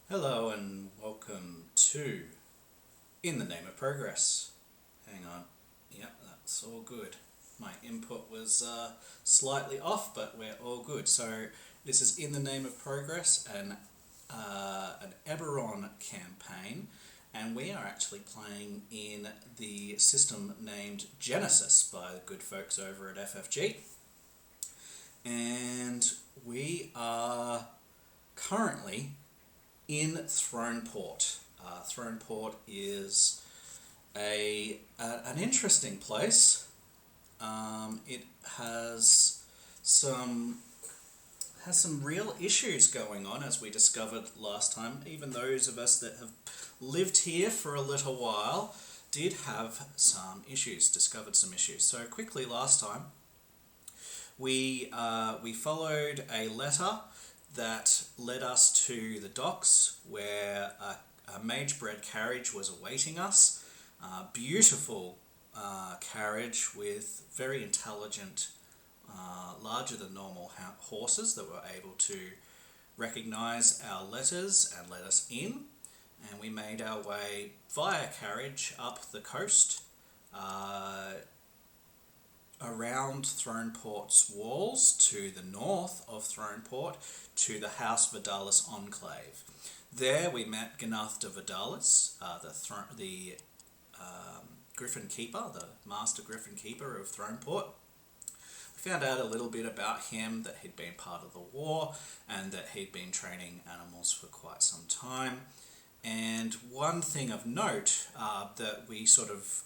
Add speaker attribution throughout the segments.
Speaker 1: Hello and welcome to In the Name of Progress. Hang on. Yep, that's all good. My input was slightly off, but we're all good. So this is In the Name of Progress, an Eberron campaign, and we are actually playing in the system named Genesys by the good folks over at FFG. And we are currently in Throneport. Throneport is an interesting place. It has some real issues going on, as we discovered last time. Even those of us that have lived here for a little while did have some issues, discovered some issues. So quickly last time, we followed a letter that led us to the docks where a mage-bred carriage was awaiting us. Beautiful carriage with very intelligent, larger than normal horses that were able to recognise our letters and let us in. And we made our way via carriage up the coast, around Throneport's walls to the north of Throneport to the House Vidalis Enclave. There we met Gnath de Vidalis, the Griffin Keeper, the Master Griffin Keeper of Throneport. We found out a little bit about him, that he'd been part of the war and that he'd been training animals for quite some time. And one thing of note that we sort of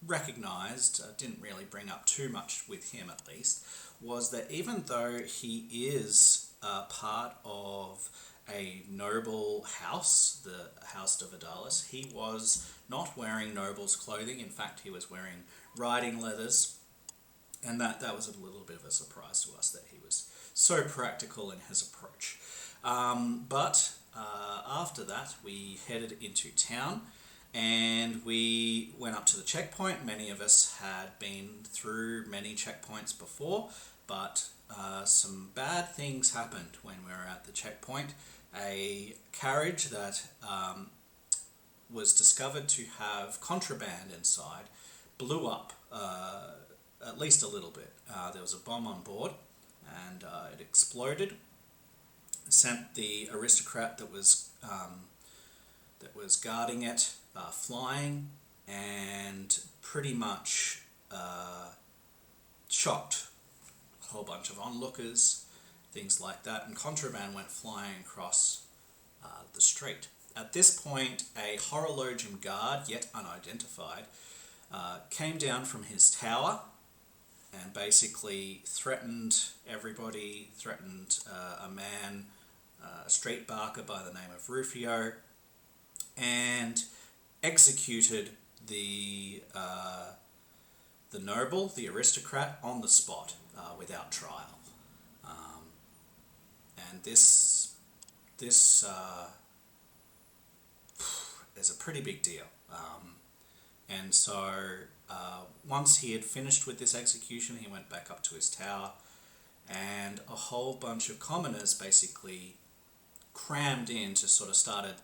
Speaker 1: recognised, didn't really bring up too much with him at least, was that even though he is part of a noble house, the House de Vidalis, he was not wearing noble's clothing. In fact, he was wearing riding leathers, and that was a little bit of a surprise to us that he was so practical in his approach. But after that, we headed into town, and we went up to the checkpoint. Many of us had been through many checkpoints before, but some bad things happened when we were at the checkpoint. A carriage that was discovered to have contraband inside blew up at least a little bit. There was a bomb on board, and it exploded, sent the aristocrat that was guarding it flying, and pretty much shocked a whole bunch of onlookers, things like that, and contraband went flying across the street. At this point, a horologium guard, yet unidentified, came down from his tower and basically threatened everybody, threatened a man, a street barker by the name of Rufio, and executed the noble, the aristocrat, on the spot without trial. And this is a pretty big deal. And so once he had finished with this execution, he went back up to his tower, and a whole bunch of commoners basically crammed in to sort of started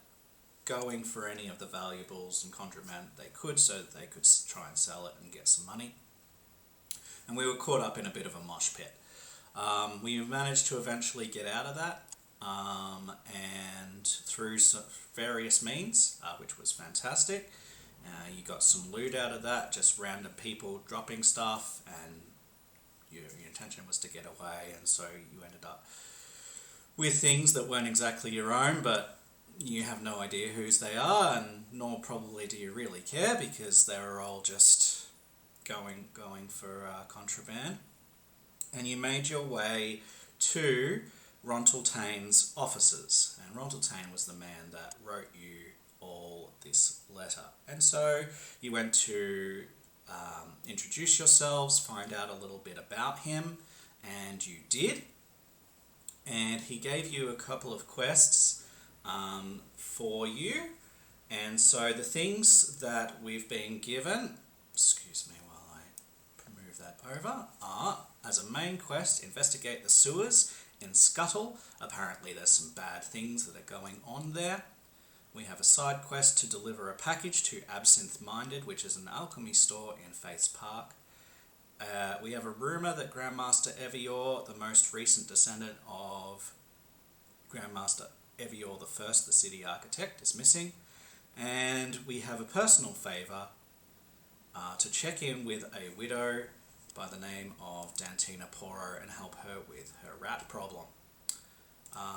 Speaker 1: going for any of the valuables and contraband they could, so that they could try and sell it and get some money. And we were caught up in a bit of a mosh pit. We managed to eventually get out of that, and through some various means, which was fantastic. You got some loot out of that, just random people dropping stuff, and your intention was to get away, and so you ended up with things that weren't exactly your own, but you have no idea whose they are, and nor probably do you really care, because they were all just going for contraband. And you made your way to Rontaltain's offices, and Rontaltain was the man that wrote you all this letter. And so you went to introduce yourselves, find out a little bit about him, and you did. And he gave you a couple of quests for you. And so the things that we've been given, excuse me while I move that over, are, as a main quest, investigate the sewers in Scuttle. Apparently there's some bad things that are going on there. We have a side quest to deliver a package to Absinthe Minded, which is an alchemy store in Faith's Park. We have a rumour that Grandmaster Evior, the most recent descendant of Grandmaster Evior I, the city architect, is missing. And we have a personal favour to check in with a widow by the name of Dantina Poro and help her with her rat problem.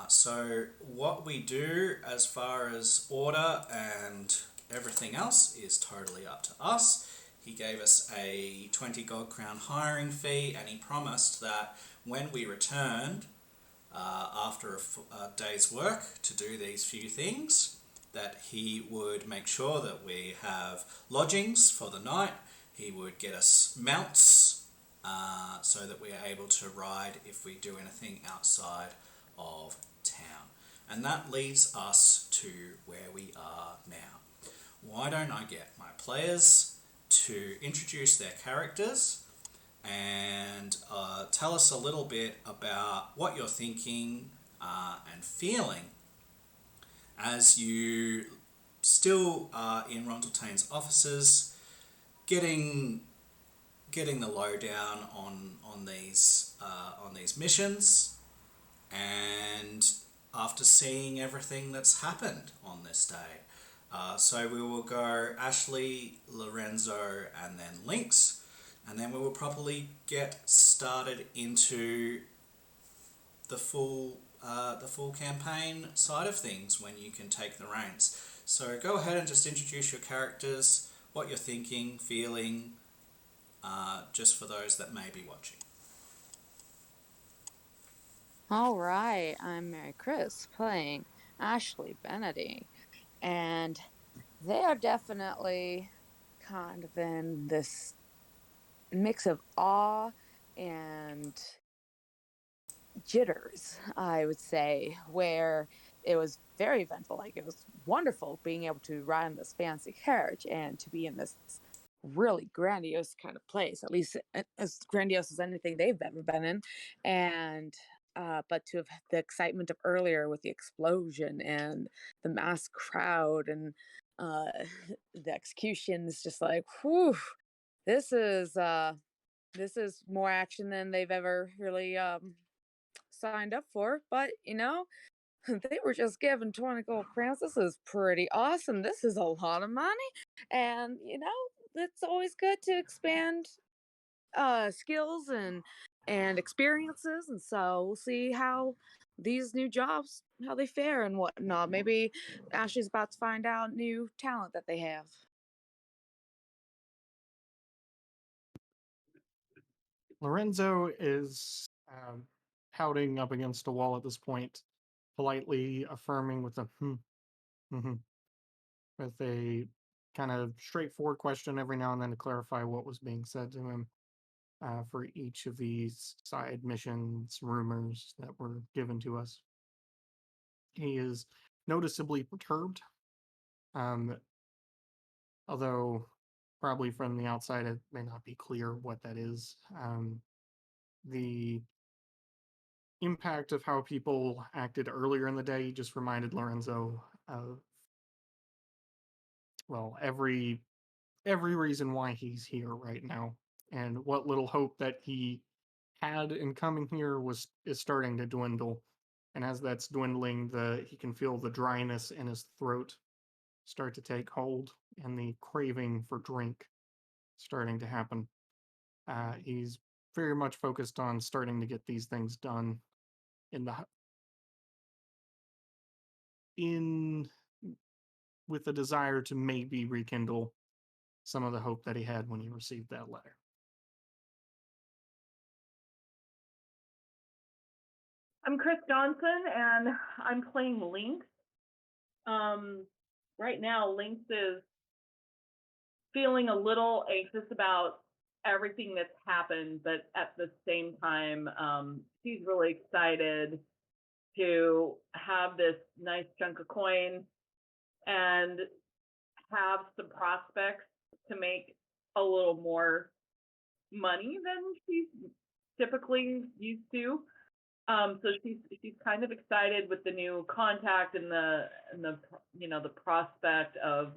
Speaker 1: So what we do as far as order and everything else is totally up to us. He gave us a 20 gold crown hiring fee, and he promised that when we returned after a day's work to do these few things, that he would make sure that we have lodgings for the night. He would get us mounts so that we are able to ride if we do anything outside of town. And that leads us to where we are now. Why don't I get my players to introduce their characters and tell us a little bit about what you're thinking and feeling as you still are in Rondeltaine's offices, getting the lowdown on these missions, and after seeing everything that's happened on this day. So we will go Ashley, Lorenzo, and then Lynx, and then we will probably get started into the full campaign side of things when you can take the reins. So go ahead and just introduce your characters, what you're thinking, feeling, just for those that may be watching.
Speaker 2: All right, I'm Mary Chris playing Ashley Benedy, and they are definitely kind of in this mix of awe and jitters, I would say, where it was very eventful. Like, it was wonderful being able to ride in this fancy carriage and to be in this really grandiose kind of place, at least as grandiose as anything they've ever been in. And but to have the excitement of earlier with the explosion and the mass crowd and uh, the execution is just like, whew, this is this is more action than they've ever really signed up for. But they were just given 20 gold crowns. This is pretty awesome. This is a lot of money. And it's always good to expand skills and experiences. And so we'll see how these new jobs, how they fare and whatnot. Maybe Ashley's about to find out new talent that they have.
Speaker 3: Lorenzo is pouting up against a wall at this point, politely affirming with a hmm, with a kind of straightforward question every now and then to clarify what was being said to him for each of these side missions, rumors that were given to us. He is noticeably perturbed, um, although probably from the outside it may not be clear what that is. The impact of how people acted earlier in the day just reminded Lorenzo of, well, every reason why he's here right now, and what little hope that he had in coming here is starting to dwindle. And as that's dwindling, he can feel the dryness in his throat start to take hold and the craving for drink starting to happen. He's very much focused on starting to get these things done in the in with a desire to maybe rekindle some of the hope that he had when he received that letter.
Speaker 4: I'm Chris Johnson, and I'm playing Lynx. Right now, Lynx is feeling a little anxious about everything that's happened, but at the same time, she's really excited to have this nice chunk of coin and have some prospects to make a little more money than she's typically used to. So she's kind of excited with the new contact and the the prospect of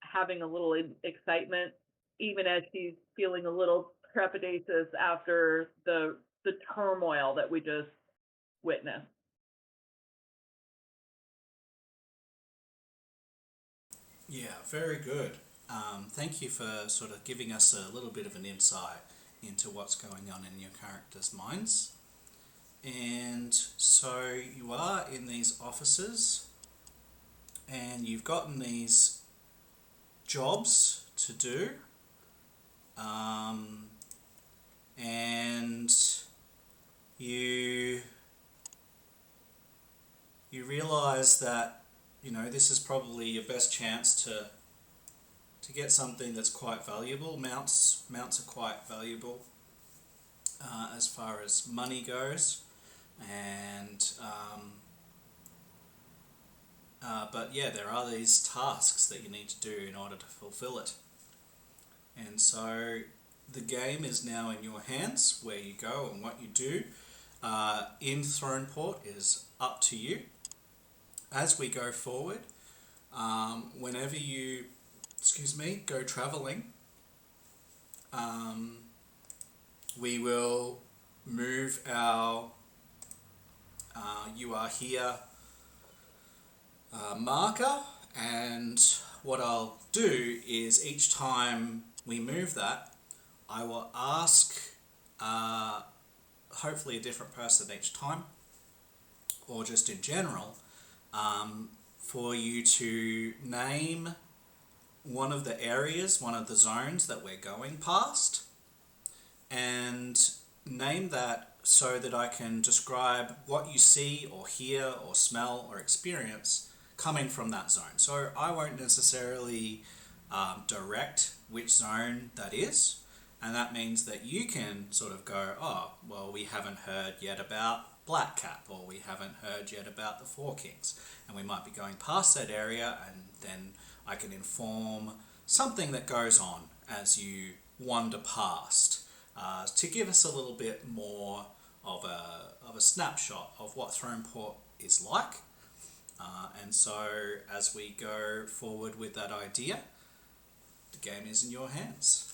Speaker 4: having a little excitement, even as she's feeling a little trepidatious after the turmoil that we just witnessed.
Speaker 1: Yeah, very good. Thank you for sort of giving us a little bit of an insight into what's going on in your characters' minds. And so you are in these offices and you've gotten these jobs to do, and you you realize that this is probably your best chance to get something that's quite valuable. Mounts are quite valuable as far as money goes, and but yeah, there are these tasks that you need to do in order to fulfill it. And so the game is now in your hands, where you go and what you do. In Throneport is up to you. As we go forward, whenever you, go travelling, we will move our you are here marker, and what I'll do is each time we move that, I will ask hopefully a different person each time, or just in general, for you to name one of the areas, one of the zones that we're going past, and name that so that I can describe what you see or hear or smell or experience coming from that zone. So I won't necessarily direct which zone that is, and that means that you can sort of go, oh, well, we haven't heard yet about Blackcap, or we haven't heard yet about the Four Kings, and we might be going past that area, and then I can inform something that goes on as you wander past, to give us a little bit more of a snapshot of what Throneport is like. And so as we go forward with that idea, the game is in your hands.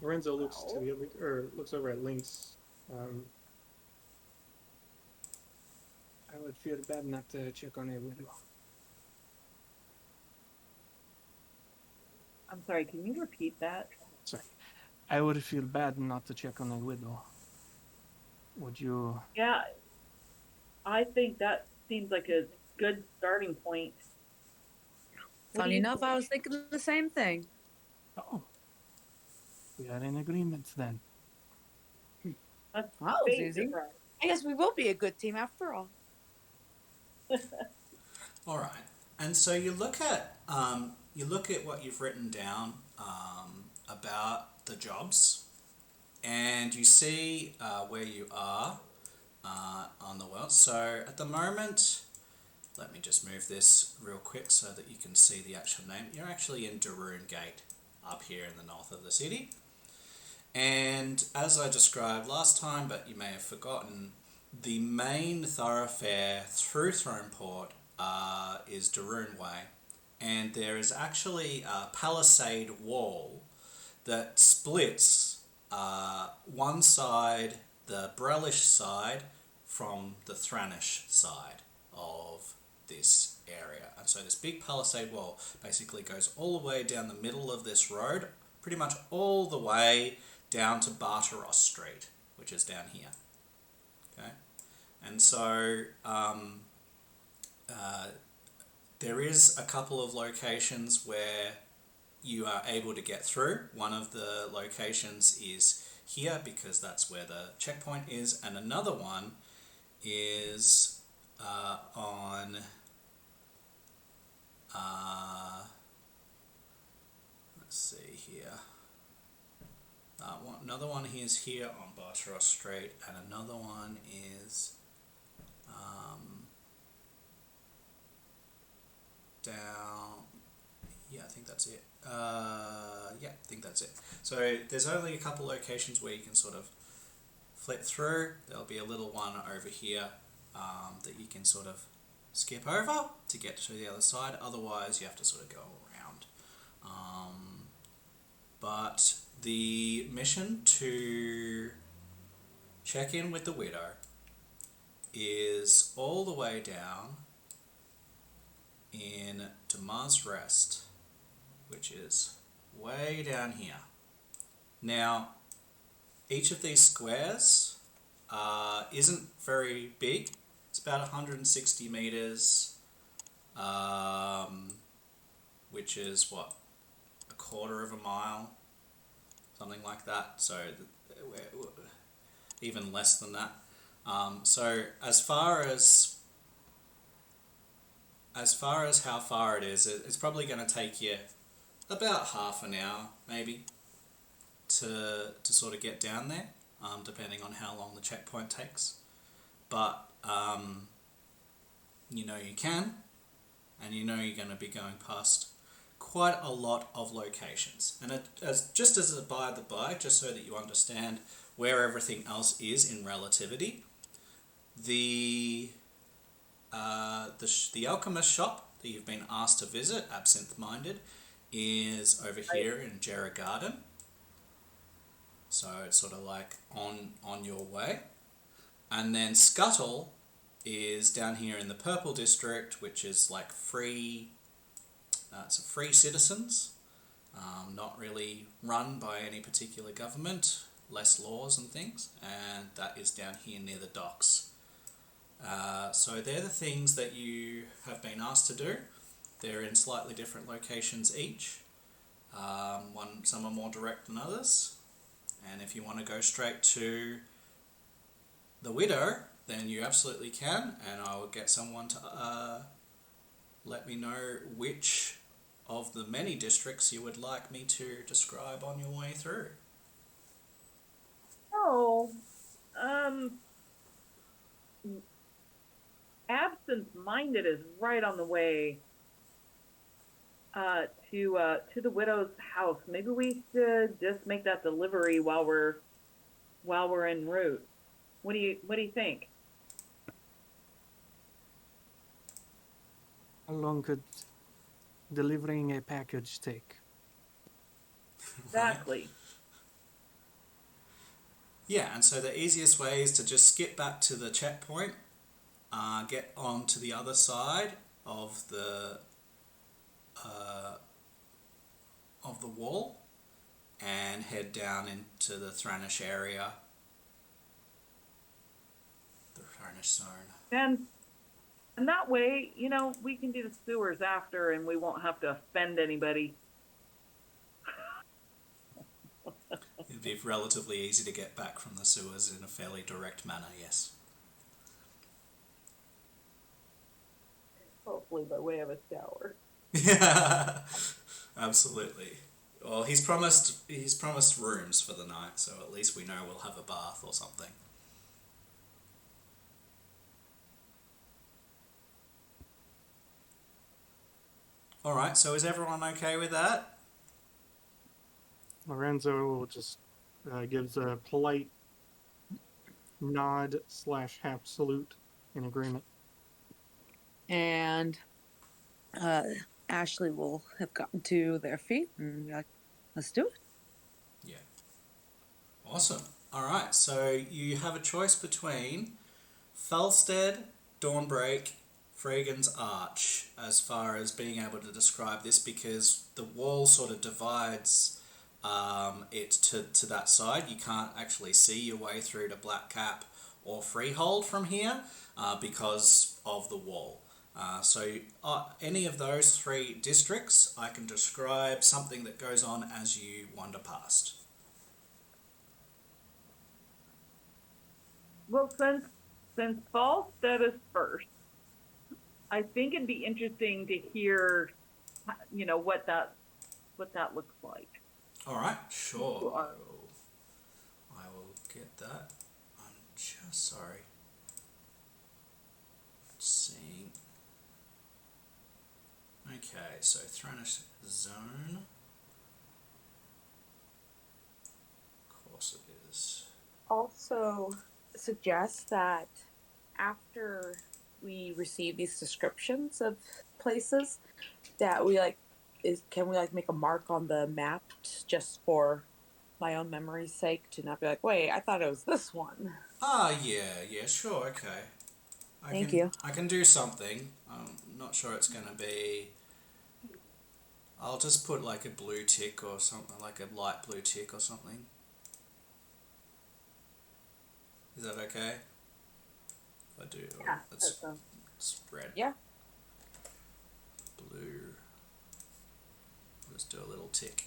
Speaker 3: Lorenzo looks to the other, or looks over at Lynx.
Speaker 5: I would feel bad not to check on a window.
Speaker 4: I'm sorry, can you repeat that?
Speaker 5: Sorry. I would feel bad not to check on a widow. Would you?
Speaker 4: Yeah, I think that seems like a good starting point.
Speaker 2: Funny enough, I was thinking the same thing.
Speaker 5: Oh. We are in agreement then.
Speaker 2: That was easy. I guess we will be a good team after all.
Speaker 1: All right, and so you look at what you've written down about the jobs, and you see where you are on the world. So at the moment, let me just move this real quick so that you can see the actual name. You're actually in Daroon Gate, up here in the north of the city. And as I described last time, but you may have forgotten, the main thoroughfare through Throneport is Daroon Way, and there is actually a palisade wall that splits one side, the Brellish side, from the Thranish side of this area. And so this big palisade wall basically goes all the way down the middle of this road, pretty much all the way down to Barteros Street, which is down here. Okay, and so there is a couple of locations where you are able to get through. One of the locations is here because that's where the checkpoint is, and another one is on let's see here. Another one is here on Barteros Street, and another one is that's it. Yeah, I think that's it. So there's only a couple locations where you can sort of flip through. There'll be a little one over here that you can sort of skip over to get to the other side. Otherwise, you have to sort of go around. But the mission to check in with the widow is all the way down in Damar's Rest, which is way down here. Now, each of these squares isn't very big. It's about 160 meters, which is what, a quarter of a mile, something like that. So even less than that. So as far as how far it is, it's probably going to take you about half an hour, maybe, to sort of get down there, depending on how long the checkpoint takes. But you know you can, and you know you're going to be going past quite a lot of locations. And just as a by the by, just so that you understand where everything else is in relativity, the alchemist shop that you've been asked to visit, Absinthe Minded, is over here in Jarrah Garden. So it's sort of like on your way. And then Scuttle is down here in the Purple District, which is like free. It's a free citizens, not really run by any particular government, less laws and things, and that is down here near the docks. So they're the things that you have been asked to do. They're in slightly different locations each. Some are more direct than others. And if you want to go straight to the widow, then you absolutely can, and I will get someone to let me know which of the many districts you would like me to describe on your way through.
Speaker 4: Oh, Absent-Minded is right on the way to the widow's house. Maybe we should just make that delivery while we're en route. What do you think?
Speaker 5: How long could delivering a package take?
Speaker 4: Exactly.
Speaker 1: Yeah, and so the easiest way is to just skip back to the checkpoint, get on to the other side of the wall, and head down into the Thranish area, the Thranish zone.
Speaker 4: And that way, we can do the sewers after, and we won't have to offend anybody.
Speaker 1: It'd be relatively easy to get back from the sewers in a fairly direct manner, yes.
Speaker 4: Hopefully by way of a shower.
Speaker 1: Yeah, absolutely. Well, he's promised rooms for the night, so at least we know we'll have a bath or something. All right, so is everyone okay with that?
Speaker 3: Lorenzo just gives a polite nod / half salute in agreement.
Speaker 2: And Ashley will have gotten to their feet and be like, let's do it.
Speaker 1: Yeah. Awesome. All right, so you have a choice between Falstead, Dawnbreak, Fragan's Arch, as far as being able to describe this, because the wall sort of divides it to that side. You can't actually see your way through to Blackcap or Freehold from here because of the wall. So any of those three districts, I can describe something that goes on as you wander past.
Speaker 4: Well, since Falstead is first, I think it'd be interesting to hear, what that looks like.
Speaker 1: All right, sure. I will get that. I'm just sorry. Seeing. Okay, so Thranish Zone. Of course it is.
Speaker 2: Also suggests that after we receive these descriptions of places, that we can we make a mark on the map just for my own memory's sake, to not be like, wait, I thought it was this one.
Speaker 1: Yeah, sure, okay.
Speaker 2: Thank you.
Speaker 1: I can do something. I'm not sure it's gonna be. I'll just put like a blue tick or something, like a light blue tick or something. Is that okay? If I do,
Speaker 2: Yeah,
Speaker 1: it's red,
Speaker 2: yeah.
Speaker 1: blue. Let's do a little tick,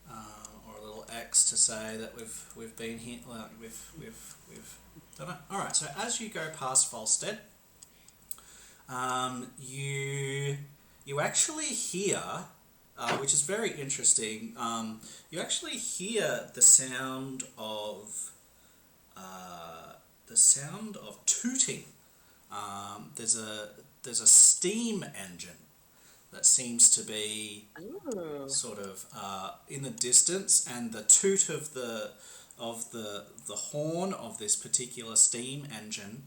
Speaker 1: or a little X to say that we've been here. Like we've done it. All right. So as you go past Volstead, you actually hear, which is very interesting. You actually hear the sound of tooting. There's a steam engine that seems to be sort of in the distance, and the toot of the horn of this particular steam engine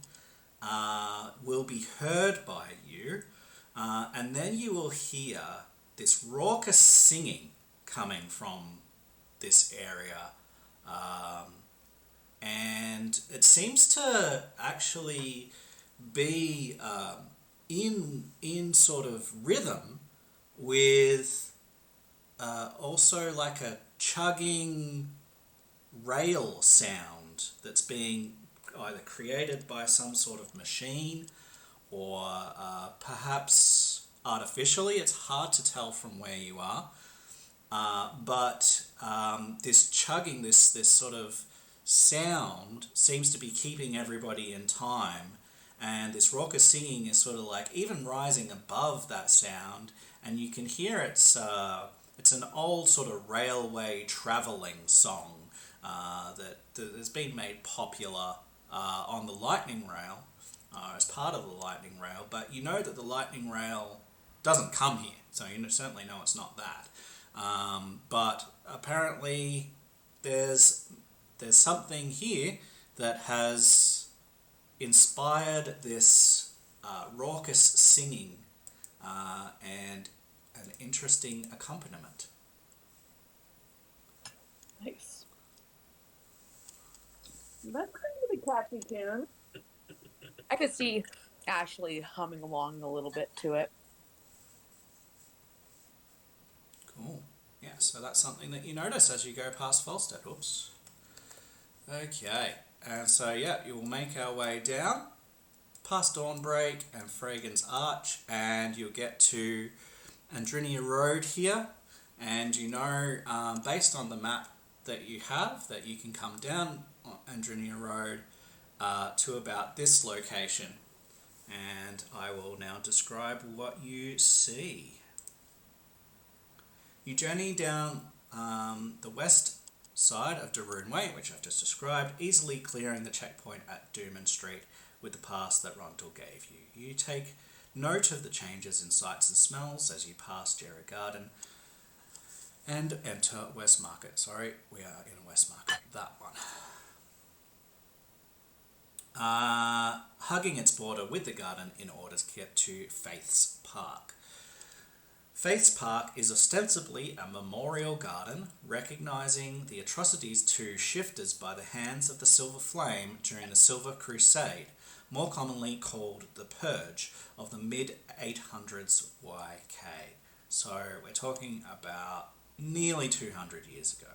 Speaker 1: will be heard by you, and then you will hear this raucous singing coming from this area, and it seems to actually be in sort of rhythm with also like a chugging rail sound that's being either created by some sort of machine or perhaps artificially. It's hard to tell from where you are, but this chugging, this sort of sound seems to be keeping everybody in time, and this raucous singing is sort of like even rising above that sound, and you can hear it's an old sort of railway travelling song that has been made popular on the Lightning Rail, as part of the Lightning Rail, but you know that the Lightning Rail doesn't come here, so you certainly know it's not that. But apparently there's something here that has inspired this raucous singing and an interesting accompaniment.
Speaker 4: Nice. That's kind of a catchy tune.
Speaker 2: I could see Ashley humming along a little bit to it.
Speaker 1: Cool. Yeah, so that's something that you notice as you go past Falstead. Oops. Okay, and so yeah, you will make our way down past Dawnbreak and Fragan's Arch, and you'll get to Andrinia Road here, and you know, based on the map that you have, that you can come down Andrinia Road to about this location, and I will now describe what you see. You journey down the west side of Daroon Way, which I've just described, easily clearing the checkpoint at Dooman Street with the pass that Rondell gave you. You take note of the changes in sights and smells as you pass Jarrah Garden and enter West Market. Sorry, we are in West Market, that one. Hugging its border with the garden in order to get to Faith's Park. Faith's Park is ostensibly a memorial garden recognising the atrocities to shifters by the hands of the Silver Flame during the Silver Crusade, more commonly called the Purge, of the mid-800s YK. So we're talking about nearly 200 years ago.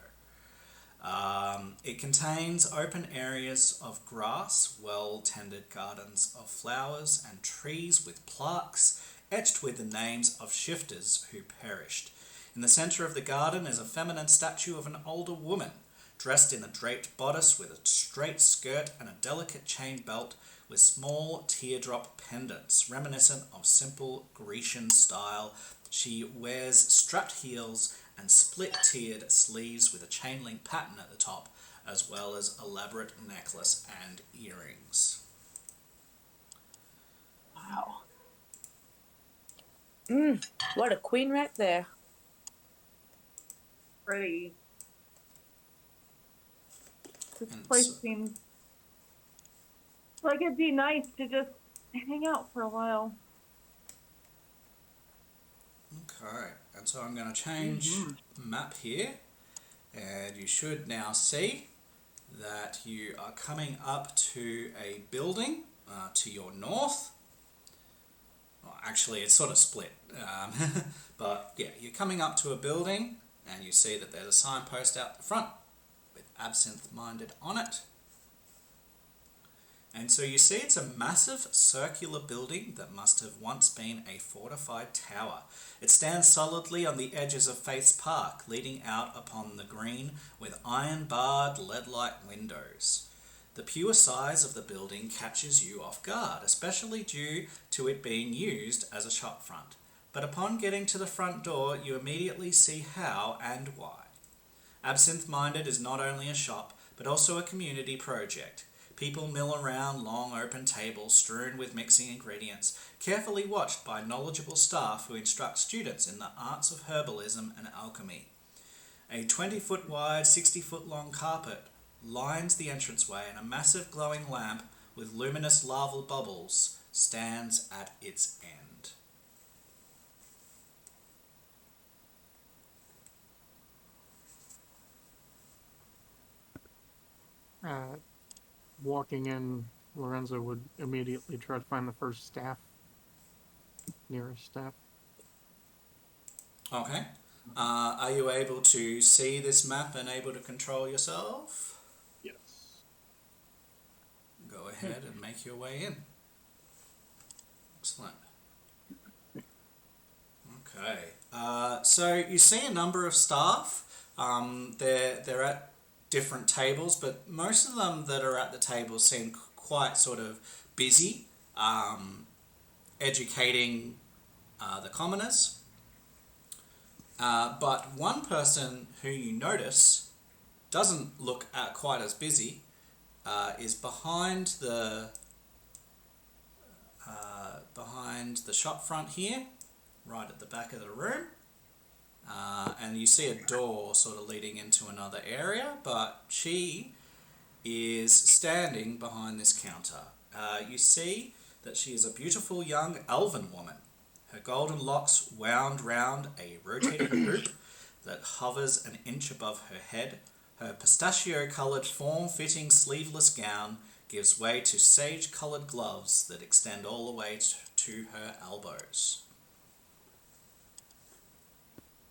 Speaker 1: It contains open areas of grass, well-tended gardens of flowers and trees with plaques etched with the names of shifters who perished. In the centre of the garden is a feminine statue of an older woman, dressed in a draped bodice with a straight skirt and a delicate chain belt with small teardrop pendants, reminiscent of simple Grecian style. She wears strapped heels and split-tiered sleeves with a chain-link pattern at the top, as well as elaborate necklace and earrings.
Speaker 2: Wow. What a queen right there.
Speaker 4: Pretty. This
Speaker 1: And
Speaker 4: place
Speaker 1: so,
Speaker 4: seems like it'd be nice to just hang out for a while.
Speaker 1: okay, and so I'm going to change map here, and you should now see that you are coming up to a building to your north. Well, actually, it's sort of split, but yeah, you're coming up to a building, and you see that there's a signpost out the front with Absinthe Minded on it. And so you see it's a massive circular building that must have once been a fortified tower. It stands solidly on the edges of Faith's Park, leading out upon the green with iron-barred lead-like windows. The pure size of the building catches you off guard, especially due to it being used as a shopfront. But upon getting to the front door, you immediately see how and why. Absinthe Minded is not only a shop, but also a community project. People mill around long open tables strewn with mixing ingredients, carefully watched by knowledgeable staff who instruct students in the arts of herbalism and alchemy. A 20-foot wide, 60-foot long carpet lines the entranceway, and a massive glowing lamp with luminous larval bubbles stands at its end.
Speaker 3: Walking in, Lorenzo would immediately try to find the first staff, nearest staff.
Speaker 1: Okay. Are you able to see this map and able to control yourself?
Speaker 3: Yes.
Speaker 1: Go ahead and make your way in. Excellent. Okay. So you see a number of staff. They're at different tables, but most of them that are at the tables seem quite sort of busy, educating the commoners. But one person who you notice doesn't look quite as busy is behind the shop front here, right at the back of the room. And you see a door sort of leading into another area, but she is standing behind this counter. You see that she is a beautiful young elven woman. Her golden locks wound round a rotating hoop that hovers an inch above her head. Her pistachio-coloured form-fitting sleeveless gown gives way to sage-coloured gloves that extend all the way to her elbows.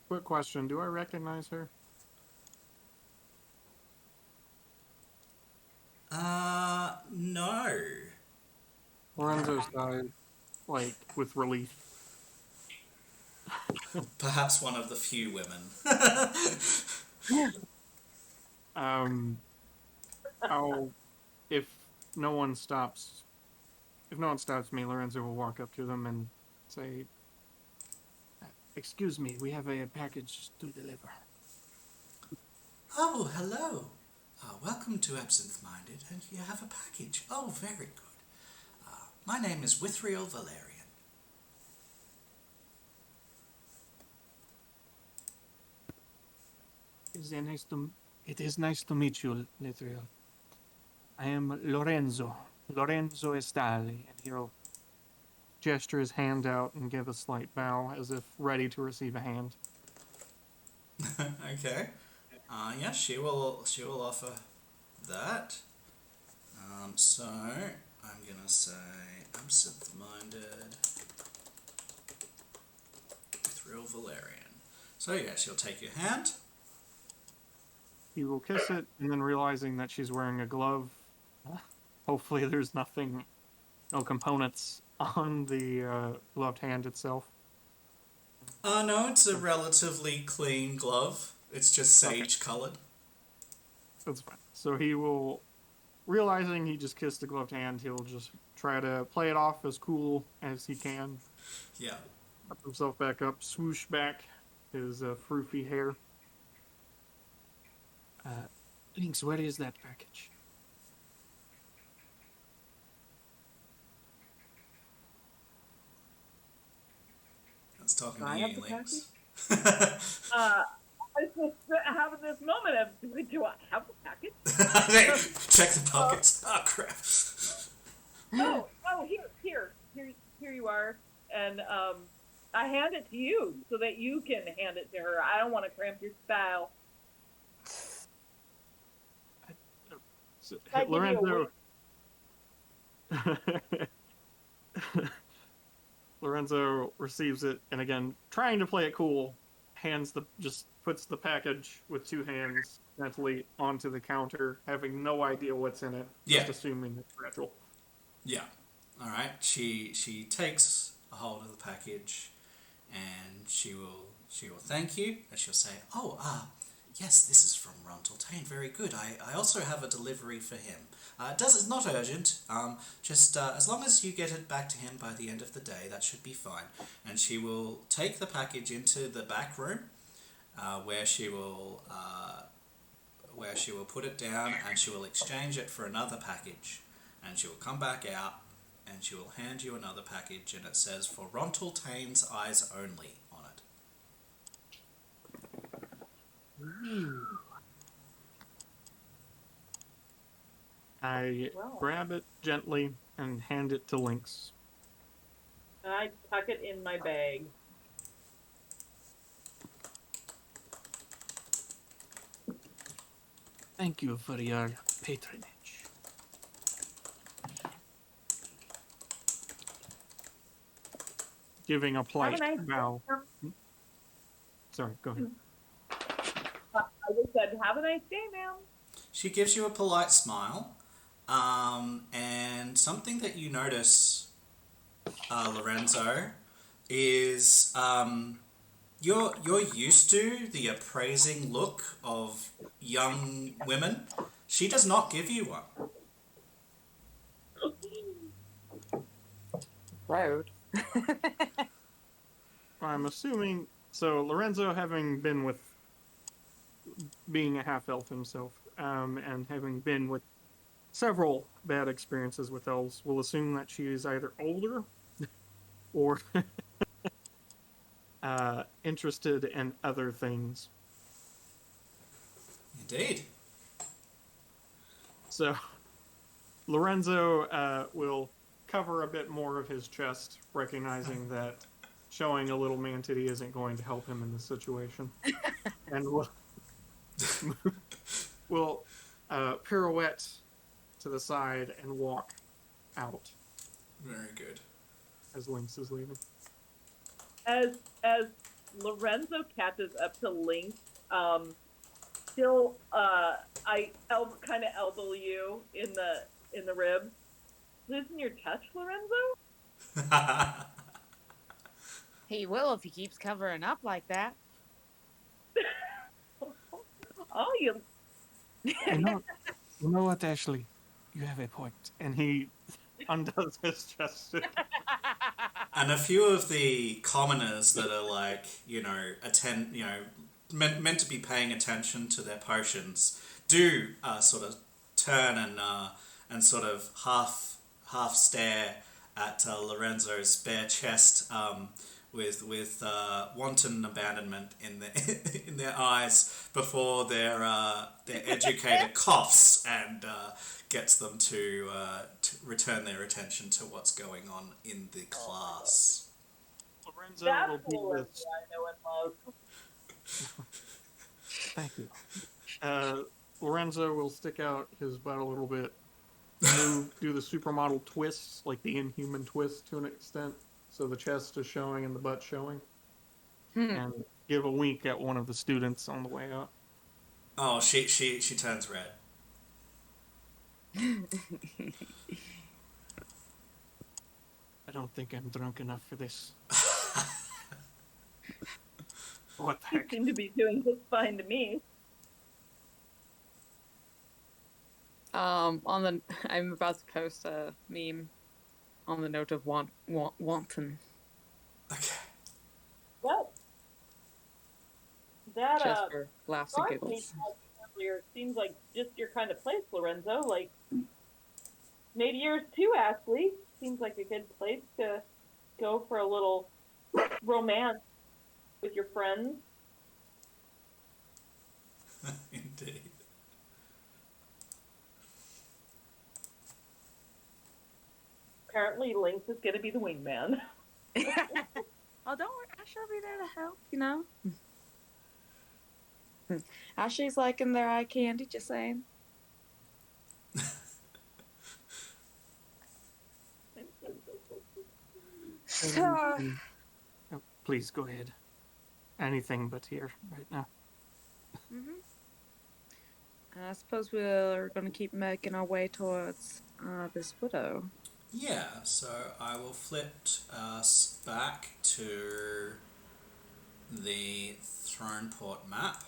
Speaker 3: Quick question: do I recognize her?
Speaker 1: No.
Speaker 3: Lorenzo sighed, like with relief.
Speaker 1: Perhaps one of the few women.
Speaker 3: I'll if no one stops me, Lorenzo will walk up to them and say, "Excuse me, we have a package to deliver."
Speaker 1: Oh, hello. Welcome to Absinthe Minded, and you have a package. Oh, very good. My name is Withriel Valerian.
Speaker 5: It is nice to meet you, Lithriel. I am Lorenzo Estali, and he'll
Speaker 3: Gesture his hand out and give a slight bow as if ready to receive a hand.
Speaker 1: Okay. Yeah, she will offer that. So I'm gonna say Absinthe Minded Withriel Valerian. So yeah, she'll take your hand.
Speaker 3: He will kiss it, and then realizing that she's wearing a glove, hopefully there's no components on the gloved hand itself.
Speaker 1: No, it's a relatively clean glove. It's just sage coloured.
Speaker 3: That's fine. So he will, realizing he just kissed the gloved hand, he'll just try to play it off as cool as he can.
Speaker 1: Yeah.
Speaker 3: Up himself back up, swoosh back his froofy hair.
Speaker 5: Lynx, where is that package?
Speaker 1: It's talking
Speaker 4: I
Speaker 1: to
Speaker 4: have
Speaker 1: you,
Speaker 4: the
Speaker 1: Lynx.
Speaker 4: I was just having this moment of, do I have the package?
Speaker 1: Check the pockets. Oh crap.
Speaker 4: Oh, here you are. And I hand it to you so that you can hand it to her. I don't want to cramp your style.
Speaker 3: So,
Speaker 4: I give you a
Speaker 3: Lorenzo. Lorenzo receives it, and again, trying to play it cool, just puts the package with two hands mentally onto the counter, having no idea what's in it, just
Speaker 1: Yeah.
Speaker 3: assuming it's fragile.
Speaker 1: Yeah. All right. She takes a hold of the package, and she will thank you, and she'll say, "Oh, yes, this is from Ron Toltain. Very good. I also have a delivery for him. It's not urgent. Just as long as you get it back to him by the end of the day, that should be fine." And she will take the package into the back room, where she will put it down, and she will exchange it for another package, and she will come back out, and she will hand you another package, and it says for Ron Toltain's eyes only on it.
Speaker 3: I grab it gently and hand it to Lynx.
Speaker 4: I tuck it in my bag.
Speaker 5: Thank you for your patronage.
Speaker 3: Giving a polite
Speaker 4: nice
Speaker 3: bow. Sorry, go ahead.
Speaker 4: I just said, have a nice day, ma'am.
Speaker 1: She gives you a polite smile, and something that you notice, Lorenzo, is you're used to the appraising look of young women. She does not give you one.
Speaker 2: Road.
Speaker 3: I'm assuming, so Lorenzo, having been with, being a half-elf himself, and having been with several bad experiences with elves, will assume that she is either older or interested in other things.
Speaker 1: Indeed.
Speaker 3: So Lorenzo will cover a bit more of his chest, recognizing that showing a little man titty isn't going to help him in this situation, and will pirouette to the side and walk out
Speaker 1: Very good.
Speaker 3: as Lynx is leaving.
Speaker 4: As Lorenzo catches up to Lynx, still I kind of elbow you in the ribs. Loosen your touch, Lorenzo?
Speaker 2: He will if he keeps covering up like that.
Speaker 4: Oh, you.
Speaker 5: You know what, Ashley? You have a point.
Speaker 3: And he undoes his chest.
Speaker 1: And a few of the commoners that are like, meant to be paying attention to their potions do sort of turn and sort of half stare at Lorenzo's bare chest with wanton abandonment in their eyes before their educator coughs and gets them to return their attention to what's going on in the class.
Speaker 3: Lorenzo
Speaker 4: That's
Speaker 3: will
Speaker 4: the
Speaker 3: be
Speaker 4: Lorenzo
Speaker 3: this.
Speaker 4: I know and love.
Speaker 5: Thank you.
Speaker 3: Lorenzo will stick out his butt a little bit, do the supermodel twists, like the inhuman twist to an extent, so the chest is showing and the butt showing, and give a wink at one of the students on the way up.
Speaker 1: Oh, she turns red.
Speaker 5: I don't think I'm drunk enough for this.
Speaker 3: What the
Speaker 4: You
Speaker 3: heck?
Speaker 4: seem to be doing just fine to me.
Speaker 2: I'm about to post a meme on the note of wanton.
Speaker 1: Okay.
Speaker 4: Well, that
Speaker 2: Just for laughs and
Speaker 4: Garth
Speaker 2: giggles.
Speaker 4: earlier seems like just your kind of place, Lorenzo. Like maybe yours too, Ashley. Seems like a good place to go for a little romance with your friends.
Speaker 1: Indeed.
Speaker 4: Apparently, Lynx is going to be the wingman.
Speaker 2: Oh, don't worry. I shall be there to help, you know? Ashley's liking their eye candy, just saying. So,
Speaker 5: Oh, please go ahead. Anything but here right now.
Speaker 2: mhm. I suppose we're going to keep making our way towards this widow.
Speaker 1: Yeah, so I will flip us back to the Throneport map.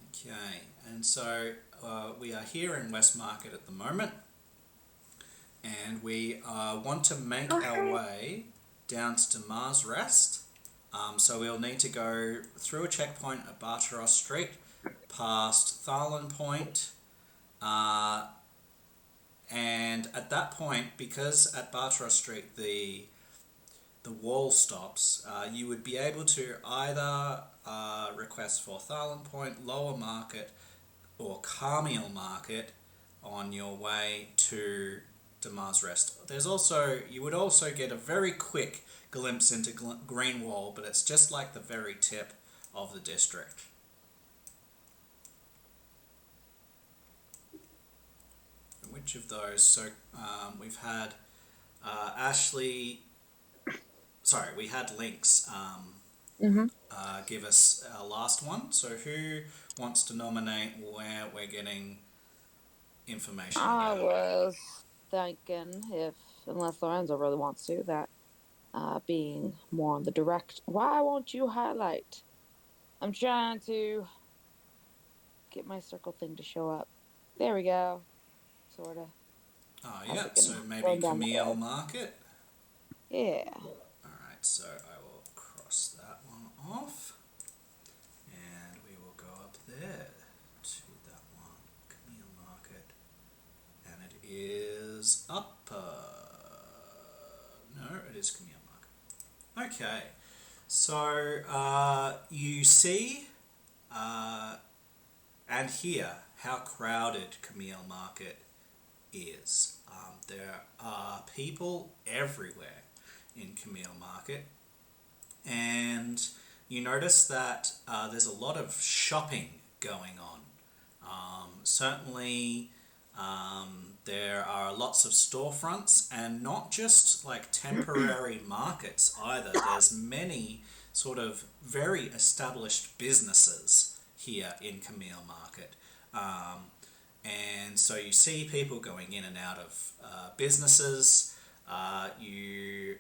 Speaker 1: Okay, and so we are here in Westmarket at the moment, and we want to make our way down to Mars Rest. So we'll need to go through a checkpoint at Barteros Street, past Tharlan Point, and at that point, because at Barteros Street the wall stops, you would be able to either request for Tharlan Point, Lower Market, or Carmiel Market on your way to Mars Rest. There's also, you would also get a very quick glimpse into Greenwall, but it's just like the very tip of the district. Which of those? So we've had Ashley. Sorry, we had Lynx give us our last one. So who wants to nominate where we're getting information
Speaker 2: I
Speaker 1: about?
Speaker 2: was thinking, unless Lorenzo really wants to, that being more on the direct. Why won't you highlight? I'm trying to get my circle thing to show up. There we go. Sorta.
Speaker 1: Oh
Speaker 2: As
Speaker 1: yeah,
Speaker 2: it
Speaker 1: so
Speaker 2: can
Speaker 1: maybe
Speaker 2: run down the
Speaker 1: Camille
Speaker 2: road.
Speaker 1: Market.
Speaker 2: Yeah.
Speaker 1: Alright, so I will cross that one off. And we will go up there to that one, Camille Market. And it is up. No, it is Camille Market. Okay, so you see and hear how crowded Camille Market is. There are people everywhere in Camille Market, and you notice that there's a lot of shopping going on. Certainly, there are lots of storefronts, and not just like temporary markets either. There's many sort of very established businesses here in Camille Market. And so you see people going in and out of businesses. You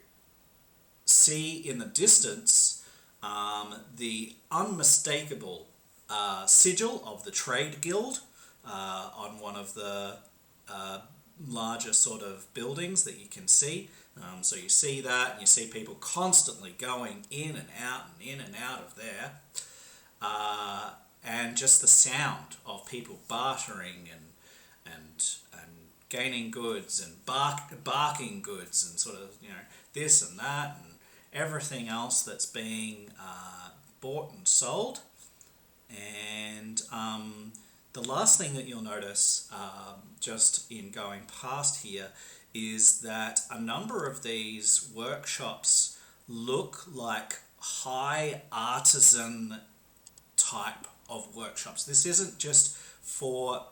Speaker 1: see in the distance the unmistakable sigil of the Trade Guild on one of the larger sort of buildings that you can see. So you see that, and you see people constantly going in and out and in and out of there. And just the sound of people bartering and gaining goods and barking goods and sort of, you know, this and that and everything else that's being bought and sold. And the last thing that you'll notice just in going past here is that a number of these workshops look like high artisan type of workshops. This isn't just for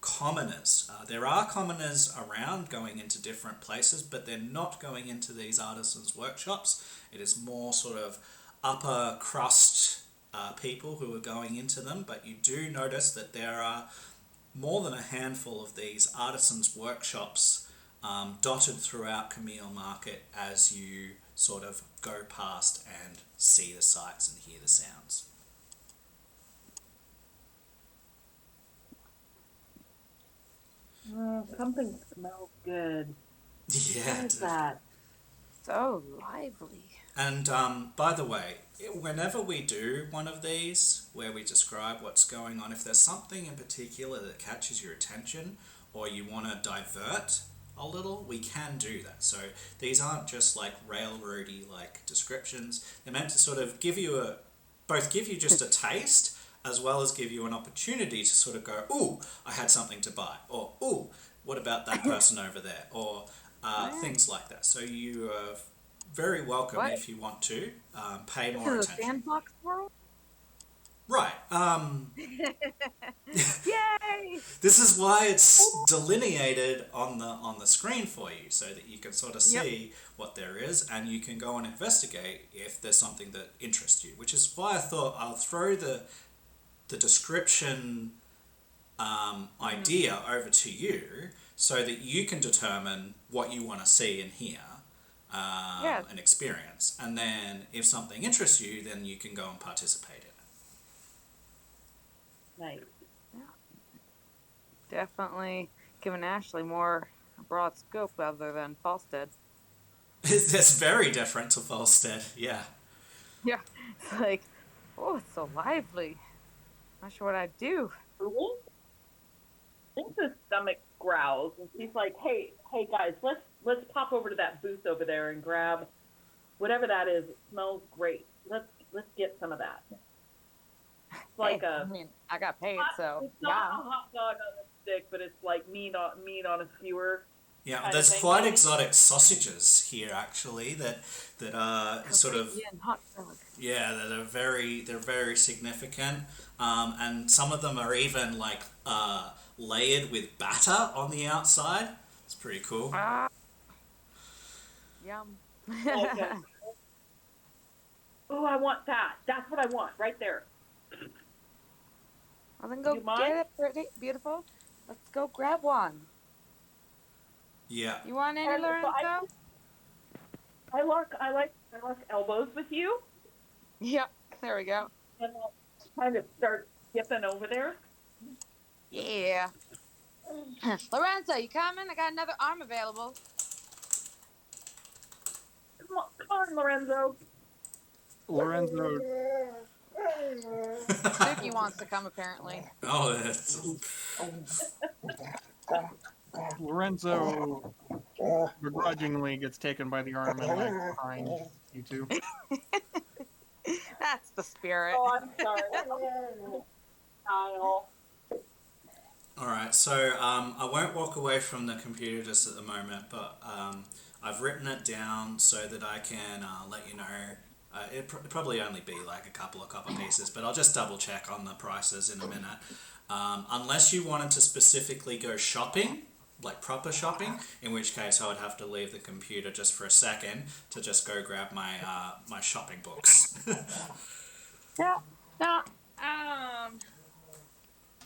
Speaker 1: commoners. There are commoners around going into different places, but they're not going into these artisans' workshops. It is more sort of upper crust people who are going into them, but you do notice that there are more than a handful of these artisans' workshops dotted throughout Camille Market as you sort of go past and see the sights and hear the sounds.
Speaker 4: Something smells good.
Speaker 1: Yeah.
Speaker 4: What is that?
Speaker 2: So lively.
Speaker 1: And by the way, whenever we do one of these where we describe what's going on, if there's something in particular that catches your attention or you want to divert, a little, we can do that. So these aren't just like railroady like descriptions. They're meant to sort of give you just a taste, as well as give you an opportunity to sort of go, ooh, I had something to buy, or ooh, what about that person over there, or things like that. So you are very welcome
Speaker 2: What?
Speaker 1: if you want to pay
Speaker 2: This
Speaker 1: more
Speaker 2: is a
Speaker 1: attention.
Speaker 2: sandbox world?
Speaker 1: Right.
Speaker 2: Yay!
Speaker 1: This is why it's delineated on the screen for you, so that you can sort of see what there is, and you can go and investigate if there's something that interests you. Which is why I thought I'll throw the description idea over to you, so that you can determine what you want to see and hear
Speaker 2: Yes.
Speaker 1: and experience, and then if something interests you, then you can go and participate in it.
Speaker 4: Nice.
Speaker 2: Definitely giving Ashley more broad scope other than Falstead.
Speaker 1: It's very different to Volstead, yeah.
Speaker 2: Yeah. It's like, oh, it's so lively. Not sure what I'd do.
Speaker 4: I think the stomach growls, and she's like, "Hey, guys, let's pop over to that booth over there and grab whatever that is. It smells great. Let's get some of that." It's like
Speaker 2: I mean, I got paid, so
Speaker 4: it's not a hot dog on a stick, but it's like meat on a skewer.
Speaker 1: Yeah, there's quite exotic sausages here actually that are sort of
Speaker 2: hot dog.
Speaker 1: that are very significant, and some of them are even like layered with batter on the outside. It's pretty cool.
Speaker 2: Yum.
Speaker 4: Okay. Oh, I want that. That's what I want right there.
Speaker 2: Well, then go
Speaker 4: You mind?
Speaker 2: get it, pretty beautiful. Let's go grab one.
Speaker 1: Yeah.
Speaker 2: You want any,
Speaker 4: And so
Speaker 2: Lorenzo?
Speaker 4: I like elbows with you,
Speaker 2: Yep. There we go.
Speaker 4: and I'll kind of start skipping over there.
Speaker 2: Yeah. Lorenzo, you coming? I got another arm available.
Speaker 4: Come on, Lorenzo.
Speaker 3: Lorenzo,
Speaker 2: Suki wants to come, apparently.
Speaker 1: Oh, that's...
Speaker 3: Lorenzo begrudgingly gets taken by the arm and like behind you two.
Speaker 2: That's the spirit.
Speaker 4: Oh, I'm sorry. Kyle.
Speaker 1: All right, so I won't walk away from the computer just at the moment, but I've written it down so that I can let you know. It'd probably only be like a couple of copper pieces, but I'll just double check on the prices in a minute. Unless you wanted to specifically go shopping, like proper shopping, in which case I would have to leave the computer just for a second to just go grab my my shopping books.
Speaker 2: Yeah. No.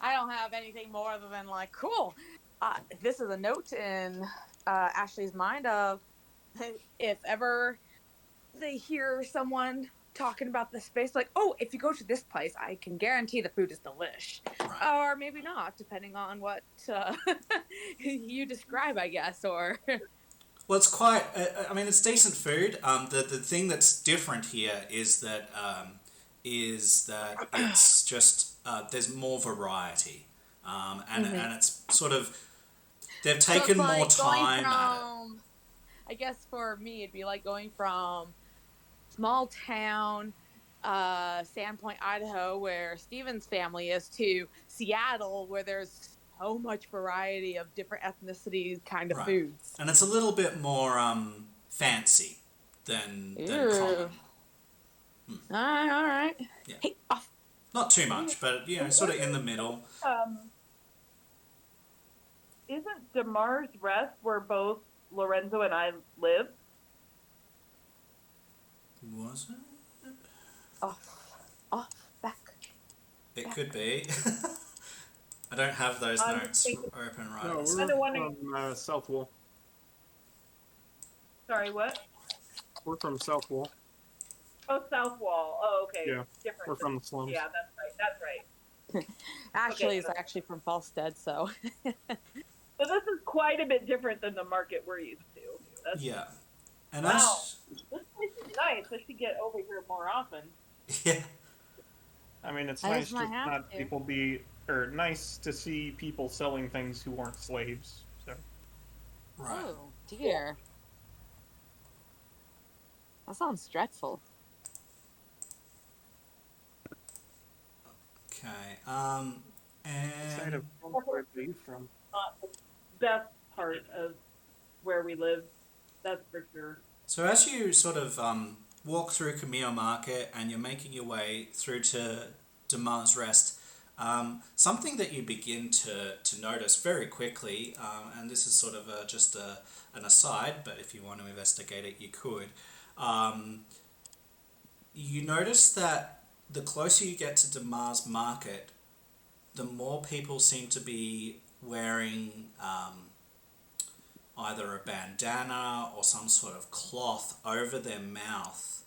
Speaker 2: I don't have anything more other than like, cool. This is a note in Ashley's mind of if ever they hear someone talking about the space, like, oh, if you go to this place, I can guarantee the food is delish.
Speaker 1: Right.
Speaker 2: Or maybe not, depending on what you describe, I guess, or...
Speaker 1: Well, it's quite. I mean, it's decent food. The thing that's different here is that it's just there's more variety, and it's sort of they've taken
Speaker 2: so
Speaker 1: more
Speaker 2: like
Speaker 1: time at it.
Speaker 2: I guess for me, it'd be like going from small town, Sandpoint, Idaho, where Steven's family is, to Seattle, where there's so much variety of different ethnicities, kind of foods.
Speaker 1: And it's a little bit more fancy than common.
Speaker 2: All right.
Speaker 1: Yeah.
Speaker 2: Hey, off.
Speaker 1: Not too much, but sort of in the middle.
Speaker 4: Isn't Demar's Rest where both Lorenzo and I live?
Speaker 1: Was it?
Speaker 2: Off, back.
Speaker 1: It could be. I don't have those notes open right.
Speaker 3: No,
Speaker 1: now.
Speaker 3: we're from Southwall.
Speaker 4: Sorry, what?
Speaker 3: We're from Southwall.
Speaker 4: Oh, Southwall. Oh, okay.
Speaker 3: Yeah,
Speaker 4: Different.
Speaker 3: we're from the slums.
Speaker 4: Yeah, that's right.
Speaker 2: Ashley
Speaker 4: Okay,
Speaker 2: is actually from Falstead, so.
Speaker 4: So this is quite a bit different than the market we're used to.
Speaker 1: Yeah. And
Speaker 4: wow. This place is nice. I should get over here more often.
Speaker 1: Yeah.
Speaker 3: I mean, it's
Speaker 2: I
Speaker 3: nice
Speaker 2: just
Speaker 3: to
Speaker 2: might have
Speaker 3: not
Speaker 2: to.
Speaker 3: people be, or nice to see people selling things who aren't slaves. So
Speaker 1: Right.
Speaker 2: Oh dear, that sounds dreadful.
Speaker 1: Okay.
Speaker 3: What side
Speaker 1: And
Speaker 3: of Concord are you from?
Speaker 4: Not the best part of where we live, that's for sure.
Speaker 1: so as you sort of walk through Camille Market and you're making your way through to Mars Rest, something that you begin to notice very quickly, and this is sort of an aside, but if you want to investigate it, you could. Um, you notice that the closer you get to Mars Market, the more people seem to be wearing either a bandana or some sort of cloth over their mouth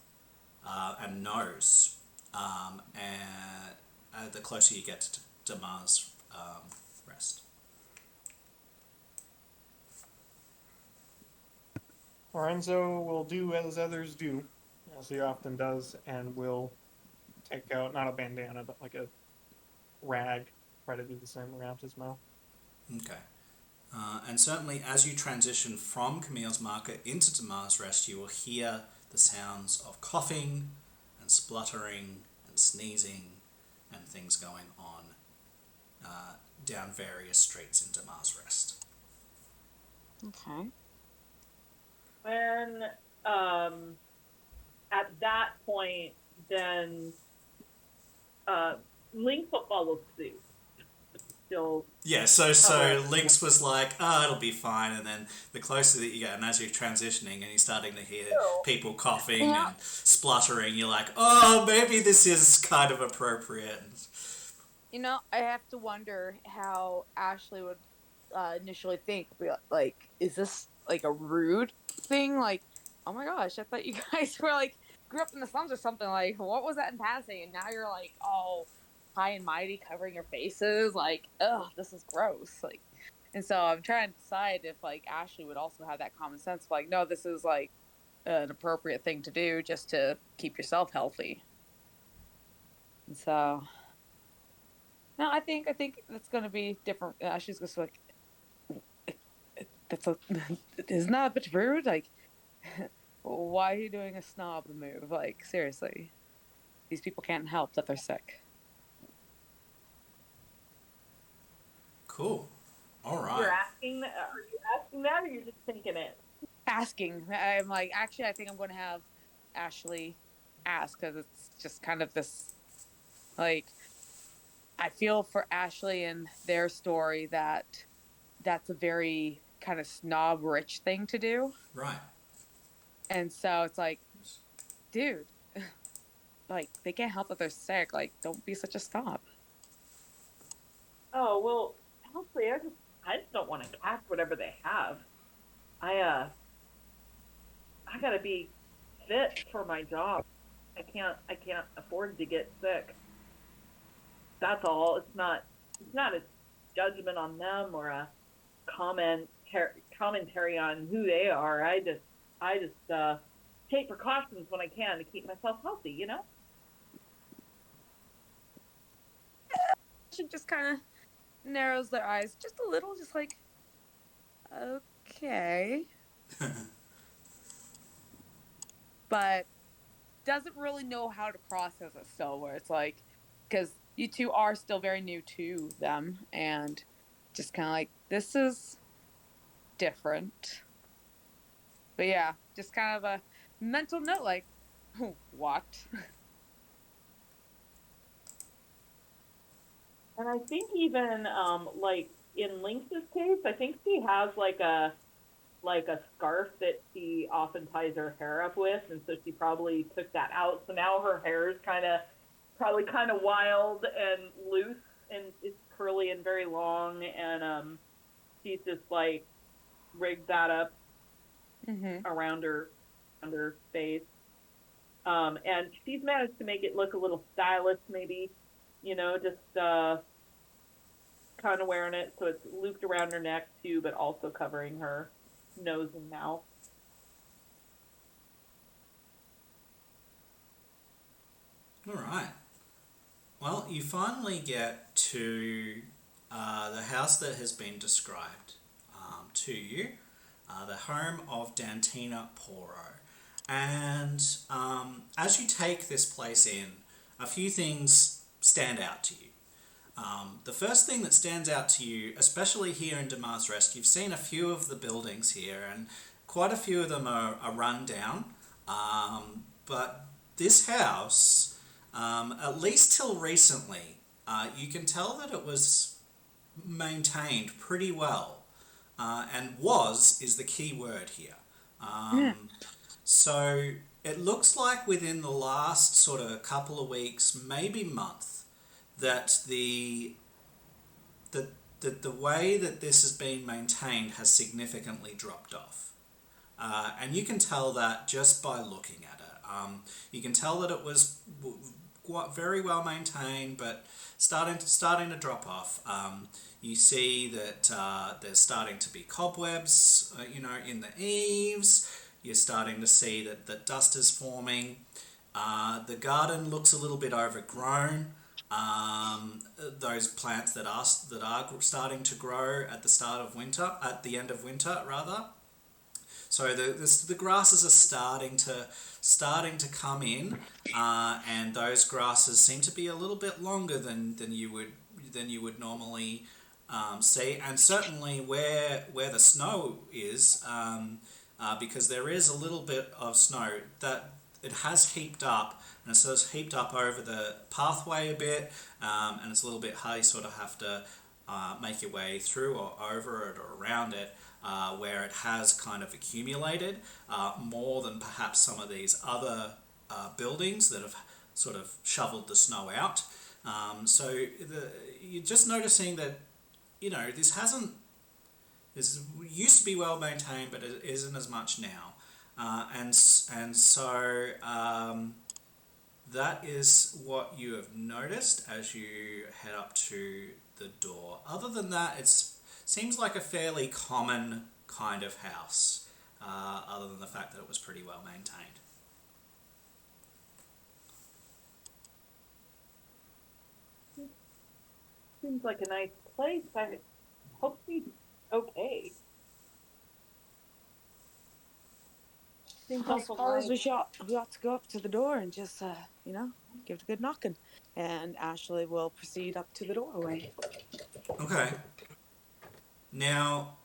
Speaker 1: and nose. And the closer you get to Mars Rest.
Speaker 3: Lorenzo will do as others do, as he often does, and will take out not a bandana, but like a rag, try to do the same around his mouth.
Speaker 1: Okay. And certainly as you transition from Camille's Market into Mars Rest, you will hear the sounds of coughing and spluttering and sneezing and things going on down various streets into Mars Rest.
Speaker 2: Okay.
Speaker 4: When at that point, then Link will follow suit. Still,
Speaker 1: Yeah, so Lynx was like, oh, it'll be fine, and then the closer that you get, and as you're transitioning and you're starting to hear people coughing
Speaker 2: Yeah.
Speaker 1: and spluttering, you're like, oh, maybe this is kind of appropriate.
Speaker 2: You know, I have to wonder how Ashley would initially think. Be like, is this like a rude thing? Like, oh my gosh, I thought you guys were like grew up in the slums or something. Like, what was that in passing? And now you're like all high and mighty, covering your faces. Like, ugh, this is gross. Like, and so I'm trying to decide if like Ashley would also have that common sense. Like, no, this is like an appropriate thing to do just to keep yourself healthy. And so. No, I think that's gonna be different. She's just like, that's a, isn't that a bit rude? Like, why are you doing a snob move? Like, seriously, these people can't help that they're sick.
Speaker 1: Cool. All
Speaker 4: you're
Speaker 1: right.
Speaker 4: asking. Are you asking that, or you're just thinking it?
Speaker 2: Asking, I'm like, actually, I think I'm going to have Ashley ask because it's just kind of this, like, I feel for Ashley and their story that that's a very kind of snob rich thing to do.
Speaker 1: Right.
Speaker 2: And so it's like, dude, like they can't help that they're sick. Like, don't be such a snob.
Speaker 4: Oh well, honestly, I just don't want to cast whatever they have. I gotta be fit for my job. I can't afford to get sick. That's all. It's not a judgment on them or a commentary on who they are. I just take precautions when I can to keep myself healthy. You know.
Speaker 2: She just kind of narrows their eyes just a little, just like, okay, but doesn't really know how to process it still. Where it's like, because you two are still very new to them, and just kind of like, this is different. But yeah, just kind of a mental note, like, what?
Speaker 4: And I think even like in Lynx's case, I think she has like a scarf that she often ties her hair up with, and so she probably took that out. So now her hair is probably kind of wild and loose, and it's curly and very long, and she's just like rigged that up around her face. And she's managed to make it look a little stylish, maybe, just kind of wearing it so it's looped around her neck too, but also covering her nose and mouth.
Speaker 1: All right. Well, you finally get to the house that has been described to you. the home of Dantina Poro. And as you take this place in, a few things stand out to you. The first thing that stands out to you, especially here in Damar's Rest, you've seen a few of the buildings here, and quite a few of them are run down. But this house, at least till recently, you can tell that it was maintained pretty well. And was is the key word here. So it looks like within the last sort of couple of weeks, maybe month, that the way that this has been maintained has significantly dropped off. And you can tell that just by looking at it. You can tell that it was very well maintained, but starting to drop off. You see that there's starting to be cobwebs, in the eaves. You're starting to see that dust is forming. The garden looks a little bit overgrown. Those plants that are starting to grow at the end of winter rather. So the grasses are starting to come in, and those grasses seem to be a little bit longer than you would normally see, and certainly where the snow is, because there is a little bit of snow that it has heaped up, and so it's heaped up over the pathway a bit, and it's a little bit hard. You sort of have to make your way through or over it or around it, where it has kind of accumulated more than perhaps some of these other buildings that have sort of shoveled the snow out. So you're just noticing that, this used to be well maintained, but it isn't as much now. And so that is what you have noticed as you head up to the door. Other than that, it seems like a fairly common kind of house, other than the fact that it was pretty well maintained.
Speaker 4: Seems like a nice place. I hope he's okay. Seems
Speaker 2: I
Speaker 4: awful
Speaker 2: suppose
Speaker 4: nice.
Speaker 2: we ought to go up to the door and just, give it a good knocking. And Ashley will proceed up to the doorway.
Speaker 1: Okay. Now,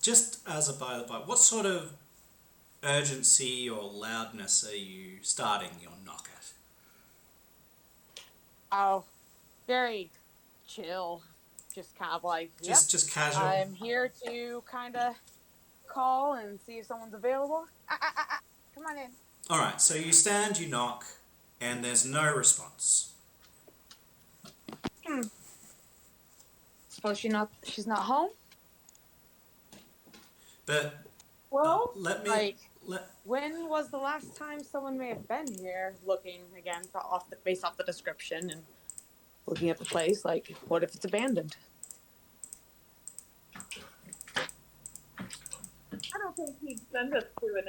Speaker 1: just as a by the by, what sort of urgency or loudness are you starting your knock at?
Speaker 2: Oh, very chill. Just kind of like,
Speaker 1: Just casual.
Speaker 2: I'm here to kind of call and see if someone's available. Come on in.
Speaker 1: All right. So you stand, you knock, and there's no response.
Speaker 2: Suppose she's not home?
Speaker 1: But
Speaker 4: Well,
Speaker 2: when was the last time someone may have been here? Looking again based off the description and looking at the place. Like, what if it's abandoned?
Speaker 4: I don't think he'd send us to an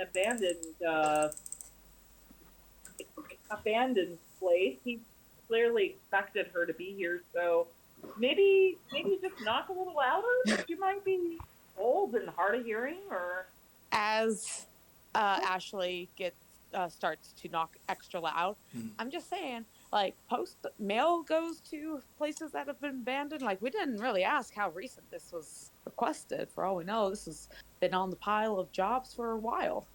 Speaker 4: abandoned place. He clearly expected her to be here, so maybe just knock a little louder. She might be old and hard of hearing, or
Speaker 2: As Ashley starts to knock extra loud, I'm just saying, like, mail goes to places that have been abandoned. Like, we didn't really ask how recent this was requested. For all we know, this has been on the pile of jobs for a while.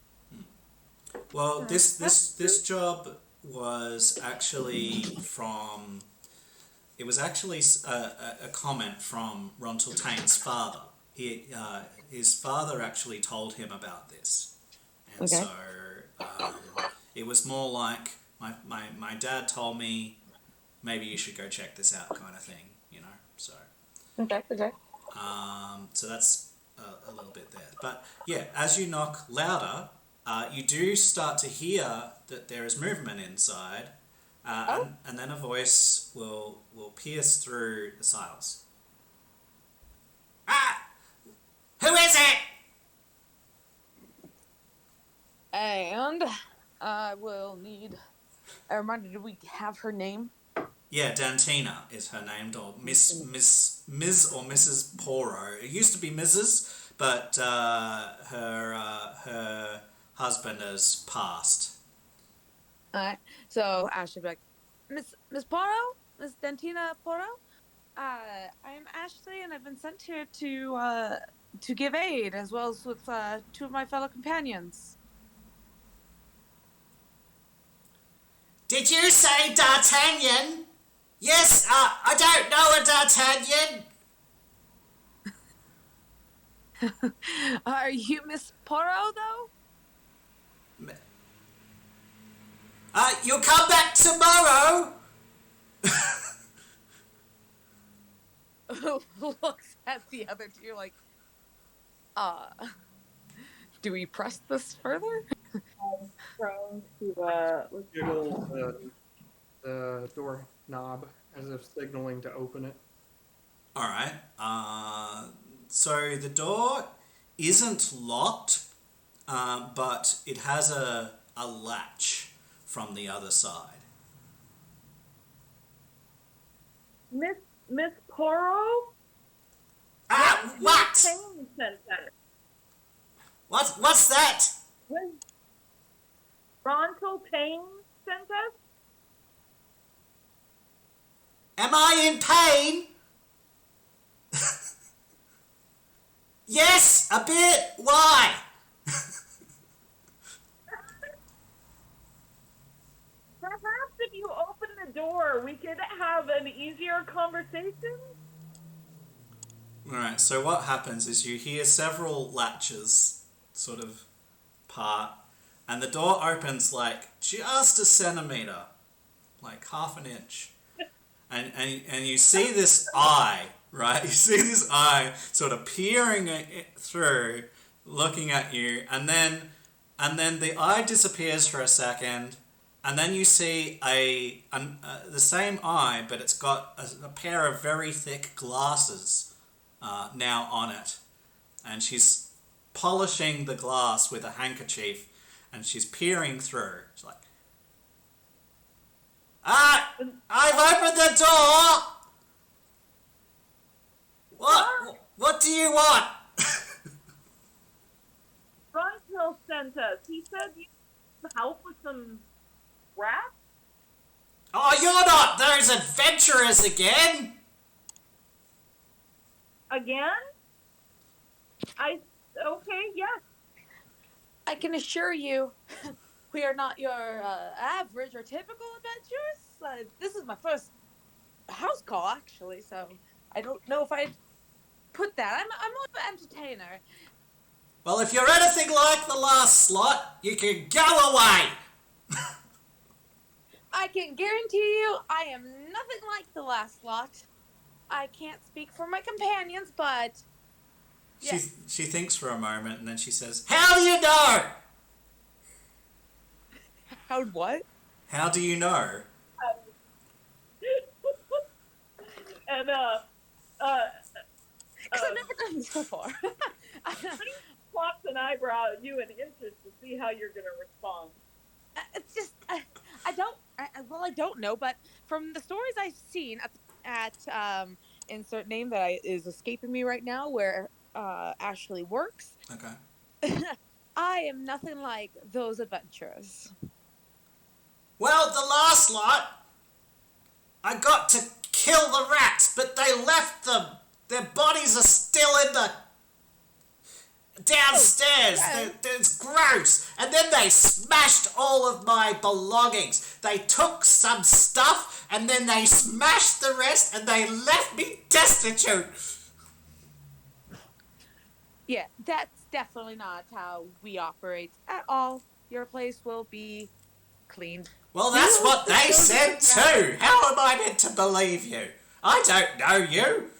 Speaker 1: Well, this job was actually a comment from Ron Tultane's father. His father actually told him about this, and
Speaker 2: Okay.
Speaker 1: so it was more like my dad told me maybe you should go check this out kind of thing, So
Speaker 2: Okay.
Speaker 1: so that's a little bit there. But yeah, as you knock louder, you do start to hear that there is movement inside, and then a voice will pierce through the silence. Ah! Who is it?
Speaker 2: And I will need a reminder. Do we have her name?
Speaker 1: Yeah, Dantina is her name, or Ms. or Mrs. Poro. It used to be Mrs., but her husband has passed.
Speaker 2: So Ashley would be like, Miss Poro, Miss Dentina Poro, I'm Ashley, and I've been sent here to give aid, as well as with two of my fellow companions.
Speaker 1: Did you say D'Artagnan? Yes, I don't know a D'Artagnan.
Speaker 2: Are you Miss Poro, though?
Speaker 1: You'll come back tomorrow.
Speaker 2: Looks at the other two like, do we press this further?
Speaker 4: Prone to let's
Speaker 3: Jiggle the door knob as if signaling to open it.
Speaker 1: All right. So the door isn't locked, but it has a latch from the other side.
Speaker 4: Miss Poro?
Speaker 1: What?
Speaker 4: Payne sent us.
Speaker 1: What's that?
Speaker 4: Ronto Payne sent us?
Speaker 1: Am I in pain? Yes, a bit. Why?
Speaker 4: Perhaps if you open the door, we could have an easier conversation?
Speaker 1: Alright, so what happens is you hear several latches sort of part, and the door opens like just a centimetre, like half an inch. And you see this eye, right? You see this eye sort of peering through, looking at you, and then the eye disappears for a second, and then you see the same eye, but it's got a pair of very thick glasses now on it, and she's polishing the glass with a handkerchief, and she's peering through. She's like, I've opened the door! What do you want?
Speaker 4: Ronto sent us. He said you need help with some rats?
Speaker 1: Oh, you're not those adventurers again?
Speaker 4: Again? Okay, yes.
Speaker 2: I can assure you, we are not your average or typical adventurers. This is my first house call, actually, so I don't know if I'd put that. I'm more of an entertainer.
Speaker 1: Well, if you're anything like the last slot, you can go away!
Speaker 2: I can guarantee you I am nothing like the last lot. I can't speak for my companions, but... Yes.
Speaker 1: She thinks for a moment, and then she says, How do you know?
Speaker 2: How what?
Speaker 1: How do you know?
Speaker 4: And,
Speaker 2: Because I've never done this before.
Speaker 4: Plops an eyebrow at you in interest to see how you're going to respond.
Speaker 2: It's just, I don't know, but from the stories I've seen at insert name that is escaping me right now, where Ashley works.
Speaker 1: Okay.
Speaker 2: I am nothing like those adventurers.
Speaker 1: Well, the last lot, I got to kill the rats, but they left them. Their bodies are still in the downstairs.
Speaker 2: Oh, yeah.
Speaker 1: It's gross. And then they smashed all of my belongings. They took some stuff, and then they smashed the rest, and they left me destitute.
Speaker 2: Yeah, that's definitely not how we operate at all. Your place will be cleaned.
Speaker 1: Well, that's what they said too. How am I meant to believe you? I don't know you.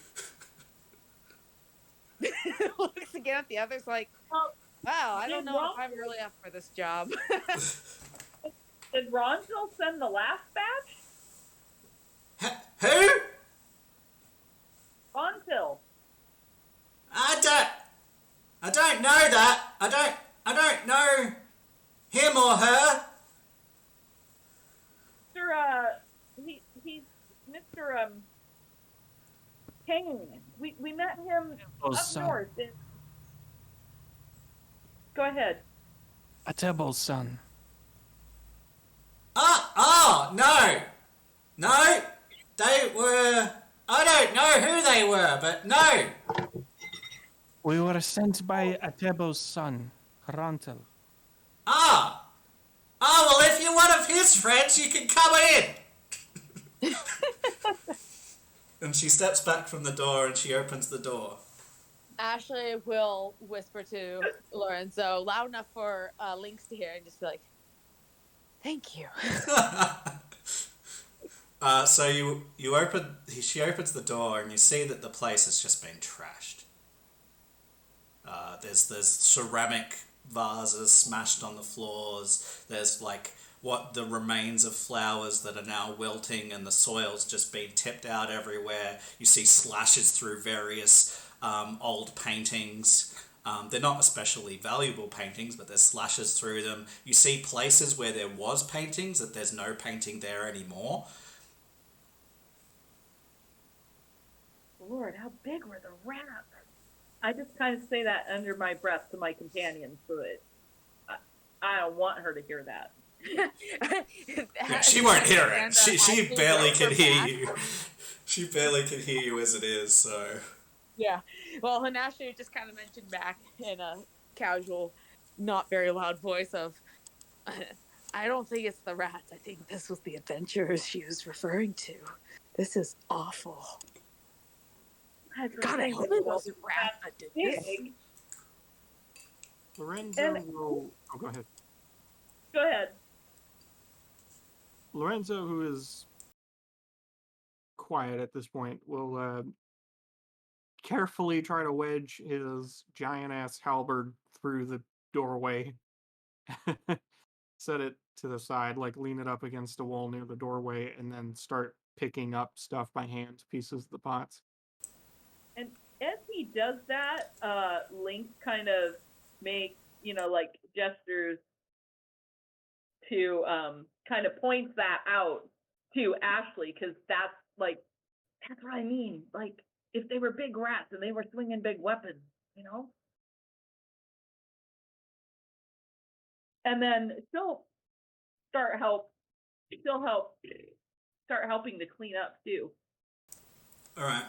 Speaker 2: Looks again at the others like, wow, I don't know if I'm really up for this job.
Speaker 4: Did Ronville send the last batch?
Speaker 1: Who?
Speaker 4: Ronville.
Speaker 1: I don't know that. I don't know him or her.
Speaker 4: He's Mr. Payne. We met him up north. Go ahead.
Speaker 5: Atebel's son.
Speaker 1: Oh, no! No! They were... I don't know who they were, but no!
Speaker 5: We were sent by Atebel's son, Rantel.
Speaker 1: Ah! Oh, well, if you're one of his friends, you can come in! And she steps back from the door and she opens the door.
Speaker 2: Ashley will whisper to Lorenzo loud enough for Lynx to hear and just be like, "Thank you."
Speaker 1: So you open... She opens the door and you see that the place has just been trashed. There's ceramic vases smashed on the floors. There's like what the remains of flowers that are now wilting, and the soil's just been tipped out everywhere. You see slashes through various old paintings. They're not especially valuable paintings, but there's slashes through them. You see places where there was paintings that there's no painting there anymore.
Speaker 4: Lord, how big were the rats? I just kind of say that under my breath to my companion, so that I don't want her to hear that.
Speaker 1: Yeah, she won't hear it. She barely can hear you. She barely can hear you as it is, so...
Speaker 2: Yeah. Well, Hanashu just kind of mentioned back in a casual, not very loud voice of, "I don't think it's the rats. I think this was the adventurers she was referring to. This is awful. God, I hope it wasn't rats that did this."
Speaker 3: Lorenzo will... Oh, go ahead.
Speaker 4: Go ahead.
Speaker 3: Lorenzo, who is quiet at this point, will carefully try to wedge his giant-ass halberd through the doorway. Set it to the side, like lean it up against a wall near the doorway, and then start picking up stuff by hand, pieces of the pots.
Speaker 4: And as he does that, Lynx kind of makes, like gestures to kind of points that out to Ashley, because that's what I mean. Like, if they were big rats and they were swinging big weapons, And then she'll help start helping to clean up too.
Speaker 1: All right.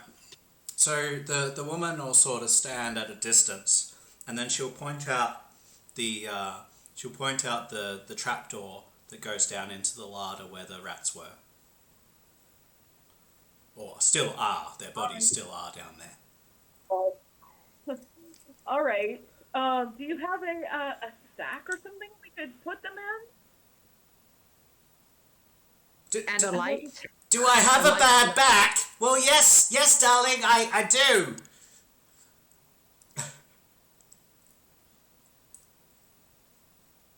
Speaker 1: So the woman will sort of stand at a distance, and then she'll point out the trapdoor that goes down into the larder where the rats were, or still are. Their bodies still are down there.
Speaker 4: All right. Do you have a sack or something we could put them in?
Speaker 2: And a light.
Speaker 1: Do I have a bad back? Well, yes, darling, I do.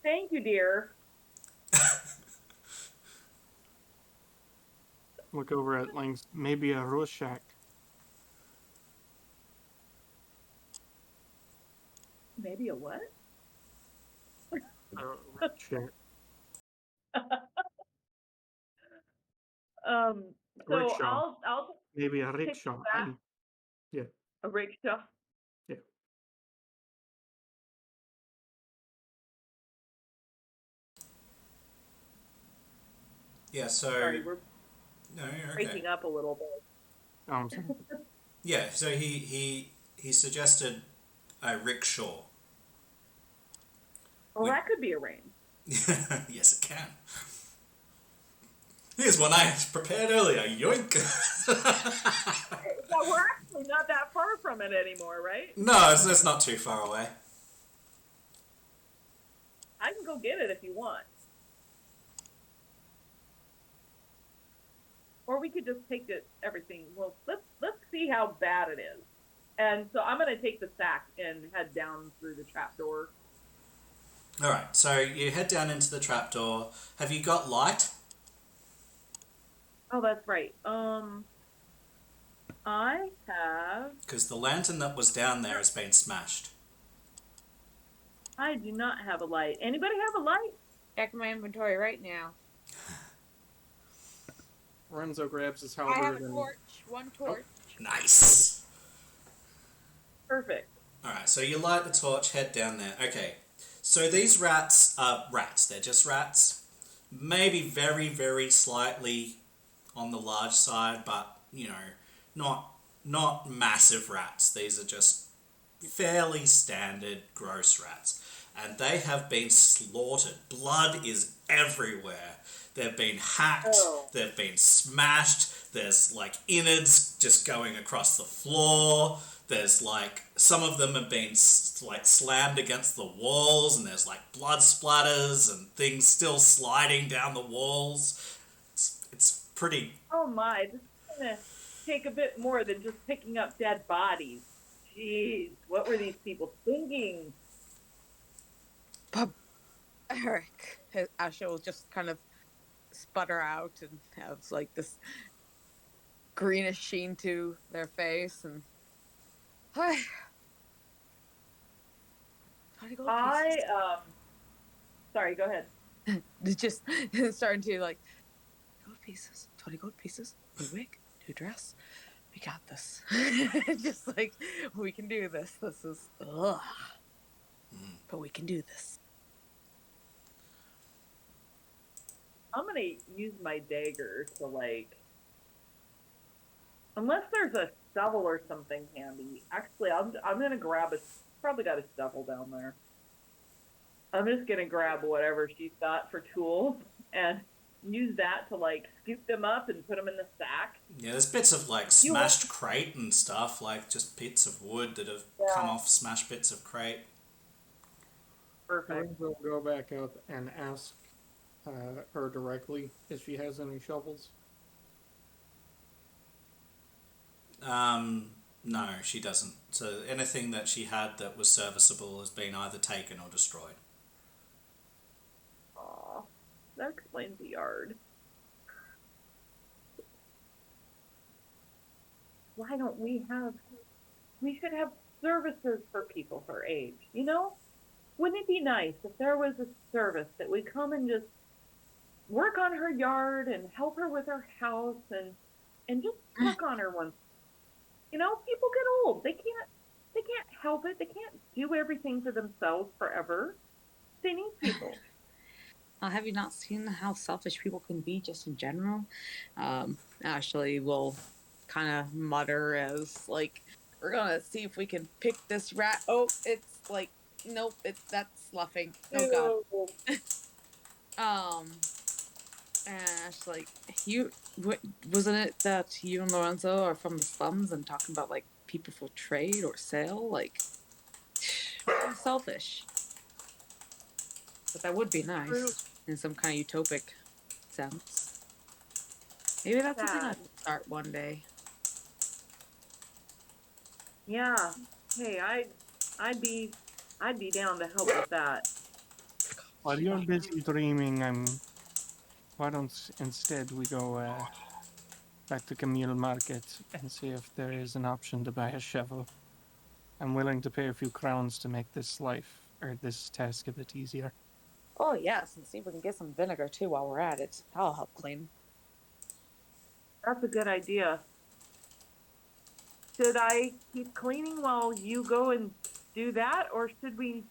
Speaker 4: Thank you, dear.
Speaker 3: Look over at Lynx. Maybe a Rorschach.
Speaker 4: Maybe a what?
Speaker 3: Rorschach.
Speaker 4: So
Speaker 3: Rickshaw.
Speaker 4: I'll
Speaker 3: Maybe a rickshaw. Yeah.
Speaker 4: A rickshaw.
Speaker 3: Yeah.
Speaker 1: Yeah, so...
Speaker 4: Sorry, we're
Speaker 1: No, you're
Speaker 4: breaking up a little bit.
Speaker 3: Oh, I'm sorry.
Speaker 1: Yeah, so he suggested a rickshaw.
Speaker 4: Well, that could be arranged.
Speaker 1: Yes, it can. Here's one I prepared earlier. Yoink!
Speaker 4: Yeah, we're actually not that far from it anymore, right?
Speaker 1: No, it's not too far away.
Speaker 4: I can go get it if you want. Or we could just take everything. Well, let's see how bad it is. And so I'm going to take the sack and head down through the trapdoor.
Speaker 1: All right, so you head down into the trapdoor. Have you got light?
Speaker 4: Oh, that's right. I have...
Speaker 1: Because the lantern that was down there has been smashed.
Speaker 4: I do not have a light. Anybody have a light?
Speaker 2: Check my inventory right now.
Speaker 3: Lorenzo grabs his
Speaker 2: I
Speaker 3: halberd
Speaker 2: have a
Speaker 3: and...
Speaker 2: torch. One torch.
Speaker 1: Nice.
Speaker 4: Perfect.
Speaker 1: All right, so you light the torch, head down there. Okay, So these rats are rats. They're just rats. Maybe very, very slightly on the large side, but not massive rats. These are just fairly standard gross rats. And they have been slaughtered. Blood is everywhere. They've been hacked, they've been smashed, there's like innards just going across the floor. There's like, some of them have been like slammed against the walls, and there's like blood splatters and things still sliding down the walls. It's pretty.
Speaker 4: Oh my, this is gonna take a bit more than just picking up dead bodies. Jeez, what were these people thinking?
Speaker 2: But Eric, Asha will just kind of sputter out and have like this greenish sheen to their face, and
Speaker 4: Sorry, go ahead.
Speaker 2: just starting to like gold pieces, 20 gold pieces, new wig, new dress. We got this. Just like, we can do this. This is but we can do this.
Speaker 4: I'm gonna use my dagger to like, unless there's a shovel or something handy. Actually, I'm gonna grab probably got a shovel down there. I'm just gonna grab whatever she's got for tools and use that to like scoop them up and put them in the sack.
Speaker 1: Yeah, there's bits of like smashed crate and stuff, like just bits of wood that have come off smashed bits of crate.
Speaker 4: Perfect.
Speaker 3: We'll go back up and ask her directly if she has any shovels.
Speaker 1: No, she doesn't. So anything that she had that was serviceable has been either taken or destroyed.
Speaker 4: Aw, that explains the yard. Why don't we should have services for people her age, you know? Wouldn't it be nice if there was a service that would come and just work on her yard and help her with her house and just work on her once? You know, people get old. They can't help it. They can't do everything for themselves forever. They need people.
Speaker 2: Have you not seen how selfish people can be just in general? Ashley will kind of mutter as like, we're gonna see if we can pick this rat. Oh, it's like, nope, that's sloughing. Oh god. And Ash, like, wasn't it that you and Lorenzo are from the slums and talking about like people for trade or sale? Like, selfish. But that would be nice in some kind of utopic sense. Maybe that's something I could start one day.
Speaker 4: Yeah. Hey, I'd be down to help with that.
Speaker 5: While you're busy dreaming, why don't instead we go back to Camille Market and see if there is an option to buy a shovel. I'm willing to pay a few crowns to make this task a bit easier.
Speaker 2: Oh yes, and see if we can get some vinegar too while we're at it. That'll help clean.
Speaker 4: That's a good idea. Should I keep cleaning while you go and do that, or should we?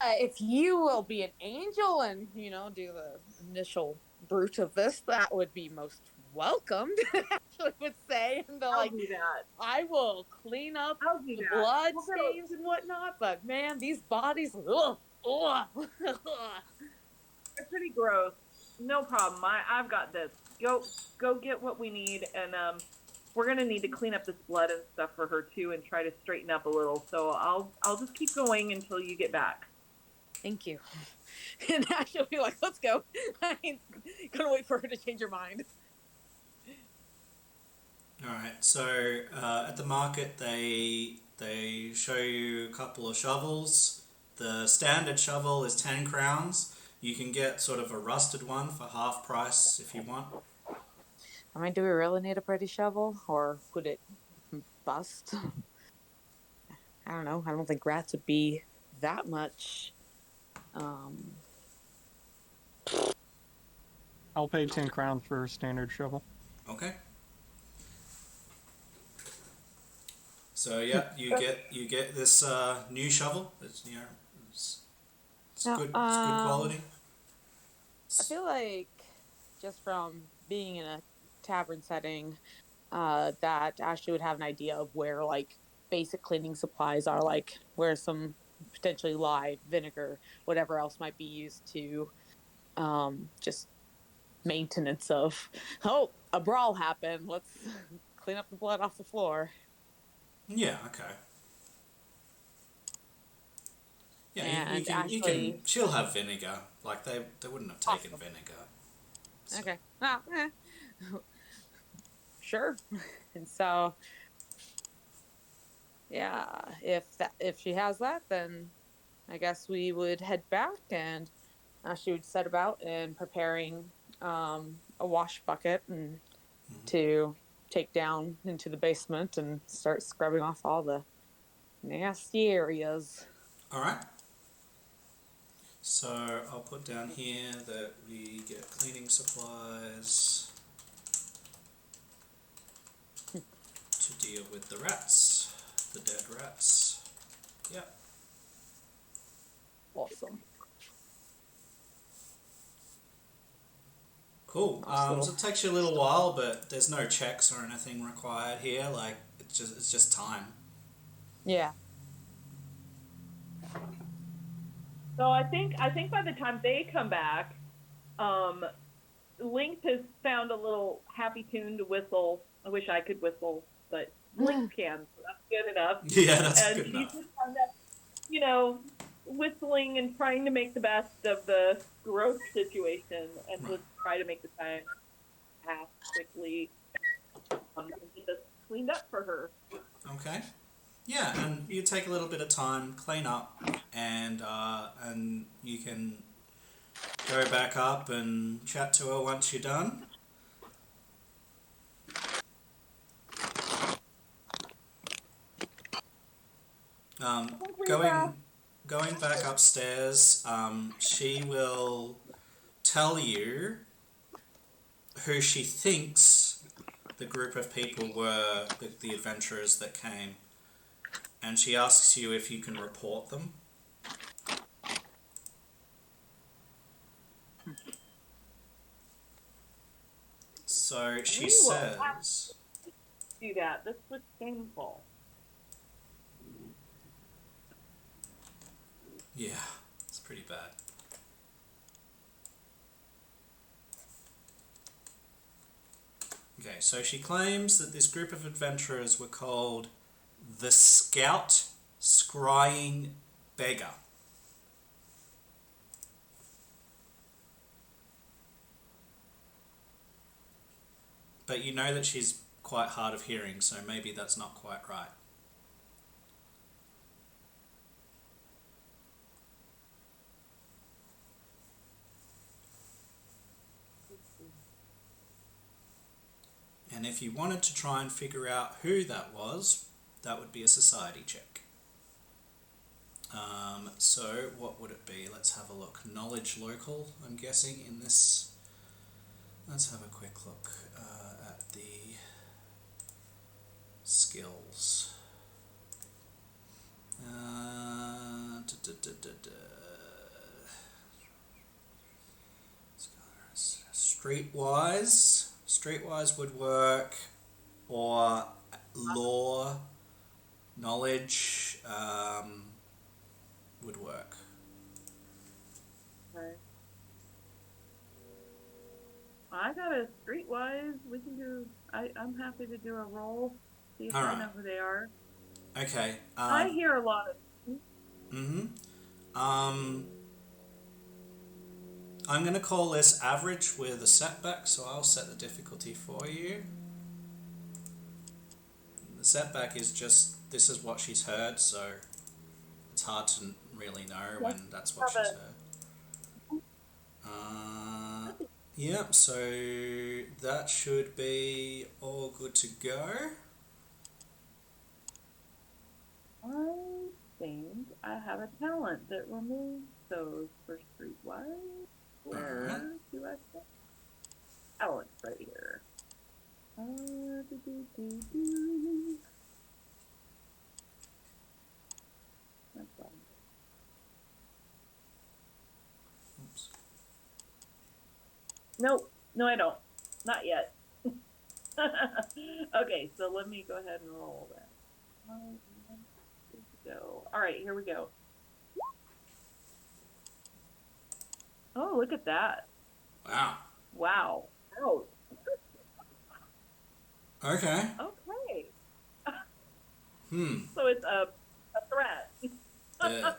Speaker 2: If you will be an angel and, do the initial brute of this, that would be most welcomed, Ashley would say. And
Speaker 4: I'll do that.
Speaker 2: I will clean up the blood stains and whatnot, but man, these bodies, ugh.
Speaker 4: They're pretty gross. No problem. I've got this. Go get what we need, and we're gonna need to clean up this blood and stuff for her too, and try to straighten up a little. So I'll just keep going until you get back.
Speaker 2: Thank you. And now she'll be like, "Let's go." I ain't gonna wait for her to change her mind.
Speaker 1: All right. So at the market, they show you a couple of shovels. The standard shovel is 10 crowns. You can get sort of a rusted one for half price if you want.
Speaker 2: I mean, do we really need a pretty shovel, or would it bust? I don't know. I don't think rats would be that much.
Speaker 3: I'll pay 10 crowns for a standard shovel.
Speaker 1: Okay. So yeah, you get this new shovel. It's It's
Speaker 2: Now,
Speaker 1: good. It's good quality.
Speaker 2: I feel like just from being in a tavern setting, that Ashley would have an idea of where like basic cleaning supplies are, like where some potentially lye, vinegar, whatever else might be used to just maintenance of, oh, a brawl happened, let's clean up the blood off the floor.
Speaker 1: Yeah. Okay. Yeah. You
Speaker 2: And
Speaker 1: can. You can.
Speaker 2: Ashley,
Speaker 1: She'll have vinegar. Like they wouldn't have taken
Speaker 2: awesome.
Speaker 1: vinegar. So.
Speaker 2: Okay. Sure. And so, yeah, if she has that, then I guess we would head back, and she would set about in preparing a wash bucket and to take down into the basement and start scrubbing off all the nasty areas.
Speaker 1: All right. So I'll put down here that we get cleaning supplies to deal with the rats, the dead rats. Yep.
Speaker 2: Awesome.
Speaker 1: Cool.
Speaker 2: Nice
Speaker 1: So it takes you a little while, but there's no checks or anything required here. Like it's just time.
Speaker 2: Yeah.
Speaker 4: So I think by the time they come back, Link has found a little happy tune to whistle. I wish I could whistle, but Link can, so that's good enough.
Speaker 1: Yeah, that's
Speaker 4: And
Speaker 1: good
Speaker 4: she's
Speaker 1: enough.
Speaker 4: just kind of, whistling and trying to make the best of the gross situation and
Speaker 1: Right.
Speaker 4: just try to make the time pass quickly and get this cleaned up for her.
Speaker 1: Okay. Yeah, and you take a little bit of time, clean up, and you can go back up and chat to her once you're done. Going back upstairs, she will tell you who she thinks the group of people were, the adventurers that came, and she asks you if you can report them. So she
Speaker 4: We will have
Speaker 1: says,
Speaker 4: to do that. This was painful.
Speaker 1: yeah, it's pretty bad. Okay, so she claims that this group of adventurers were called the Scout Scrying Beggar. But you know that she's quite hard of hearing, so maybe that's not quite right. And if you wanted to try and figure out who that was, that would be a society check. So what would it be? Let's have a look. Knowledge local, I'm guessing, in this. Let's have a quick look at the skills. Streetwise would work, or law, knowledge would work.
Speaker 4: Okay. I got a streetwise. We can do. I'm happy to do a roll. See if I know who they are.
Speaker 1: Okay.
Speaker 4: I hear a lot of.
Speaker 1: I'm going to call this average with a setback, so I'll set the difficulty for you. The setback is just, this is what she's heard, so it's hard to really know when that's what she's heard. Yep, so that should be all good to go.
Speaker 4: I think I have a talent that removes those for streetwise. Where do I set talents right here? That's all. Nope. No, I don't. Not yet. Okay, so let me go ahead and roll that. Go. All right, here we go. Oh, look at that.
Speaker 1: Wow.
Speaker 4: Wow. Oh,
Speaker 1: Okay.
Speaker 4: okay.
Speaker 1: Hmm.
Speaker 4: So it's a threat.
Speaker 1: Yeah.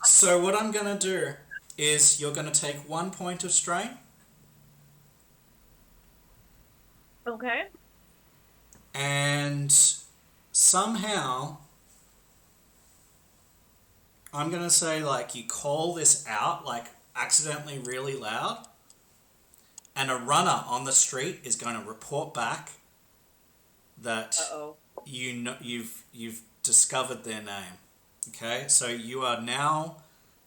Speaker 1: So what I'm gonna do is you're gonna take 1 point of strain,
Speaker 4: Okay.
Speaker 1: and somehow I'm gonna say like you call this out like accidentally really loud, and a runner on the street is going to report back that
Speaker 4: Uh-oh.
Speaker 1: you've discovered their name. Okay, so you are now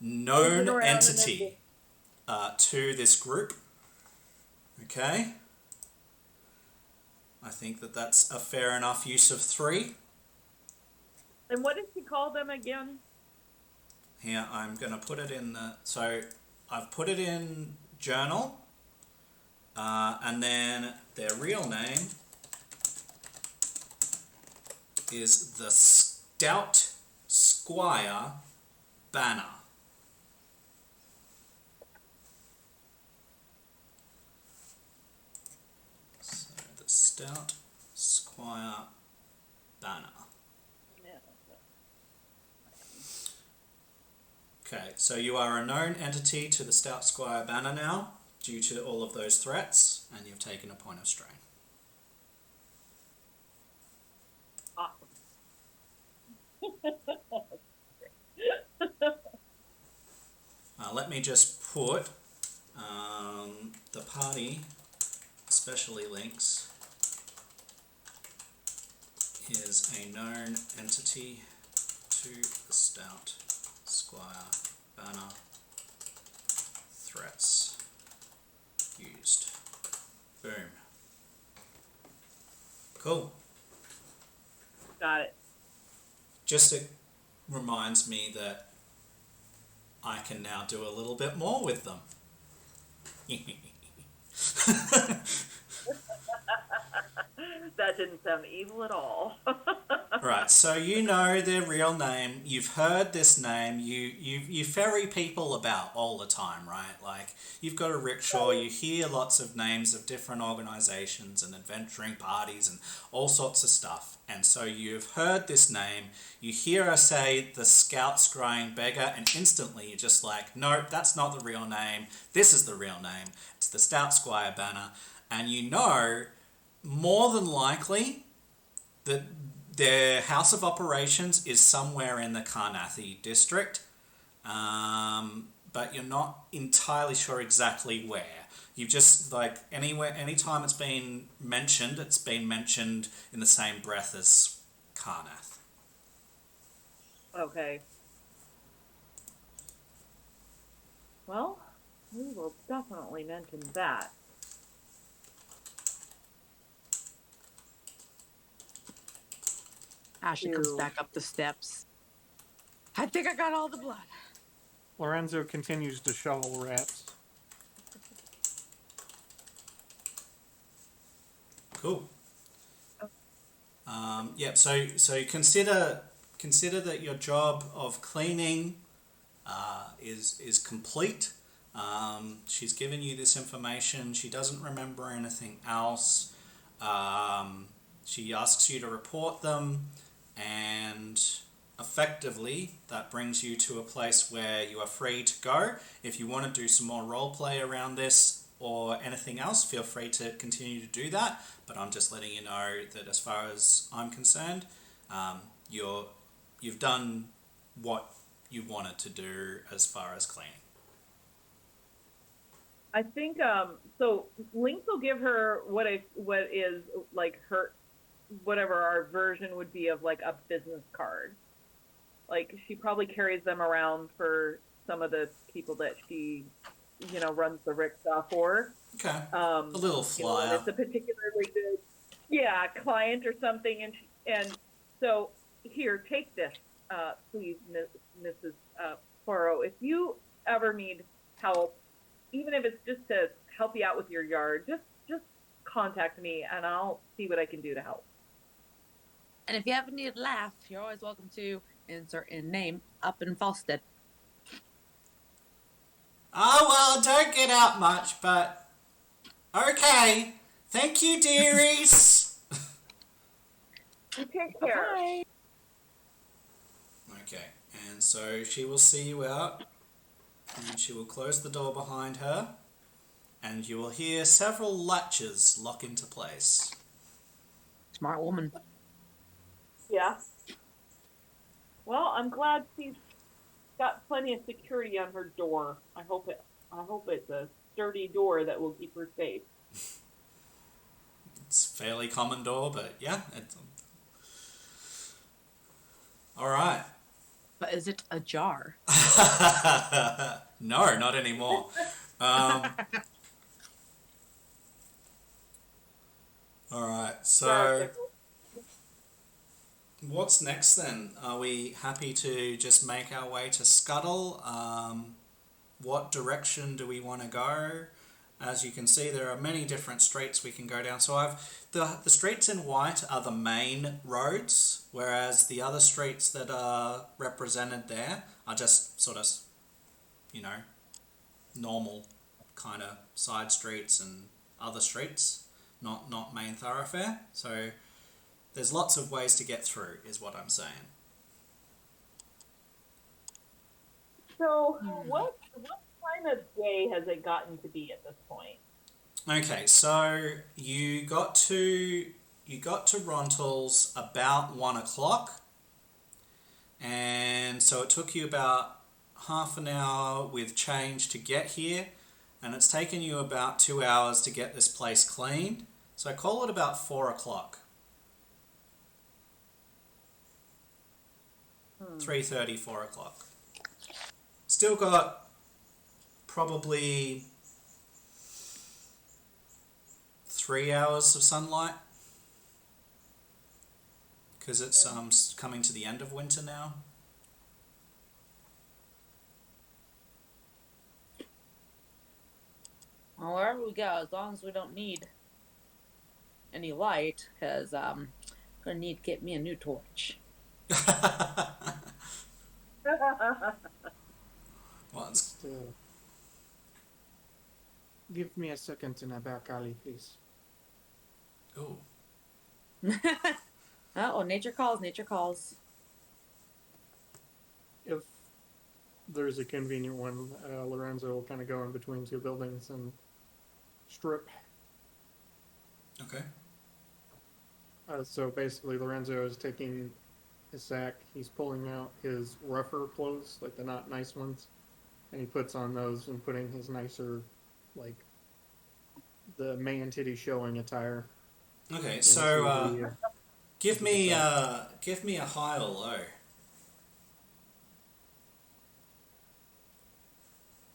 Speaker 4: Moving
Speaker 1: known
Speaker 4: around and
Speaker 1: entity to this group. Okay, I think that that's a fair enough use of 3.
Speaker 4: And what did she call them again?
Speaker 1: Here, I'm going to put it in the... So, I've put it in journal. And then their real name is the Stout Squire Banner. So, the Stout Squire Banner. Okay, so you are a known entity to the Stout Squire Banner now, due to all of those threats, and you've taken a point of strain.
Speaker 4: Awesome.
Speaker 1: Let me just put the party, especially Lynx, is a known entity to the Stout Squire Banner. Threats used. Boom. Cool.
Speaker 4: Got it.
Speaker 1: Just it reminds me that I can now do a little bit more with them.
Speaker 4: That didn't sound evil at all.
Speaker 1: Right, so you know their real name, you've heard this name, you ferry people about all the time, right? Like, you've got a rickshaw, you hear lots of names of different organisations and adventuring parties and all sorts of stuff. And so you've heard this name, you hear her say the Scout Scrying Beggar, and instantly you're just like, nope, that's not the real name, this is the real name, it's the Stout Squire Banner. And you know, more than likely, that their house of operations is somewhere in the Karnathi district, but you're not entirely sure exactly where. You've just, like, anytime it's been mentioned in the same breath as Karnath.
Speaker 4: Okay. Well, we will definitely mention that.
Speaker 2: Ashley comes
Speaker 4: Ew.
Speaker 2: back up the steps. I think I got all the blood.
Speaker 3: Lorenzo continues to shovel rats.
Speaker 1: Cool. Yep. So consider that your job of cleaning is complete. She's given you this information. She doesn't remember anything else. She asks you to report them, and effectively that brings you to a place where you are free to go. If you want to do some more role play around this or anything else, feel free to continue to do that. But I'm just letting you know that as far as I'm concerned, you've done what you wanted to do as far as cleaning.
Speaker 4: I think so Lynx will give her what is like her whatever our version would be of like a business card. Like, she probably carries them around for some of the people that she, runs the rickshaw for.
Speaker 1: Okay. A little flyer.
Speaker 4: And it's a particularly good, client or something, and so here, take this, please, Mrs. Poirot. If you ever need help, even if it's just to help you out with your yard, just contact me and I'll see what I can do to help.
Speaker 2: And if you ever need a laugh, you're always welcome to insert in name up in Falstead.
Speaker 1: Oh, well, don't get out much, but okay. Thank you, dearies.
Speaker 4: Take care.
Speaker 2: Bye.
Speaker 1: Okay, and so she will see you out, and she will close the door behind her, and you will hear several latches lock into place.
Speaker 2: Smart woman.
Speaker 4: Yeah. Well, I'm glad she's got plenty of security on her door. I hope it's a sturdy door that will keep her safe.
Speaker 1: It's a fairly common door, but yeah. All right.
Speaker 2: But is it ajar?
Speaker 1: No, not anymore. All right, so what's next then? Are we happy to just make our way to Scuttle? What direction do we want to go? As you can see, there are many different streets we can go down. So the streets in white are the main roads, whereas the other streets that are represented there are just sort of, normal kind of side streets and other streets, not main thoroughfare. So there's lots of ways to get through, is what I'm saying.
Speaker 4: So what time of day has it gotten to be at this point?
Speaker 1: Okay, so you got to Rontal's about 1 o'clock, and so it took you about half an hour with change to get here, and it's taken you about 2 hours to get this place cleaned. So I call it about 4 o'clock. 3:30, 4 o'clock. Still got probably 3 hours of sunlight because it's coming to the end of winter now.
Speaker 2: Well, wherever we go, as long as we don't need any light, because I'm gonna need to get me a new torch.
Speaker 1: Well,
Speaker 3: Give me a second in a back alley, please.
Speaker 1: oh,
Speaker 2: Oh, nature calls, nature calls.
Speaker 3: If there's a convenient one, Lorenzo will kind of go in between two buildings and strip.
Speaker 1: okay.
Speaker 3: So basically, Lorenzo is taking his sack, he's pulling out his rougher clothes, like the not nice ones, and he puts on those and putting his nicer, like, the man titty showing attire.
Speaker 1: Okay, so give me a high or low.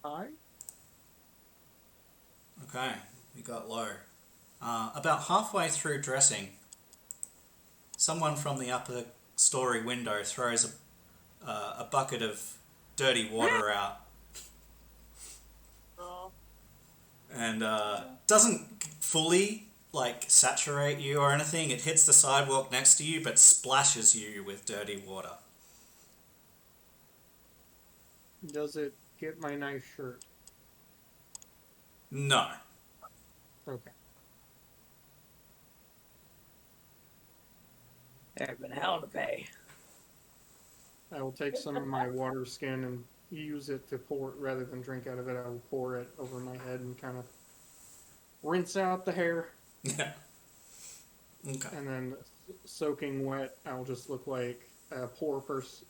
Speaker 3: High?
Speaker 1: Okay, you got low. About halfway through dressing, someone from the upper story window throws a bucket of dirty water out. And doesn't fully saturate you or anything. It hits the sidewalk next to you but splashes you with dirty water.
Speaker 3: Does it get my nice shirt?
Speaker 1: No.
Speaker 3: Okay.
Speaker 2: There's been hell to pay.
Speaker 3: I will take some of my water skin and use it to pour, rather than drink out of it, I will pour it over my head and kind of rinse out the hair.
Speaker 1: Yeah. Okay.
Speaker 3: And then soaking wet, I'll just look like a poor person,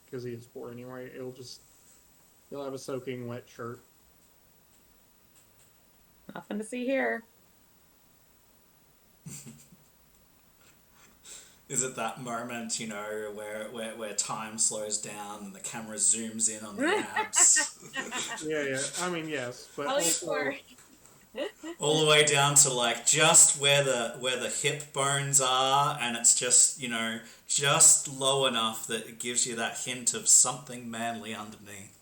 Speaker 3: because he is poor anyway. He'll have a soaking wet shirt.
Speaker 2: Nothing to see here.
Speaker 1: Is it that moment, where time slows down and the camera zooms in on the abs?
Speaker 3: Yeah. I mean, yes, but
Speaker 1: all the way down to just where the hip bones are, and it's just just low enough that it gives you that hint of something manly underneath.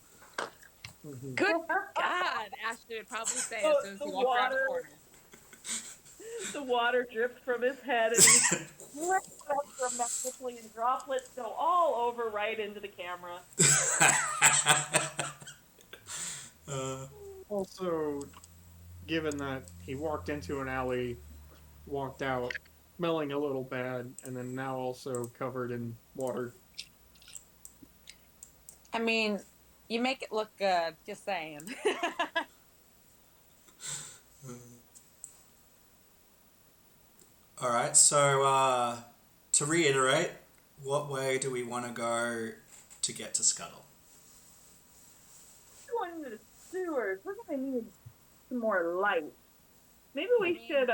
Speaker 3: Mhm.
Speaker 2: Good God, Ashley would probably say
Speaker 4: Oh,
Speaker 2: as soon as
Speaker 4: the
Speaker 2: he walked around the
Speaker 4: water,
Speaker 2: corner.
Speaker 4: the water drips from his head, and he flicks it up dramatically, and droplets go all over right into the camera.
Speaker 3: Also, given that he walked into an alley, walked out, smelling a little bad, and then now also covered in water.
Speaker 2: I mean, you make it look good. Just saying.
Speaker 1: All right, so to reiterate, what way do we want to go to get to Scuttle?
Speaker 4: Going into the sewers, we're gonna need some more light. Maybe we should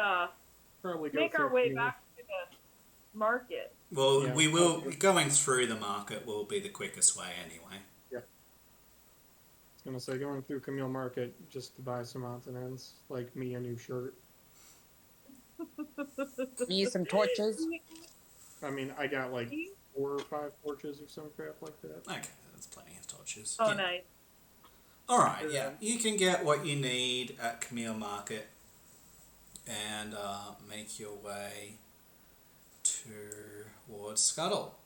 Speaker 3: Probably go
Speaker 4: make our
Speaker 3: through
Speaker 4: way
Speaker 3: communal.
Speaker 4: back to the market.
Speaker 1: Well,
Speaker 3: Yeah,
Speaker 1: we will.
Speaker 3: probably.
Speaker 1: Going through the market will be the quickest way anyway.
Speaker 3: Yeah. I was gonna say going through Camille Market just to buy some odds and ends, like me a new shirt.
Speaker 2: Use some torches.
Speaker 3: I mean, I got like 4 or 5 torches or some crap like that.
Speaker 1: Okay, that's plenty of torches.
Speaker 4: Oh,
Speaker 1: Yeah.
Speaker 4: nice.
Speaker 1: All right, yeah, you can get what you need at Camille Market and make your way towards Scuttle.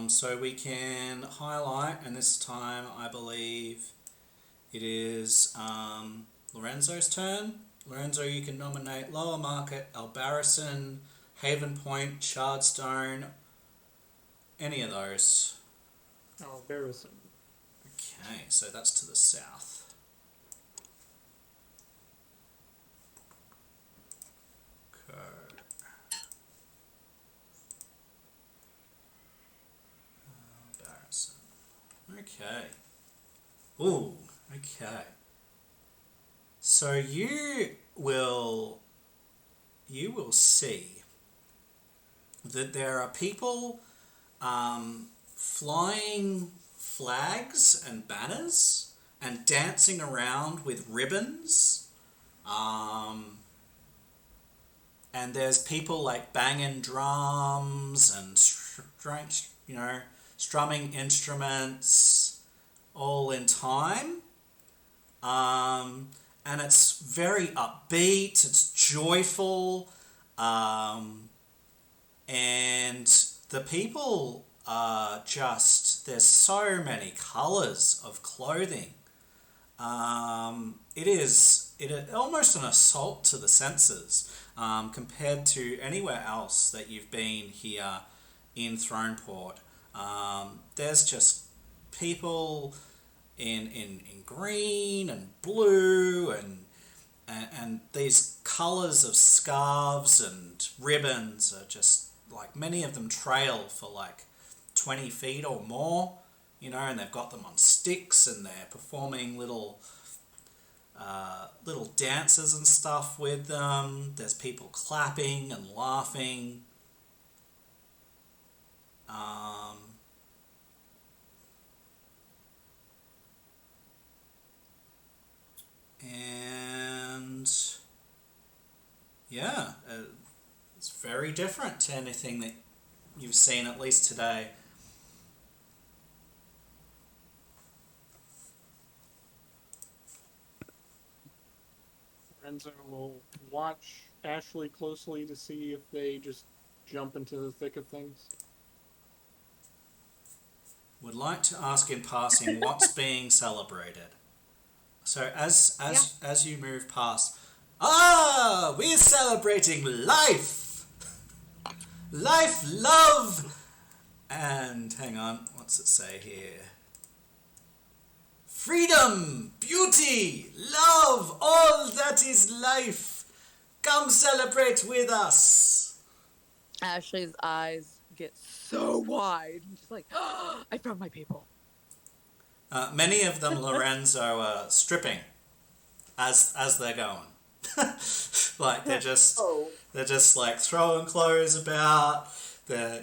Speaker 1: So we can highlight, and this time I believe it is Lorenzo's turn. Lorenzo, you can nominate Lower Market, Albarracin, Haven Point, Shardstone, any of those.
Speaker 3: Oh, embarrassing.
Speaker 1: Okay, so that's to the south. Okay. Albarracin. Okay. Ooh, okay. So you will see that there are people flying flags and banners and dancing around with ribbons. And there's people like banging drums and strumming instruments all in time. And it's very upbeat, it's joyful, and the people are just, there's so many colours of clothing. It is almost an assault to the senses compared to anywhere else that you've been here in Throneport. There's just people in green and blue and these colours of scarves and ribbons are just like, many of them trail for like 20 feet or more, and they've got them on sticks and they're performing little dances and stuff with them. There's people clapping and laughing. And yeah, it's very different to anything that you've seen, at least today.
Speaker 3: Renzo will watch Ashley closely to see if they just jump into the thick of things.
Speaker 1: Would like to ask in passing what's being celebrated. So as you move past, we're celebrating life, love, and hang on, what's it say here? Freedom, beauty, love, all that is life. Come celebrate with us.
Speaker 2: Ashley's eyes get so wide. She's like, I found my people.
Speaker 1: Many of them, Lorenzo, are stripping as they're going. Like they're just like throwing clothes about. They're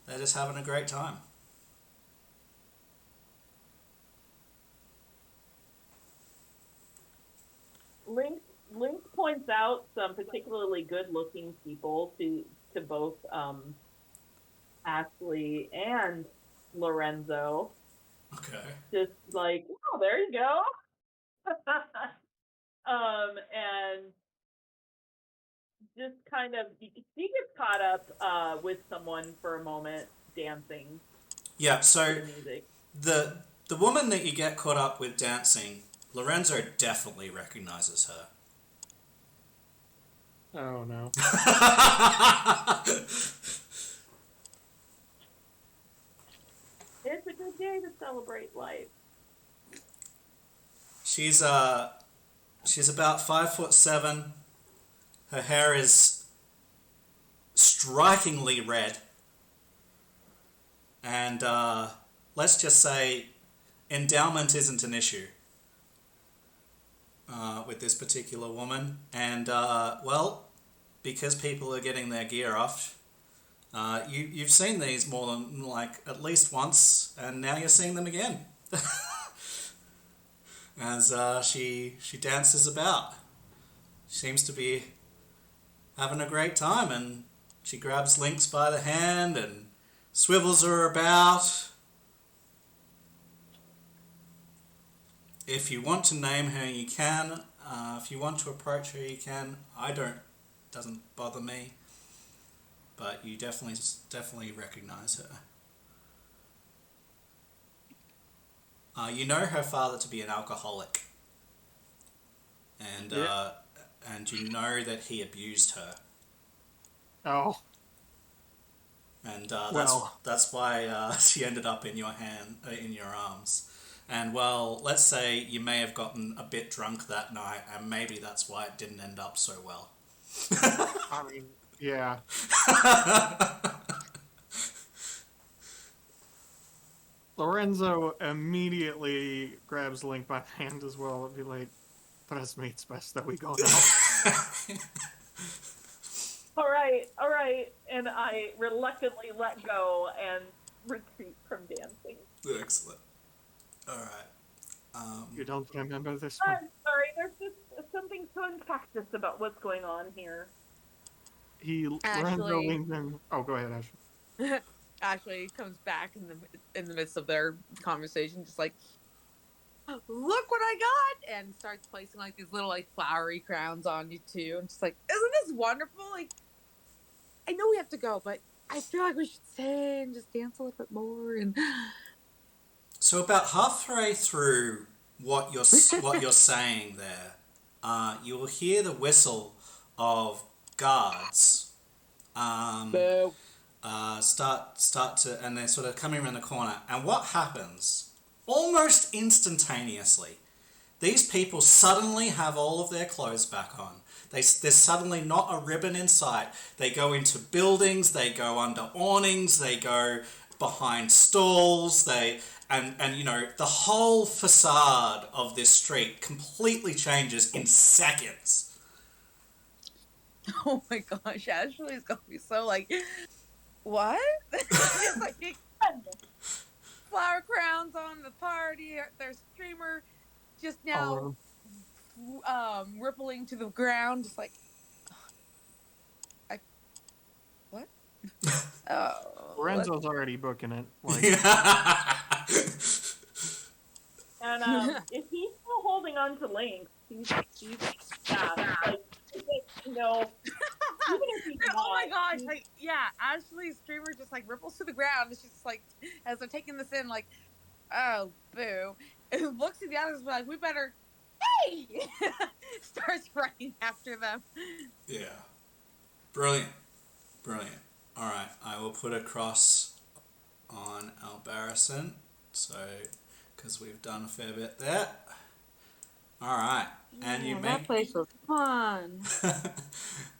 Speaker 1: they're just having a great time.
Speaker 4: Link points out some particularly good-looking people to both Ashley and Lorenzo.
Speaker 1: Okay.
Speaker 4: Just like, oh, there you go. And just kind of, he gets caught up with someone for a moment dancing
Speaker 1: Yeah,
Speaker 4: to
Speaker 1: so
Speaker 4: the music.
Speaker 1: the woman that you get caught up with dancing, Lorenzo definitely recognizes her.
Speaker 3: Oh no.
Speaker 4: It's a good day to celebrate life.
Speaker 1: She's about 5'7". Her hair is strikingly red, and let's just say endowment isn't an issue with this particular woman. And well, because people are getting their gear off, you've seen these more than like at least once, and now you're seeing them again. As she dances about, she seems to be having a great time, and she grabs Lynx by the hand and swivels her about. If you want to name her, you can. If you want to approach her, you can. I don't. Doesn't bother me. But you definitely recognize her. You know her father to be an alcoholic, and
Speaker 3: Yeah.
Speaker 1: and you know that he abused her,
Speaker 3: Oh
Speaker 1: and
Speaker 3: well.
Speaker 1: that's why she ended up in your arms. And well, let's say you may have gotten a bit drunk that night, and maybe that's why it didn't end up so well.
Speaker 3: I mean, yeah. Lorenzo immediately grabs Link by the hand as well and be like, "Best mate's best that we go now."
Speaker 4: All right. And I reluctantly let go and retreat from dancing.
Speaker 1: Excellent. All right.
Speaker 3: You don't remember this one?
Speaker 4: I'm sorry, there's just something so infectious about what's going on here.
Speaker 3: Lorenzo
Speaker 2: Actually,
Speaker 3: leans in. Oh, go ahead, Ashley.
Speaker 2: actually comes back in the midst of their conversation, just like, look what I got, and starts placing like these little like flowery crowns on you too. And just like, isn't this wonderful? Like, I know we have to go, but I feel like we should stay and just dance a little bit more. And
Speaker 1: So about halfway through what you're saying there, you will hear the whistle of guards.
Speaker 2: boo.
Speaker 1: Start to, and they're sort of coming around the corner. And what happens? Almost instantaneously, these people suddenly have all of their clothes back on. There's suddenly not a ribbon in sight. They go into buildings, they go under awnings, they go behind stalls, and you know, the whole facade of this street completely changes in seconds.
Speaker 2: Oh my gosh, Ashley's gonna be so like, what? Just like flower crowns on the party. Their streamer just now rippling to the ground, just like, what? Oh,
Speaker 3: Lorenzo's already booking it. Like,
Speaker 4: And if he's still holding on to Lynx, he's like, you know, even if he's not,
Speaker 2: oh my gosh, like, yeah, Ashley's streamer just like ripples to the ground. She's just like, as they're taking this in, like, oh, boo. And looks at the others like, we better, hey! Starts running after them.
Speaker 1: Yeah. Brilliant. All right, I will put a cross on Albarracin, so because we've done a fair bit there. All right, and you
Speaker 2: that
Speaker 1: make
Speaker 2: place was fun.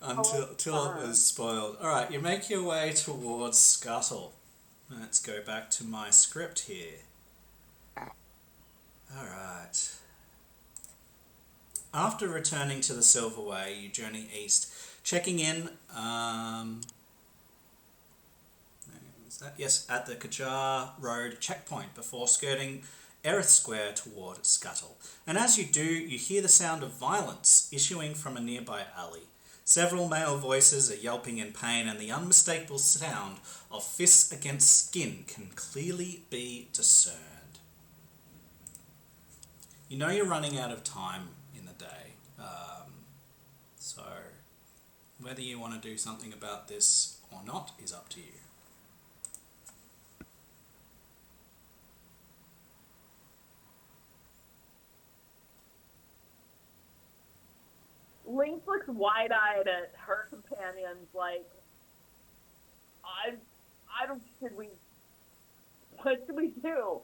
Speaker 1: until it was spoiled. All right, you make your way towards Scuttle. Let's go back to my script here. All right. After returning to the Silver Way, you journey east, checking in. Yes, at the Kajar Road checkpoint before skirting Erith Square toward Scuttle. And as you do, you hear the sound of violence issuing from a nearby alley. Several male voices are yelping in pain, and the unmistakable sound of fists against skin can clearly be discerned. You know you're running out of time in the day, so whether you want to do something about this or not is up to you.
Speaker 4: Lynx looks wide-eyed at her companions, like, I don't. What should we do?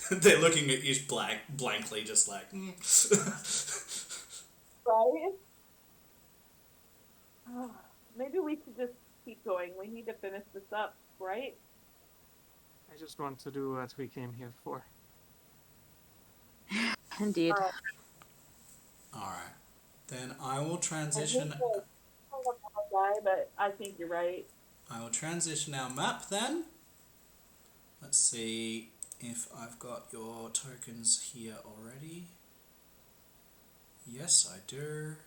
Speaker 1: They're looking at you blankly, just like.
Speaker 4: Right? Maybe we should just keep going. We need to finish this up, right?
Speaker 3: I just want to do what we came here for.
Speaker 2: Indeed.
Speaker 1: All right, then I will transition.
Speaker 4: But I think you're right.
Speaker 1: I will transition our map then. Let's see if I've got your tokens here already. Yes, I do.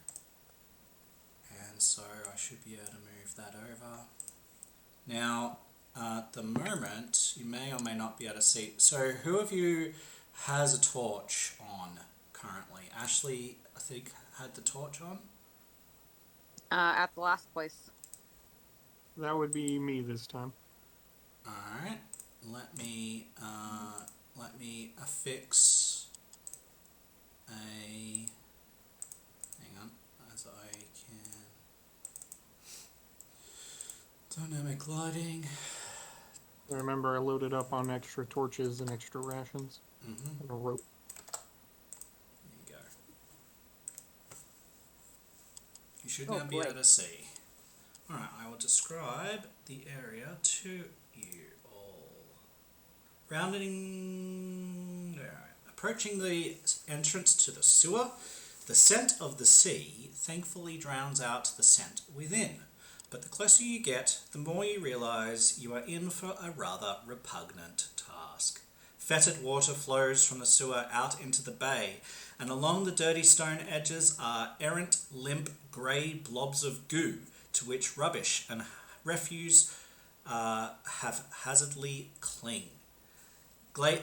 Speaker 1: And so I should be able to move that over. Now, at the moment, you may or may not be able to see. So who of you has a torch on currently? Ashley, I think, had the torch on.
Speaker 2: At the last place.
Speaker 3: That would be me this time.
Speaker 1: All right. Let me affix a. Hang on, as I can. Dynamic lighting.
Speaker 3: I remember I loaded up on extra torches and extra rations.
Speaker 1: Mm-hmm.
Speaker 3: And a rope.
Speaker 1: There you go. You should
Speaker 2: Oh,
Speaker 1: now be
Speaker 2: boy.
Speaker 1: able to see. Alright, I will describe the area to you all. Approaching the entrance to the sewer, the scent of the sea thankfully drowns out the scent within. But the closer you get, the more you realise you are in for a rather repugnant task. Fetid water flows from the sewer out into the bay, and along the dirty stone edges are errant, limp, grey blobs of goo, to which rubbish and refuse haphazardly cling.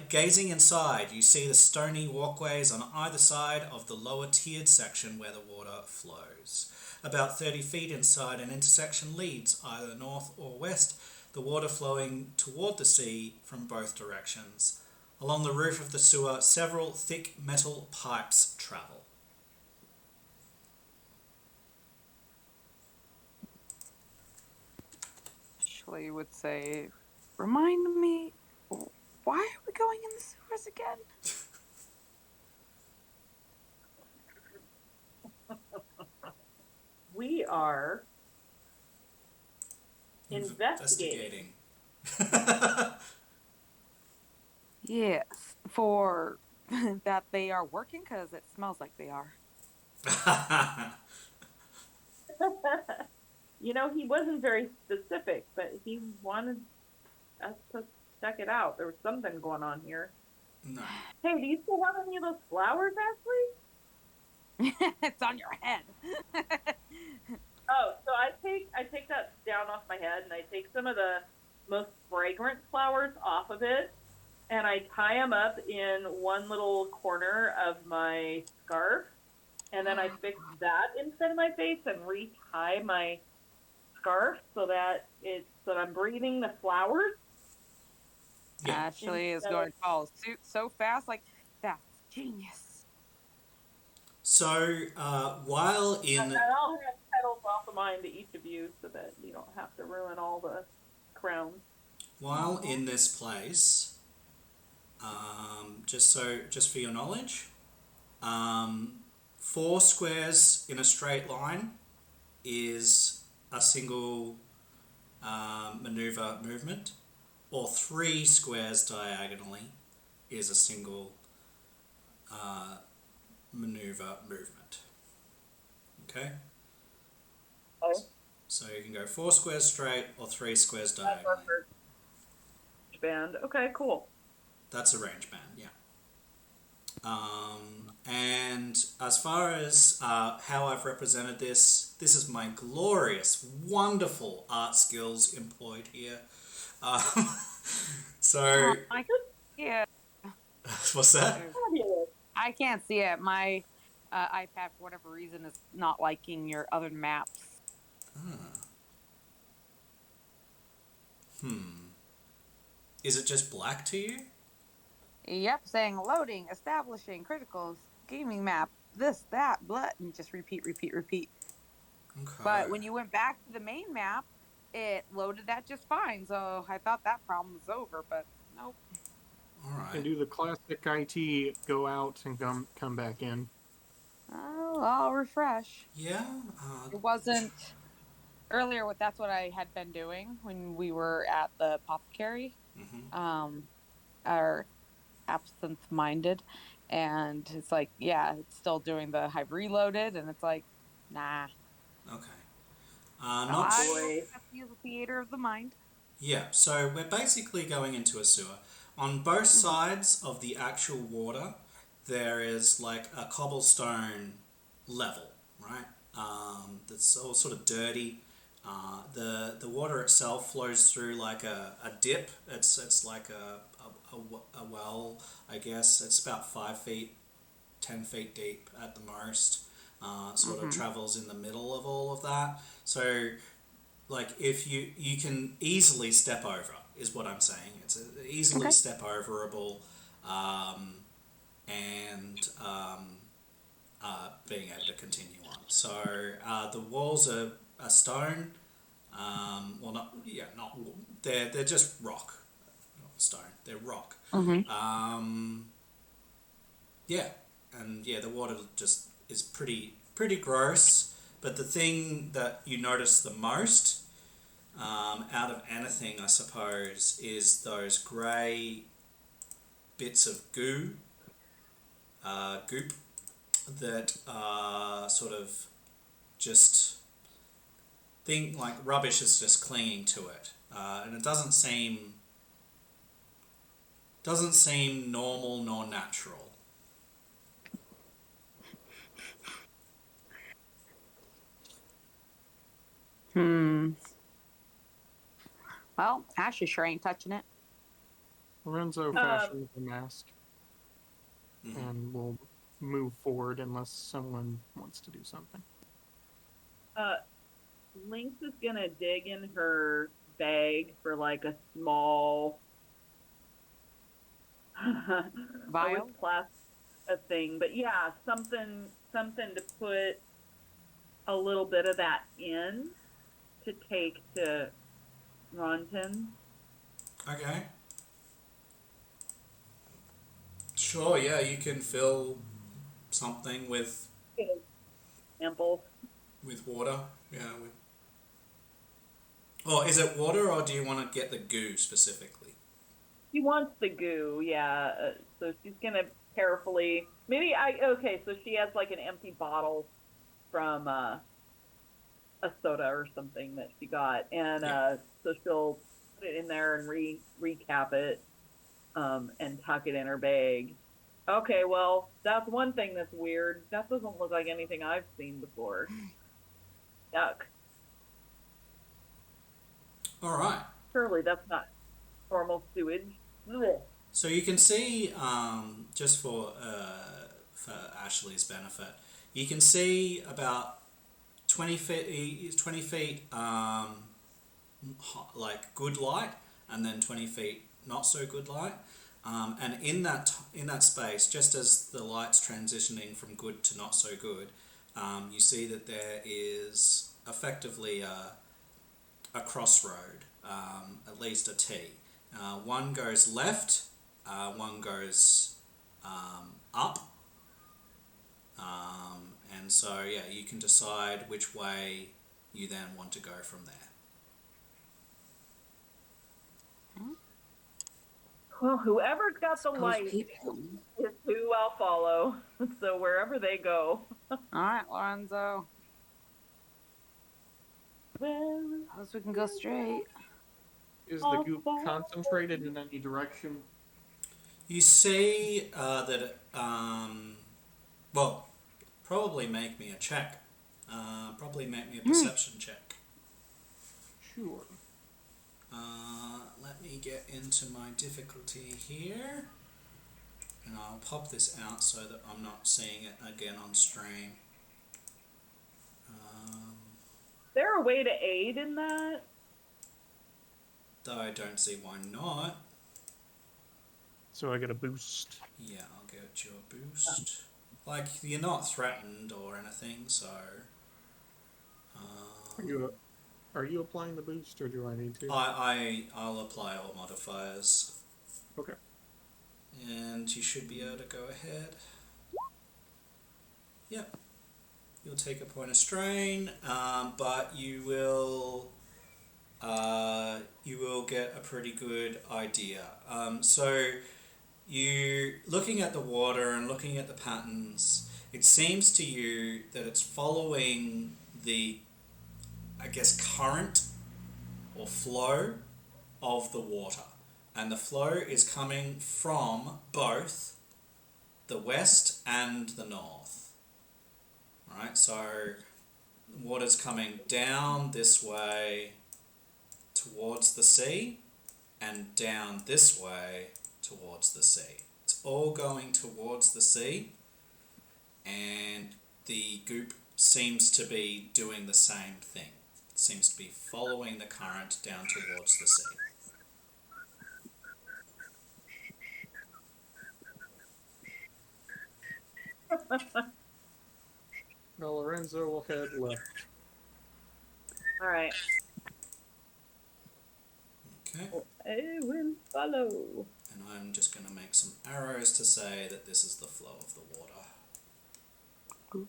Speaker 1: Gazing inside, you see the stony walkways on either side of the lower tiered section where the water flows. About 30 feet inside an intersection leads either north or west, the water flowing toward the sea from both directions. Along the roof of the sewer, several thick metal pipes travel.
Speaker 2: Ashley would say, remind me, why are we going in the sewers again?
Speaker 4: We are investigating.
Speaker 2: Yes, for that they are working, because it smells like they are.
Speaker 4: You know, he wasn't very specific, but he wanted us to check it out. There was something going on here.
Speaker 1: No.
Speaker 4: Hey, do you still have any of those flowers, Ashley?
Speaker 2: It's on your head.
Speaker 4: Oh, so I take that down off my head, and I take some of the most fragrant flowers off of it, and I tie them up in one little corner of my scarf, and then I fix that instead of my face and retie my scarf so that I'm breathing the flowers.
Speaker 1: Yeah.
Speaker 2: Ashley is going to follow suit so fast, like, that's genius.
Speaker 1: So, while in...
Speaker 4: And I'll have petals off of mine to each of you so that you don't have to ruin all the crowns.
Speaker 1: While in this place, just for your knowledge, 4 squares in a straight line is a single maneuver movement, or 3 squares diagonally is a single maneuver movement. Okay?
Speaker 4: Okay.
Speaker 1: So you can go 4 squares straight or 3 squares diagonally.
Speaker 4: range band. Okay, cool.
Speaker 1: That's a range band, yeah. And as far as how I've represented this, this is my glorious, wonderful art skills employed here. Um, so,
Speaker 2: I can see it.
Speaker 1: what's that?
Speaker 4: Fabulous.
Speaker 2: I can't see it. My iPad, for whatever reason, is not liking your other maps.
Speaker 1: Is it just black to you?
Speaker 2: Yep, saying loading, establishing, critical, gaming map, this, that, blah, and just repeat.
Speaker 1: Okay.
Speaker 2: But when you went back to the main map, it loaded that just fine. So I thought that problem was over, but nope.
Speaker 1: All
Speaker 3: And
Speaker 1: right.
Speaker 3: do the classic IT go out and come back in?
Speaker 2: Oh, I'll refresh.
Speaker 1: Yeah.
Speaker 2: It wasn't earlier. That's what I had been doing when we were at the apothecary. Our absent-minded, and it's like, yeah, it's still doing the I've reloaded, and it's like, nah.
Speaker 1: Okay.
Speaker 2: So
Speaker 1: Not
Speaker 2: I
Speaker 1: sure.
Speaker 2: will have to use the theater of the mind.
Speaker 1: Yeah, so we're basically going into a sewer. On both sides of the actual water, there is like a cobblestone level, right? That's all sort of dirty. The water itself flows through like a dip. It's like a well, I guess. It's about 5 feet, 10 feet deep at the most. Sort of travels in the middle of all of that. So like if you can easily step over is what I'm saying. It's easily step overable, and being able to continue on. So the walls are stone. Well, not they're just rock, not stone. They're rock. Yeah, and yeah, the water just is pretty gross. But the thing that you notice the most out of anything, I suppose, is those grey bits of goop that are sort of just like rubbish is just clinging to it, and it doesn't seem normal nor natural.
Speaker 2: Well, Ashley sure ain't touching it.
Speaker 3: Lorenzo fashions a mask and will move forward unless someone wants to do something.
Speaker 4: Lynx is gonna dig in her bag for like a small
Speaker 2: Vial?
Speaker 4: a thing, but yeah, something to put a little bit of that in to take to Ronton.
Speaker 1: Okay. Sure, yeah, you can fill something with
Speaker 4: Ample.
Speaker 1: with water. Yeah. Oh, is it water, or do you want to get the goo specifically?
Speaker 4: She wants the goo, yeah. So she's gonna carefully. So she has like an empty bottle from a soda or something that she got, and so she'll put it in there and recap it, and tuck it in her bag. Okay, well, that's one thing that's weird. That doesn't look like anything I've seen before. Yuck.
Speaker 1: All right.
Speaker 4: Surely that's not normal sewage. Ugh.
Speaker 1: So you can see, just for Ashley's benefit, you can see about 20 feet, like good light, and then 20 feet not so good light. And in that space, just as the light's transitioning from good to not so good, you see that there is effectively a crossroad, at least a T. One goes left, one goes up, and so yeah, you can decide which way you then want to go from there.
Speaker 4: Well, whoever's got the light is who I'll follow. So wherever they go.
Speaker 2: All right, Lorenzo.
Speaker 4: Well,
Speaker 2: Suppose we can go straight.
Speaker 3: Is the goop concentrated in any direction?
Speaker 1: You see that it, well, probably make me a check. Probably make me a perception check.
Speaker 3: Sure.
Speaker 1: Let me get into my difficulty here. And I'll pop this out so that I'm not seeing it again on stream.
Speaker 4: Is there a way to aid in that?
Speaker 1: Though I don't see why not.
Speaker 3: So I get a boost.
Speaker 1: Yeah, I'll get your boost. Like, you're not threatened or anything, so...
Speaker 3: Are you applying the boost, or do I need to?
Speaker 1: I'll apply all modifiers.
Speaker 3: Okay.
Speaker 1: And you should be able to go ahead. Yep. You'll take a point of strain, but you will get a pretty good idea. So you looking at the water and looking at the patterns, it seems to you that it's following the, I guess, current or flow of the water. And the flow is coming from both the west and the north. Right, so water's coming down this way towards the sea and down this way towards the sea. It's all going towards the sea, and the goop seems to be doing the same thing. It seems to be following the current down towards the sea.
Speaker 3: Now Lorenzo will head left.
Speaker 4: All right.
Speaker 1: Okay.
Speaker 4: I will follow.
Speaker 1: And I'm just going to make some arrows to say that this is the flow of the water. There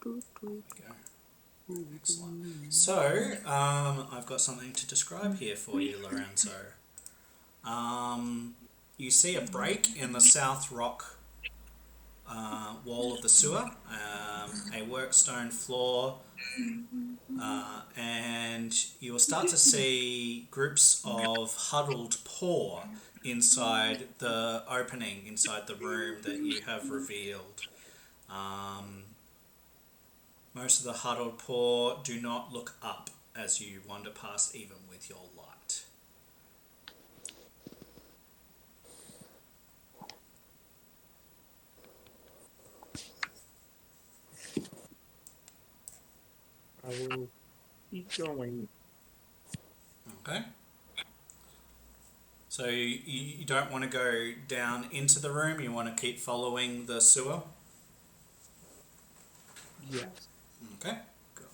Speaker 1: we go. Excellent. So, I've got something to describe here for you, Lorenzo. You see a break in the south rock wall of the sewer, a workstone floor, and you will start to see groups of huddled poor inside the opening, inside the room that you have revealed. Most of the huddled poor do not look up as you wander past, even with your light.
Speaker 3: I will keep going.
Speaker 1: Okay. So you don't want to go down into the room, you want to keep following the sewer?
Speaker 3: Yes.
Speaker 1: Okay, go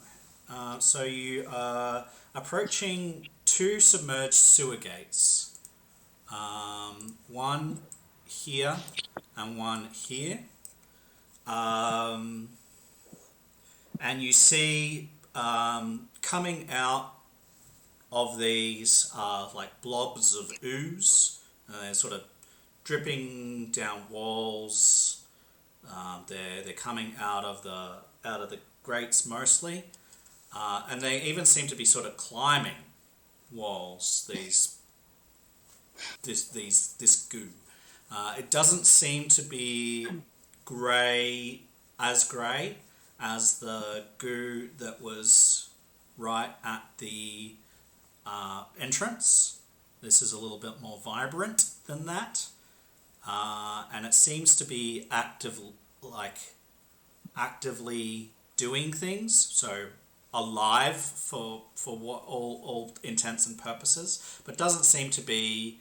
Speaker 1: ahead. So you are approaching two submerged sewer gates. One here and one here. And you see coming out of these like blobs of ooze. They're sort of dripping down walls. They're coming out of the grates mostly, and they even seem to be sort of climbing walls. This goo. It doesn't seem to be grey as the goo that was right at the entrance. This is a little bit more vibrant than that, and it seems to be actively doing things. So alive for what all intents and purposes, but doesn't seem to be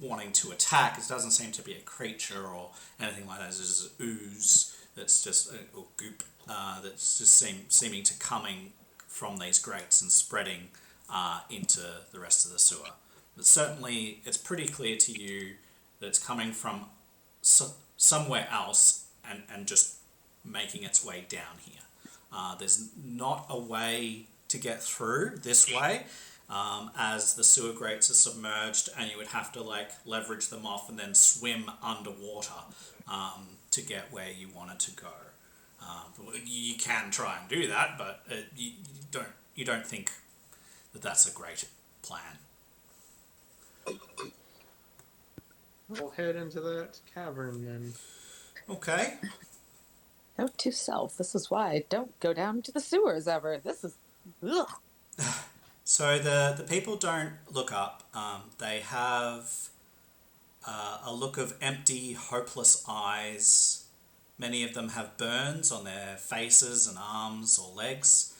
Speaker 1: wanting to attack. It doesn't seem to be a creature or anything like that. It's just ooze that's just or goop that's just seeming to coming from these grates and spreading into the rest of the sewer. But certainly, it's pretty clear to you that it's coming from somewhere else and just making its way down here. There's not a way to get through this way, as the sewer grates are submerged, and you would have to leverage them off and then swim underwater to get where you wanted to go. You can try and do that, but you don't think that that's a great plan.
Speaker 3: We'll head into that cavern then.
Speaker 1: Okay.
Speaker 2: Note to self: this is why I don't go down to the sewers ever. This is ugh.
Speaker 1: So the people don't look up. They have a look of empty, hopeless eyes. Many of them have burns on their faces and arms or legs.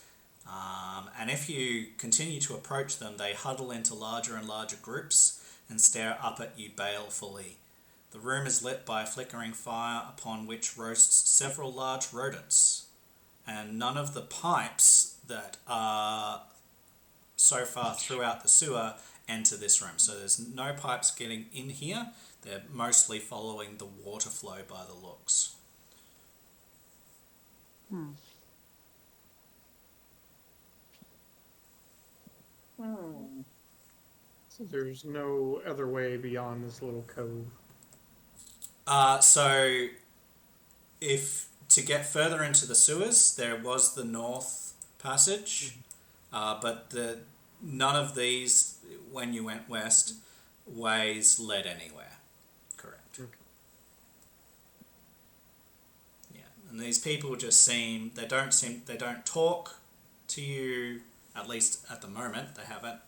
Speaker 1: And if you continue to approach them, they huddle into larger and larger groups and stare up at you balefully. The room is lit by a flickering fire upon which roasts several large rodents. And none of the pipes that are so far throughout the sewer enter this room. So there's no pipes getting in here. They're mostly following the water flow by the looks.
Speaker 3: So there's no other way beyond this little cove.
Speaker 1: So if to get further into the sewers, there was the north passage, but none of these, when you went west, ways led anywhere. Correct.
Speaker 3: Okay.
Speaker 1: Yeah, and these people just they don't talk to you, at least at the moment. They haven't.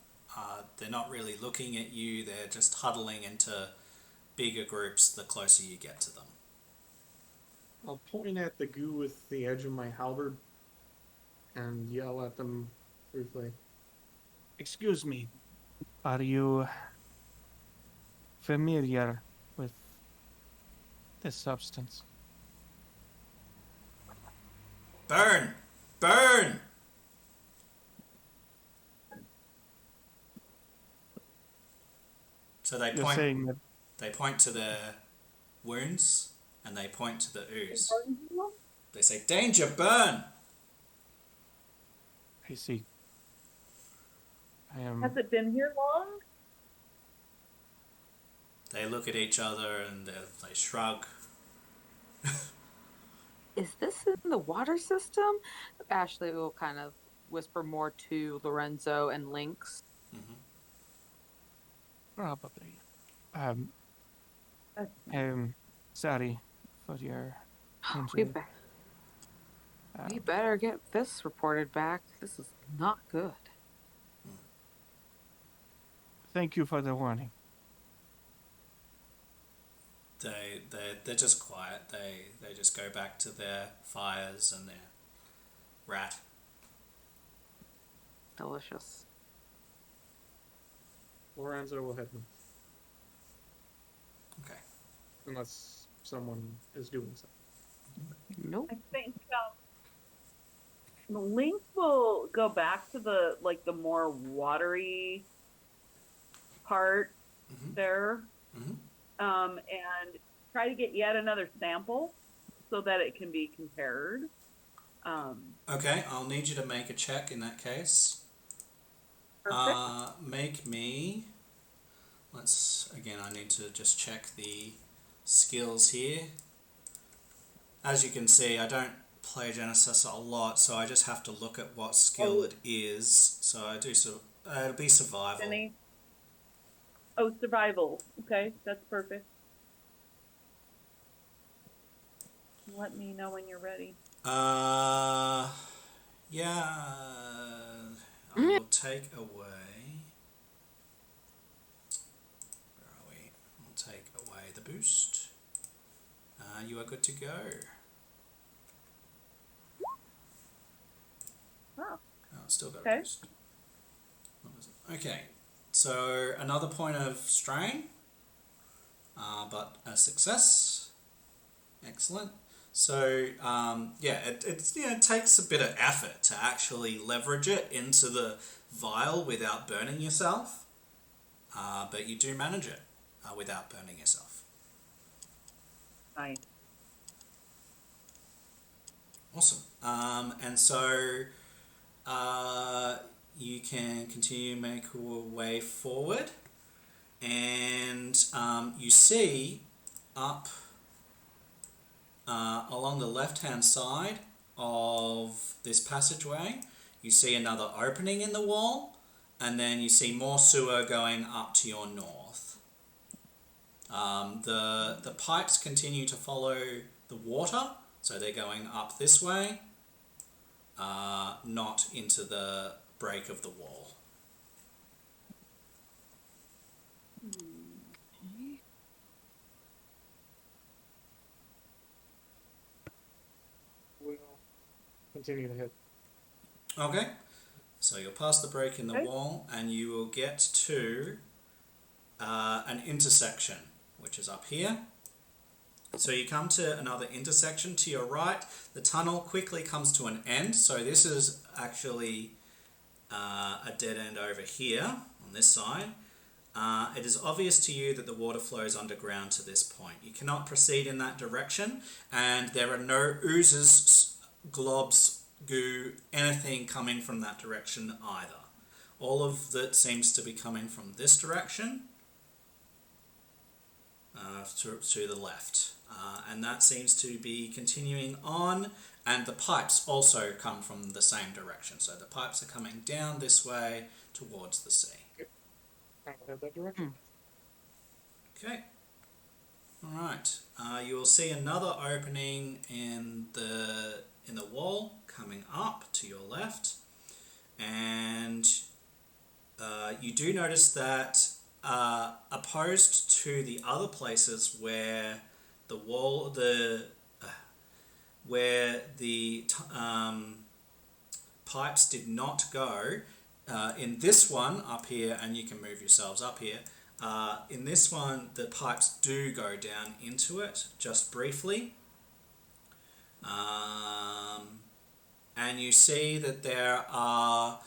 Speaker 1: They're not really looking at you. They're just huddling into bigger groups the closer you get to them.
Speaker 3: I'll point at the goo with the edge of my halberd and yell at them briefly.
Speaker 5: Excuse me. Are you familiar with this substance?
Speaker 1: Burn! Burn! So they
Speaker 5: You're saying
Speaker 1: point.
Speaker 5: that
Speaker 1: They point to their wounds and they point to the ooze. They say, "Danger! Burn!"
Speaker 5: I see. I am.
Speaker 4: Has it been here long?
Speaker 1: They look at each other and they shrug.
Speaker 2: Is this in the water system? Ashley will kind of whisper more to Lorenzo and Lynx.
Speaker 5: Probably. Sorry for your
Speaker 2: We,
Speaker 5: injury.
Speaker 2: we better get this reported back. This is not good.
Speaker 5: Thank you for the warning.
Speaker 1: They're just quiet. They just go back to their fires and their rat.
Speaker 2: Delicious.
Speaker 3: Lorenzo will head north.
Speaker 1: Okay.
Speaker 3: Unless someone is doing so.
Speaker 2: Nope.
Speaker 4: I think the Lynx will go back to the more watery part there, and try to get yet another sample so that it can be compared.
Speaker 1: Okay, I'll need you to make a check in that case.
Speaker 4: Perfect.
Speaker 1: Make me. I need to just check the skills here. As you can see, I don't play Genesys a lot, so I just have to look at what skill it is. So I do it'll be survival.
Speaker 4: Survival. Okay, that's perfect. Let me know when you're ready.
Speaker 1: Yeah. I will take away. Where are we? I'll take away the boost. You are good to go.
Speaker 4: Oh.
Speaker 1: It's still got
Speaker 4: Okay.
Speaker 1: a boost. What was it? Okay. So another point of strain, but a success. Excellent. So it takes a bit of effort to actually leverage it into the vial without burning yourself, but you do manage it without burning yourself.
Speaker 4: Nice.
Speaker 1: Awesome. And so you can continue to make your way forward, and you see up along the left-hand side of this passageway, you see another opening in the wall, and then you see more sewer going up to your north. The pipes continue to follow the water, so they're going up this way, not into the break of the wall.
Speaker 2: Okay.
Speaker 3: We'll continue to hit.
Speaker 1: Okay, so you'll pass the break in the wall, and you will get to an intersection, which is up here. So you come to another intersection to your right. The tunnel quickly comes to an end. So this is actually a dead end over here on this side. It is obvious to you that the water flows underground to this point. You cannot proceed in that direction, and there are no oozes, globs, goo, anything coming from that direction either. All of that seems to be coming from this direction to the left. And that seems to be continuing on, and the pipes also come from the same direction. So the pipes are coming down this way towards the sea.
Speaker 3: I'll head that direction.
Speaker 1: Okay. All right. You will see another opening in the wall coming up to your left, and you do notice that opposed to the other places where the wall, where the pipes did not go, in this one up here, and you can move yourselves up here, in this one the pipes do go down into it just briefly, and you see that there are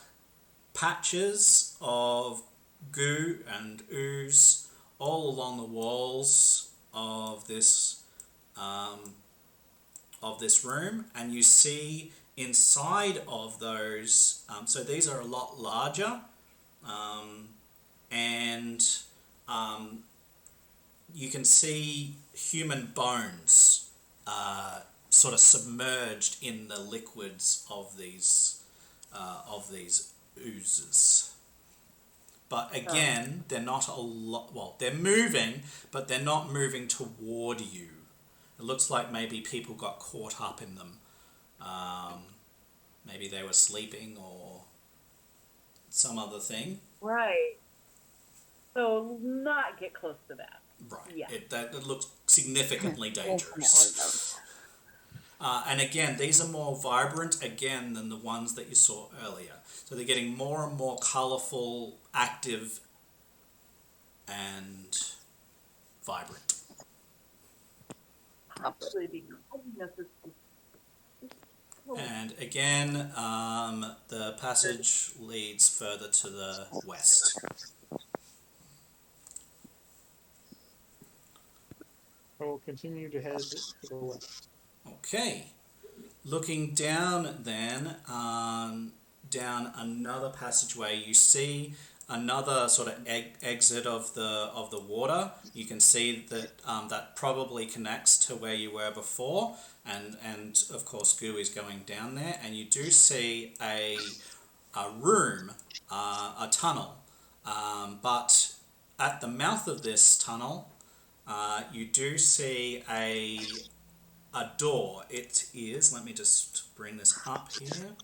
Speaker 1: patches of goo and ooze all along the walls of this room, and you see inside of those, so these are a lot larger, and you can see human bones sort of submerged in the liquids of these oozes. But again, they're not a lot. Well, they're moving, but they're not moving toward you. It looks like maybe people got caught up in them. Maybe they were sleeping or some other thing.
Speaker 4: Right. So not get close to that.
Speaker 1: Right.
Speaker 4: Yeah.
Speaker 1: It looks significantly dangerous. And again, these are more vibrant again than the ones that you saw earlier. So they're getting more and more colourful, active, and vibrant.
Speaker 4: Possibly because
Speaker 1: And again, the passage leads further to the west.
Speaker 3: I will continue to head to the west.
Speaker 1: Okay. Looking down then, down another passageway, you see another sort of exit of the water. You can see that that probably connects to where you were before, and of course goo is going down there, and you do see a room, a tunnel, but at the mouth of this tunnel, you do see a door. It is, let me just bring this up here.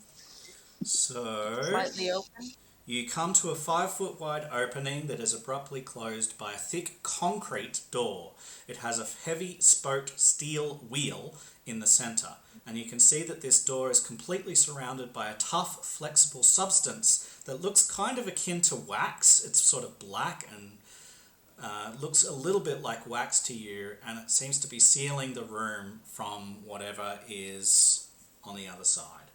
Speaker 1: So
Speaker 2: Slightly open.
Speaker 1: you come to a 5-foot wide opening that is abruptly closed by a thick concrete door. It has a heavy spoked steel wheel in the center, and you can see that this door is completely surrounded by a tough, flexible substance that looks kind of akin to wax. It's sort of black and looks a little bit like wax to you, and it seems to be sealing the room from whatever is on the other side.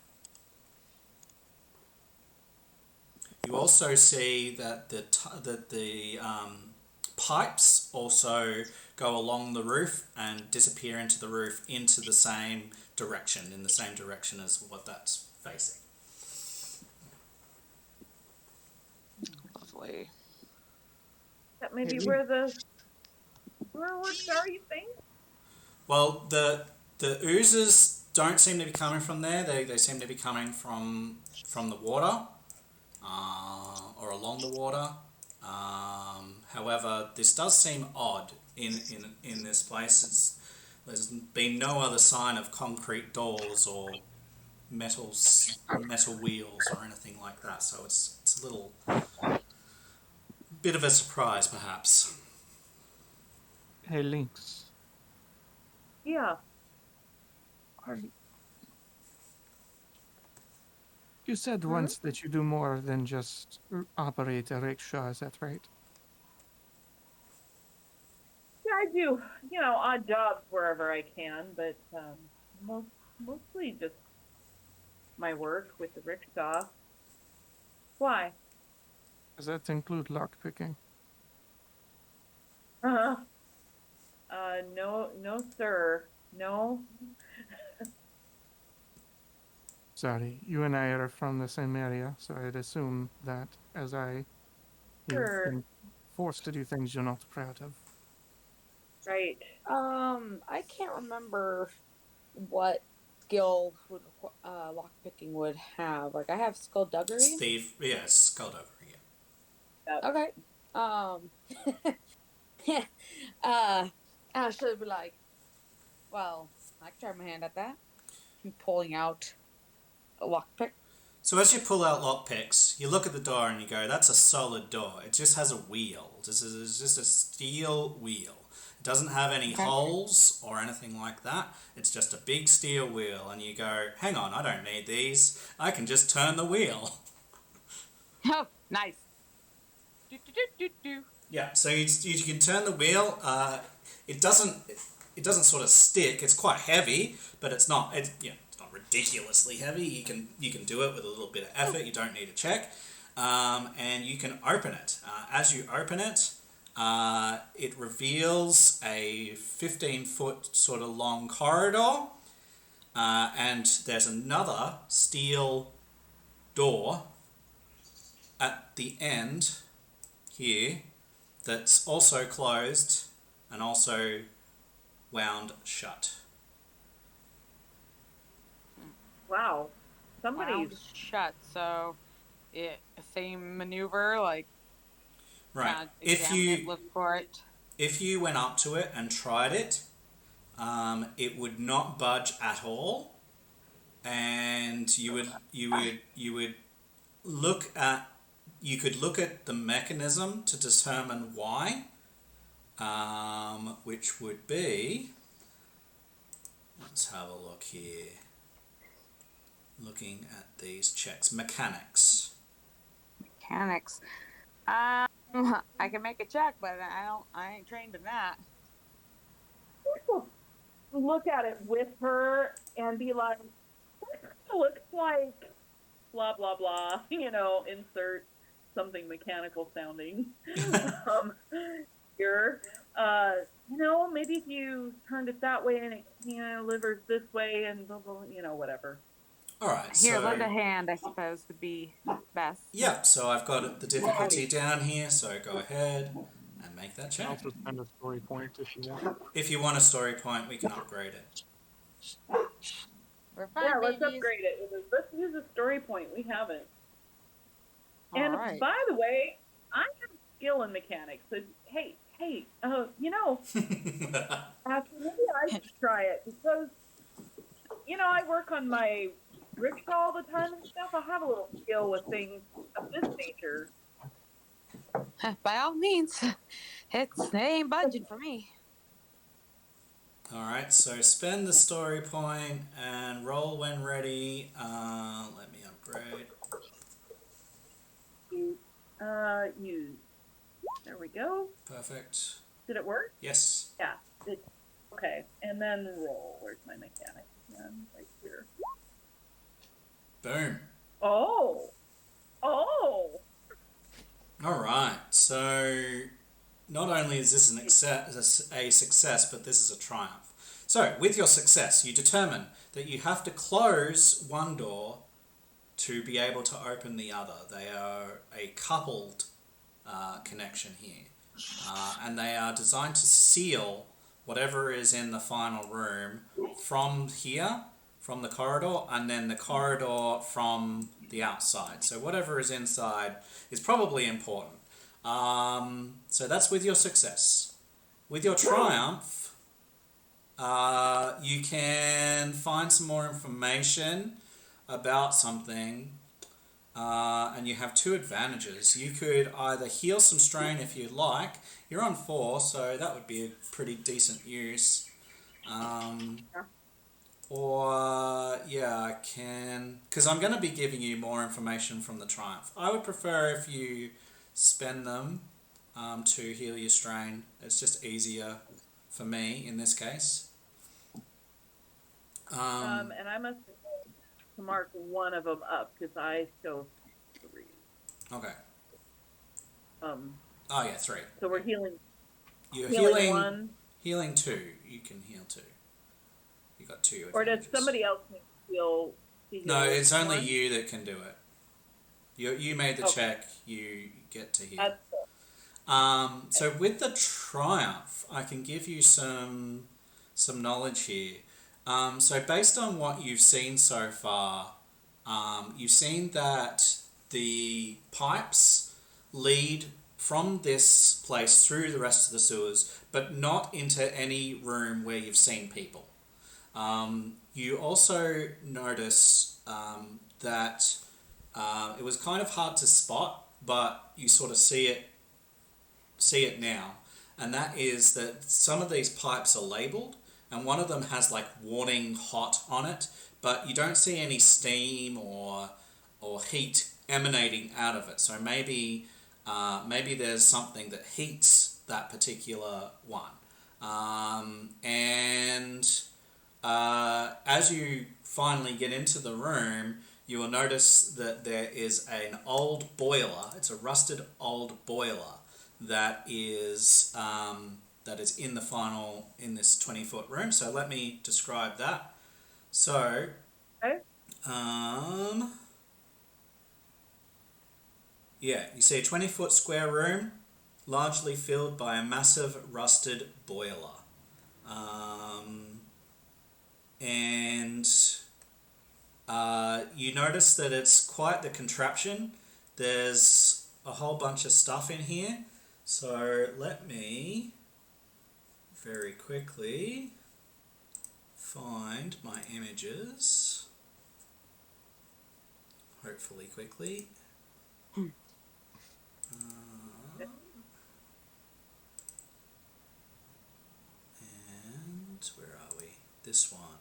Speaker 1: You also see that the pipes also go along the roof and disappear into the roof into the same direction, in the same direction as what that's facing.
Speaker 2: Lovely.
Speaker 4: that may be where the fireworks are, you think?
Speaker 1: Well, the oozes don't seem to be coming from there. They seem to be coming from the water. or along the water. However, this does seem odd in this place. There's been no other sign of concrete doors or metal wheels or anything like that, so it's a little bit of a surprise, perhaps.
Speaker 5: Hey, Lynx.
Speaker 4: Yeah.
Speaker 5: You said once that you do more than just operate a rickshaw, is that right?
Speaker 4: Yeah, I do, odd jobs wherever I can, but mostly just my work with the rickshaw. Why?
Speaker 5: Does that include lockpicking?
Speaker 4: Uh, no, sir. No.
Speaker 5: Sorry, you and I are from the same area, so I'd assume that as you've
Speaker 4: Sure.
Speaker 5: been forced to do things you're not proud of.
Speaker 4: Right.
Speaker 2: I can't remember what skill would lockpicking would have. Like I have skullduggery.
Speaker 1: Steve, yeah, skullduggery. Yeah.
Speaker 2: Okay. I should be like, well, I can try my hand at that. I'm pulling out a lockpick.
Speaker 1: So as you pull out lockpicks, you look at the door and you go, that's a solid door. It just has a wheel. It's just a steel wheel. It doesn't have any holes or anything like that. It's just a big steel wheel. And you go, hang on, I don't need these. I can just turn the wheel.
Speaker 2: Oh, nice.
Speaker 1: Yeah, so you can turn the wheel. It doesn't sort of stick. It's quite heavy, but it's not ridiculously heavy. You can do it with a little bit of effort. You don't need a check, and you can open it. As you open it, it reveals a 15-foot sort of long corridor, and there's another steel door at the end here that's also closed and also wound shut.
Speaker 4: Wow. Somebody's
Speaker 2: Wound shut. So, same maneuver, like
Speaker 1: Right.
Speaker 2: look for it.
Speaker 1: If you went up to it and tried it, it would not budge at all, and you would look at the mechanism to determine why, which would be, let's have a look here. Looking at these checks, mechanics.
Speaker 2: I can make a check, but I ain't trained in that.
Speaker 4: look at it with her and be like, "That looks like blah blah blah." Insert something mechanical sounding. Here, maybe if you turned it that way and it delivers this way and blah blah, whatever.
Speaker 1: All right.
Speaker 2: Here,
Speaker 1: so,
Speaker 2: lend a hand, I suppose, would be best.
Speaker 1: Yeah, so I've got the difficulty down here, so go ahead and make that check.
Speaker 3: Also spend a story point if you want.
Speaker 1: If you want a story point, we can upgrade it.
Speaker 2: We're fine,
Speaker 4: Yeah, let's
Speaker 2: babies.
Speaker 4: upgrade it. Let's use a story point. We haven't.
Speaker 2: All
Speaker 4: And
Speaker 2: right.
Speaker 4: by the way, I have skill in mechanics. So hey, maybe I should try it because I work on my rickshaw all the time and stuff. I have a little skill with things of this nature.
Speaker 2: By all means, they ain't budging for me.
Speaker 1: All right, so spend the story point and roll when ready. Let me upgrade.
Speaker 4: Use. There we go.
Speaker 1: Perfect.
Speaker 4: Did it work?
Speaker 1: Yes.
Speaker 4: Yeah. Okay. And then roll. Where's my mechanic? Right here.
Speaker 1: Boom.
Speaker 4: Oh.
Speaker 1: All right. So not only is this a success, but this is a triumph. So with your success, you determine that you have to close one door to be able to open the other. They are a coupled connection here, and they are designed to seal whatever is in the final room from here from the corridor, and then the corridor from the outside. So whatever is inside is probably important. So that's with your success. With your triumph, you can find some more information about something, and you have two advantages. You could either heal some strain if you like. You're on 4, so that would be a pretty decent use. Or, yeah, I can... Because I'm going to be giving you more information from the Triumph. I would prefer if you spend them to heal your strain. It's just easier for me in this case.
Speaker 4: And I must mark one of them up because I show 3.
Speaker 1: Okay.
Speaker 4: Oh
Speaker 1: yeah, 3.
Speaker 4: So we're healing.
Speaker 1: You're
Speaker 4: healing 1.
Speaker 1: Healing 2. You can heal 2. You got 2 advantages.
Speaker 4: Or does somebody else need to heal?
Speaker 1: No, it's only you that can do it. You made the check. You get to heal.
Speaker 4: That's cool.
Speaker 1: So with the Triumph, I can give you some knowledge here. So based on what you've seen so far, you've seen that the pipes lead from this place through the rest of the sewers, but not into any room where you've seen people. You also notice that it was kind of hard to spot, but you sort of see it now, and that is that some of these pipes are labelled, and one of them has like warning hot on it, but you don't see any steam or heat emanating out of it. So maybe there's something that heats that particular one, and as you finally get into the room, you will notice that there is an old boiler. It's a rusted old boiler that is in this 20-foot room. So let me describe that. So, yeah, you see a 20-foot square room, largely filled by a massive rusted boiler. And you notice that it's quite the contraption. There's a whole bunch of stuff in here. So let me very quickly find my images. Hopefully quickly. And where are we? This one.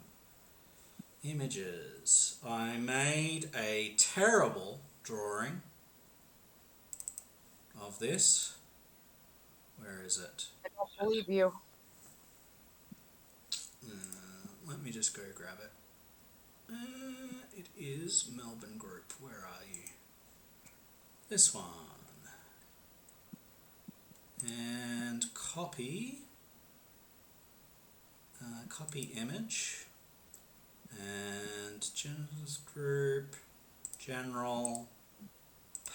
Speaker 1: Images. I made a terrible drawing of this. Where is it?
Speaker 2: I don't believe you.
Speaker 1: Let me just go grab it. It is Melbourne Group. Where are you? This one. And copy. Copy image. And Genesys Group. General.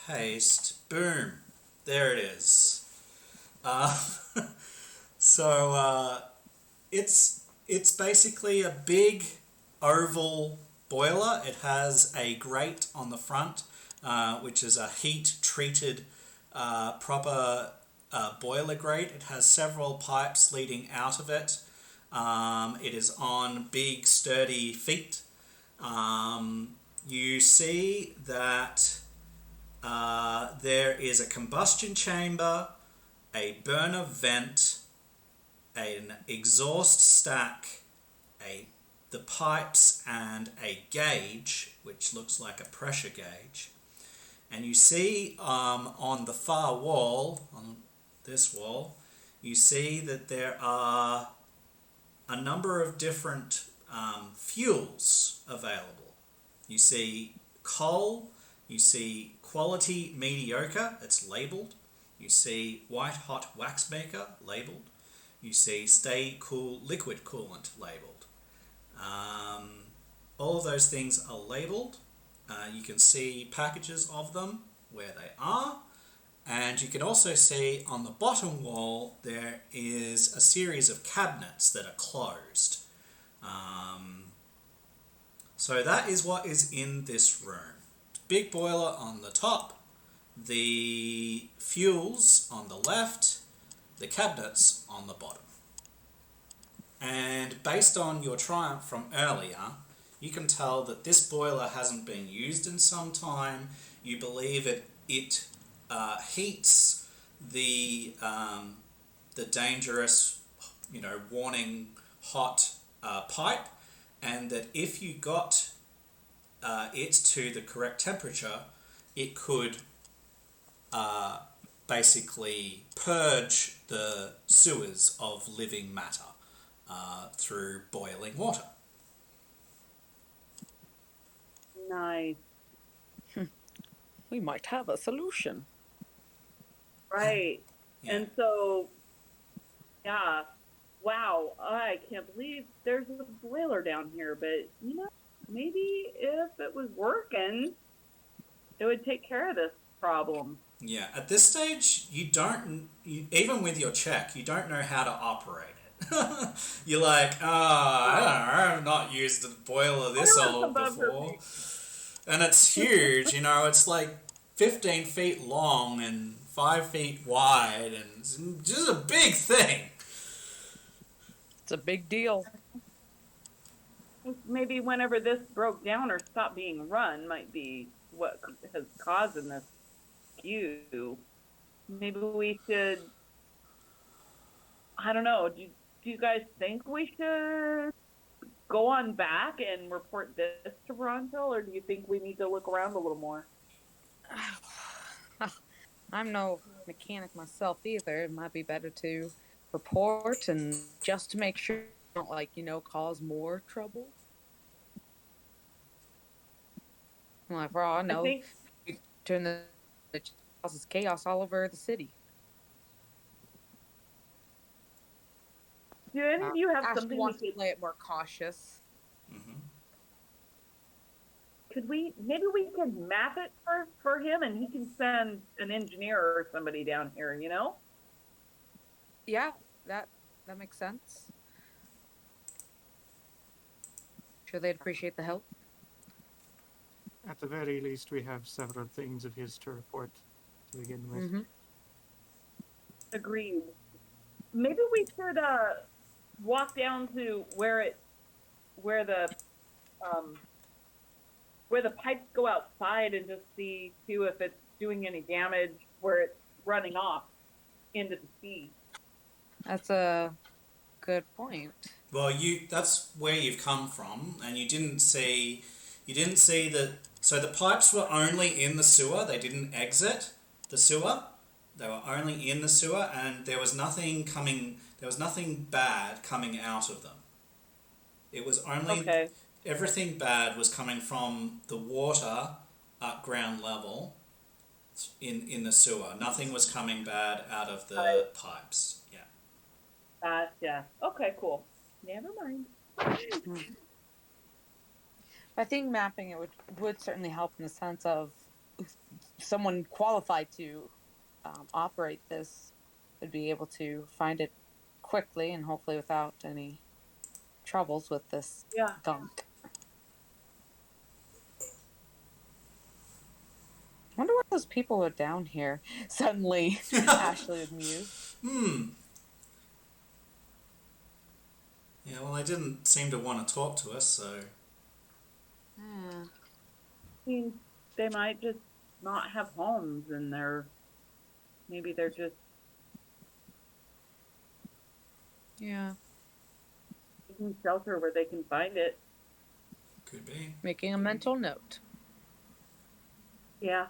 Speaker 1: Paste. Boom. There it is. So it's basically a big oval boiler. It has a grate on the front, which is a heat-treated proper boiler grate. It has several pipes leading out of it. It is on big, sturdy feet. You see that there is a combustion chamber, a burner vent, an exhaust stack, the pipes, and a gauge, which looks like a pressure gauge. And you see on the far wall, on this wall, you see that there are a number of different fuels available. You see coal, you see quality mediocre, it's labelled. You see white hot wax maker, labelled. You see stay cool liquid coolant, labelled. All of those things are labelled. You can see packages of them where they are. And you can also see on the bottom wall there is a series of cabinets that are closed. So that is what is in this room. Big boiler on the top, the fuels on the left, the cabinets on the bottom. And based on your triumph from earlier, you can tell that this boiler hasn't been used in some time. You believe it heats the dangerous, warning hot pipe, and that if you got it to the correct temperature, it could basically purge the sewers of living matter through boiling water.
Speaker 4: Nice.
Speaker 2: We might have a solution.
Speaker 4: Right.
Speaker 1: Yeah.
Speaker 4: And so, yeah, wow, I can't believe there's a boiler down here, but maybe if it was working, it would take care of this problem.
Speaker 1: Yeah, at this stage, even with your check, you don't know how to operate it. You're like, I don't know, I've not used a boiler this old before. And it's huge, it's like 15 feet long and 5 feet wide, and it's just a big thing.
Speaker 2: It's a big deal.
Speaker 4: Maybe whenever this broke down or stopped being run might be what has caused this skew. Maybe we should, I don't know, do you guys think we should go on back and report this to Ronto, or do you think we need to look around a little more?
Speaker 2: I'm no mechanic myself either. It might be better to report and just to make sure we don't cause more trouble. Well, for all I know, we turn the causes chaos all over the city.
Speaker 4: Do any of you have
Speaker 2: Ash
Speaker 4: something
Speaker 2: wants
Speaker 4: we
Speaker 2: to
Speaker 4: could
Speaker 2: play it more cautious.
Speaker 1: Mm-hmm.
Speaker 4: maybe we can map it for him, and he can send an engineer or somebody down here,
Speaker 2: Yeah, that makes sense. Sure they'd appreciate the help.
Speaker 3: At the very least, we have several things of his to report to begin with.
Speaker 2: Mm-hmm.
Speaker 4: Agreed. Maybe we should walk down to where the pipes go outside and just see too if it's doing any damage where it's running off into the sea.
Speaker 2: That's a good point.
Speaker 1: Well, that's where you've come from, and you didn't see that. So the pipes were only in the sewer. They didn't exit the sewer. They were only in the sewer, and there was nothing bad coming out of them. It was only everything bad was coming from the water at ground level in the sewer. Nothing was coming bad out of the pipes. Yeah.
Speaker 4: Gotcha. Okay, cool. Never mind.
Speaker 2: I think mapping it would certainly help in the sense of someone qualified to operate this would be able to find it quickly and hopefully without any troubles with this gunk. I wonder what those people were down here. Suddenly, Ashley would muse.
Speaker 1: Yeah, well, they didn't seem to want to talk to us, so...
Speaker 2: Yeah.
Speaker 4: I mean, they might just not have homes, and maybe they're just...
Speaker 2: Yeah.
Speaker 4: taking shelter where they can find it.
Speaker 1: Could be.
Speaker 2: Making a mental note.
Speaker 4: Yeah.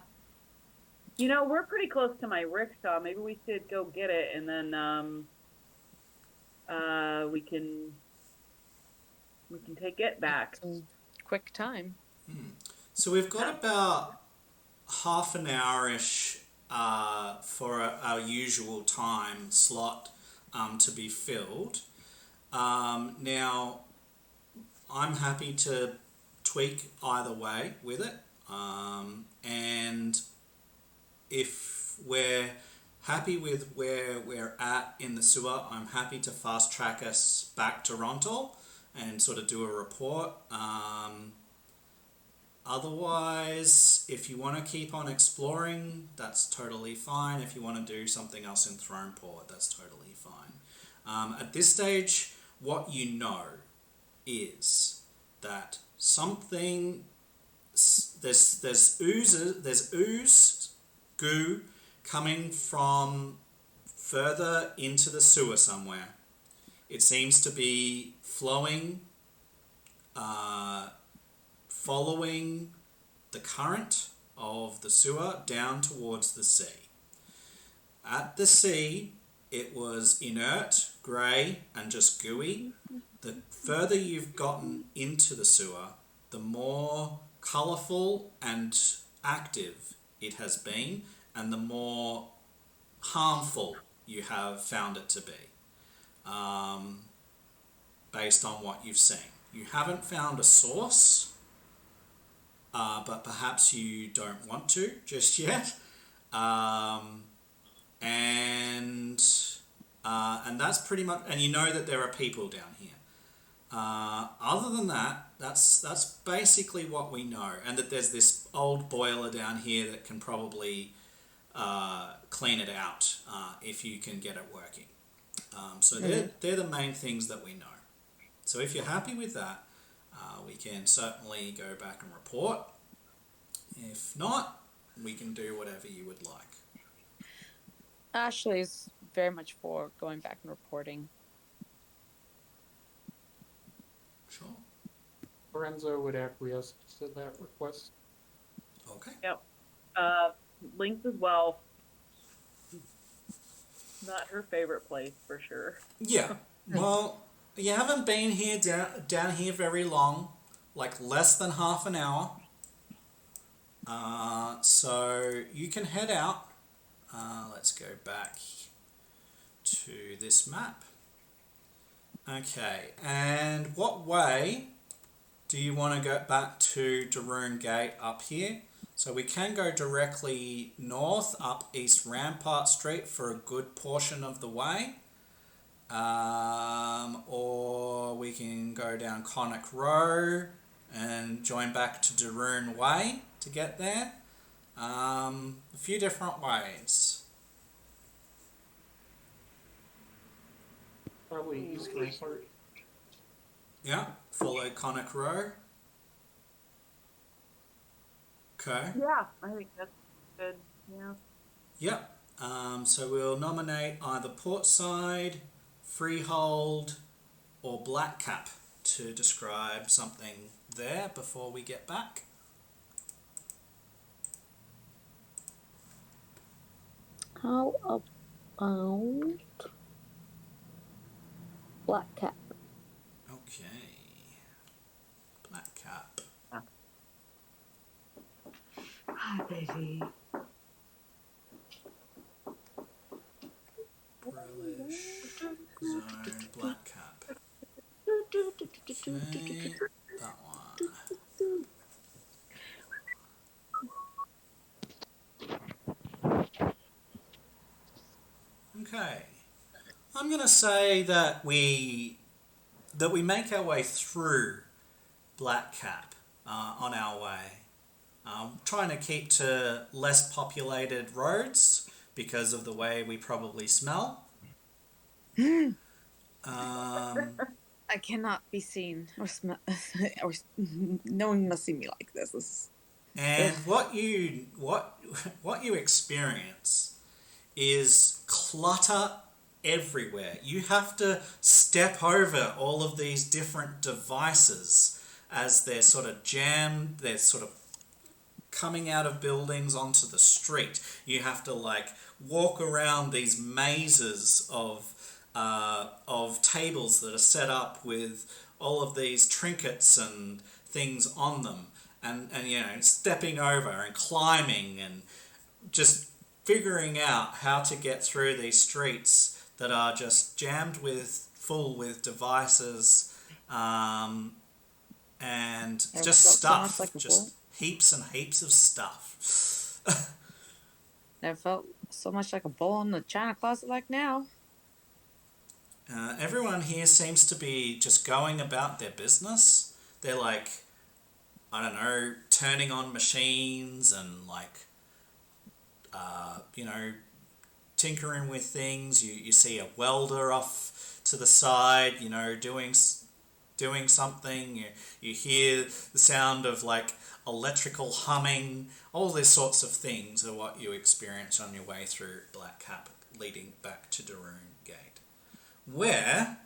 Speaker 4: We're pretty close to my rickshaw. Maybe we should go get it, and then we can take it back.
Speaker 2: Quick time.
Speaker 1: So we've got about half an hour-ish for our usual time slot to be filled. Now, I'm happy to tweak either way with it. And if we're happy with where we're at in the sewer, I'm happy to fast track us back to Rontal and sort of do a report. Otherwise, if you want to keep on exploring, that's totally fine. If you want to do something else in Throneport, that's totally fine. At this stage, what you know is that there's ooze, goo coming from further into the sewer somewhere. It seems to be flowing, following the current of the sewer down towards the sea. At the sea, it was inert, grey, and just gooey. The further you've gotten into the sewer, the more colourful and active it has been, and the more harmful you have found it to be, based on what you've seen. You haven't found a source, but perhaps you don't want to just yet. And that's pretty much, and you know that there are people down here. Other than that, that's basically what we know, and that there's this old boiler down here that can probably clean it out if you can get it working. So they're the main things that we know. So if you're happy with that, we can certainly go back and report. If not, we can do whatever you would like.
Speaker 2: Ashley is very much for going back and reporting.
Speaker 1: Sure.
Speaker 3: Lorenzo would acquiesce to that request.
Speaker 1: Okay.
Speaker 4: Yep. Lynx as well. Not her favorite place for sure.
Speaker 1: Yeah. Well, you haven't been here down here very long, like less than half an hour. So you can head out. Let's go back to this map. Okay, and what way do you want to go back to Daroon Gate up here? So we can go directly north up East Rampart Street for a good portion of the way. Or we can go down Conic Row and join back to Daroon Way to get there. A few different ways.
Speaker 3: Probably East Rampart.
Speaker 1: Yeah, follow Conic Row. Okay.
Speaker 4: Yeah, I think that's good. Yeah.
Speaker 1: Yep. So we'll nominate either Portside, Freehold, or Blackcap to describe something there before we get back.
Speaker 2: How about Black Cat?
Speaker 1: Okay. Blackcap.
Speaker 2: Hi, baby.
Speaker 1: Brillish Zone Blackcap. Okay, that one. Okay. I'm gonna say that we make our way through Blackcap on our way. Trying to keep to less populated roads because of the way we probably smell.
Speaker 2: I cannot be seen or or no one must see me like this.
Speaker 1: And what you experience is clutter everywhere. You have to step over all of these different devices as they're sort of jammed, they're sort of coming out of buildings onto the street. You have to like walk around these mazes of tables that are set up with all of these trinkets and things on them, and you know, stepping over and climbing and just figuring out how to get through these streets that are just jammed full with devices, and just stuff, just heaps and heaps of stuff.
Speaker 2: Never felt so much like a bull in the china closet like now.
Speaker 1: Everyone here seems to be just going about their business. They're like, I don't know, turning on machines and like tinkering with things. You see a welder off to the side, doing something. You hear the sound of like electrical humming. All these sorts of things are what you experience on your way through Black Cap, leading back to Daroon Gate, where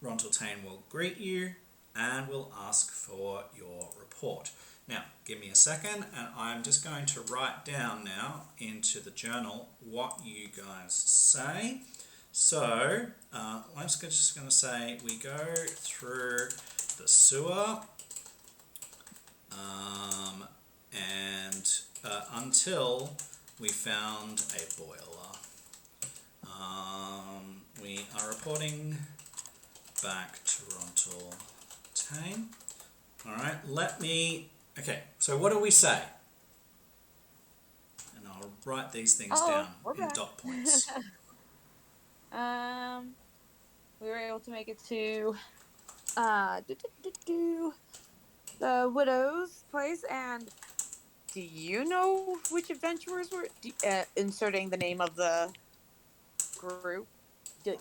Speaker 1: Rontaltain will greet you and will ask for your report. Now, give me a second, and I'm just going to write down now into the journal what you guys say. So, I'm just going to say we go through the sewer, and until we found a boiler. We are reporting back to Rontaltain. Alright, okay, so what do we say? And I'll write these things down in dot points.
Speaker 2: We were able to make it to the widow's place, and do you know which adventurers were inserting the name of the group? Did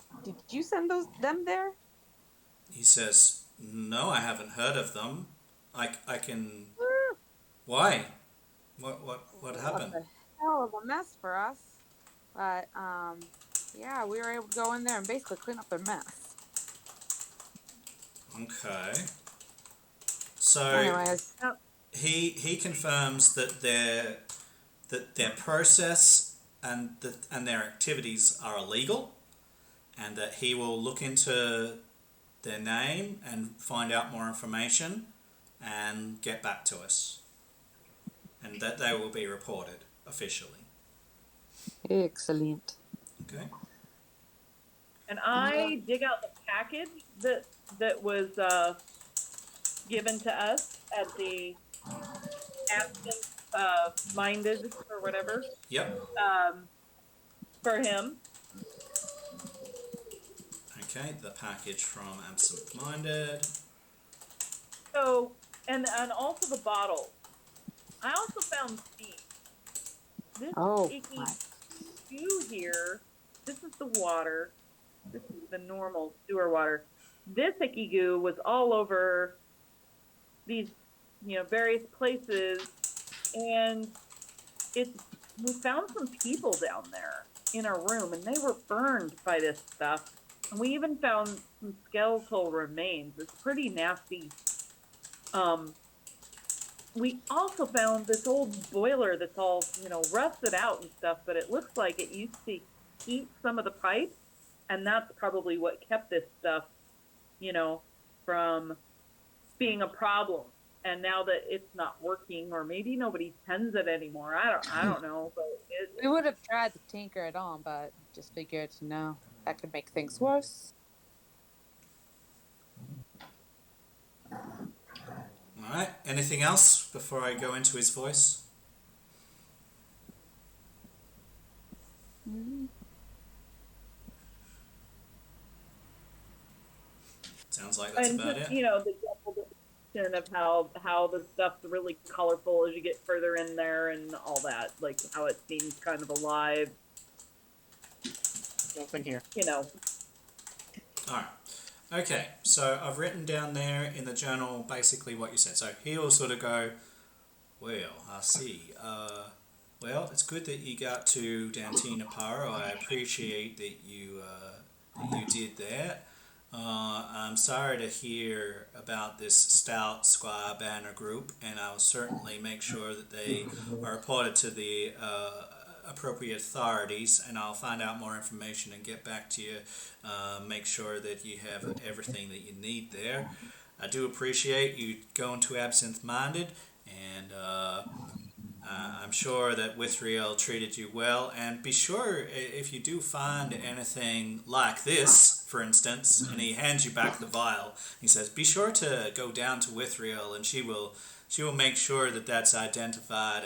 Speaker 2: you send them there?
Speaker 1: He says, no, I haven't heard of them. I can... Why? What happened?
Speaker 2: What the hell of a mess for us. But, yeah, we were able to go in there and basically clean up their mess.
Speaker 1: Okay. So
Speaker 2: anyways,
Speaker 1: he confirms that their process and their activities are illegal, and that he will look into their name and find out more information and get back to us, and that they will be reported officially.
Speaker 2: Excellent.
Speaker 1: Okay.
Speaker 4: And I dig out the package that was given to us at the absent-minded or whatever.
Speaker 1: Yep.
Speaker 4: For him.
Speaker 1: Okay, the package from Absent Minded.
Speaker 4: So, and also the bottle. I also found steam. This icky goo here, this is the water. This is the normal sewer water. This icky goo was all over these, various places, and we found some people down there in our room, and they were burned by this stuff. And we even found some skeletal remains. It's pretty nasty. We also found this old boiler that's all, rusted out and stuff, but it looks like it used to heat some of the pipes, and that's probably what kept this stuff, from being a problem. And now that it's not working, or maybe nobody tends it anymore, I don't know. But
Speaker 2: we would have tried to tinker it on, but just figured, that could make things worse.
Speaker 1: All right. Anything else before I go into his voice?
Speaker 2: Mm-hmm.
Speaker 1: Sounds like that's about it.
Speaker 4: The definition of how the stuff's really colorful as you get further in there, and all that, like how it seems kind of alive.
Speaker 3: Nothing here.
Speaker 1: All right. Okay, so I've written down there in the journal basically what you said. So he will sort of go, well, I see. Well, it's good that you got to Dantina Paro. I appreciate that you did that. I'm sorry to hear about this Stout Squire Banner group, and I'll certainly make sure that they are reported to the appropriate authorities, and I'll find out more information and get back to you, make sure that you have everything that you need there. I do appreciate you going to Absinthe Minded, and I'm sure that Withriel treated you well, and be sure if you do find anything like this, for instance, and he hands you back the vial, he says, be sure to go down to Withriel, and she will make sure that that's identified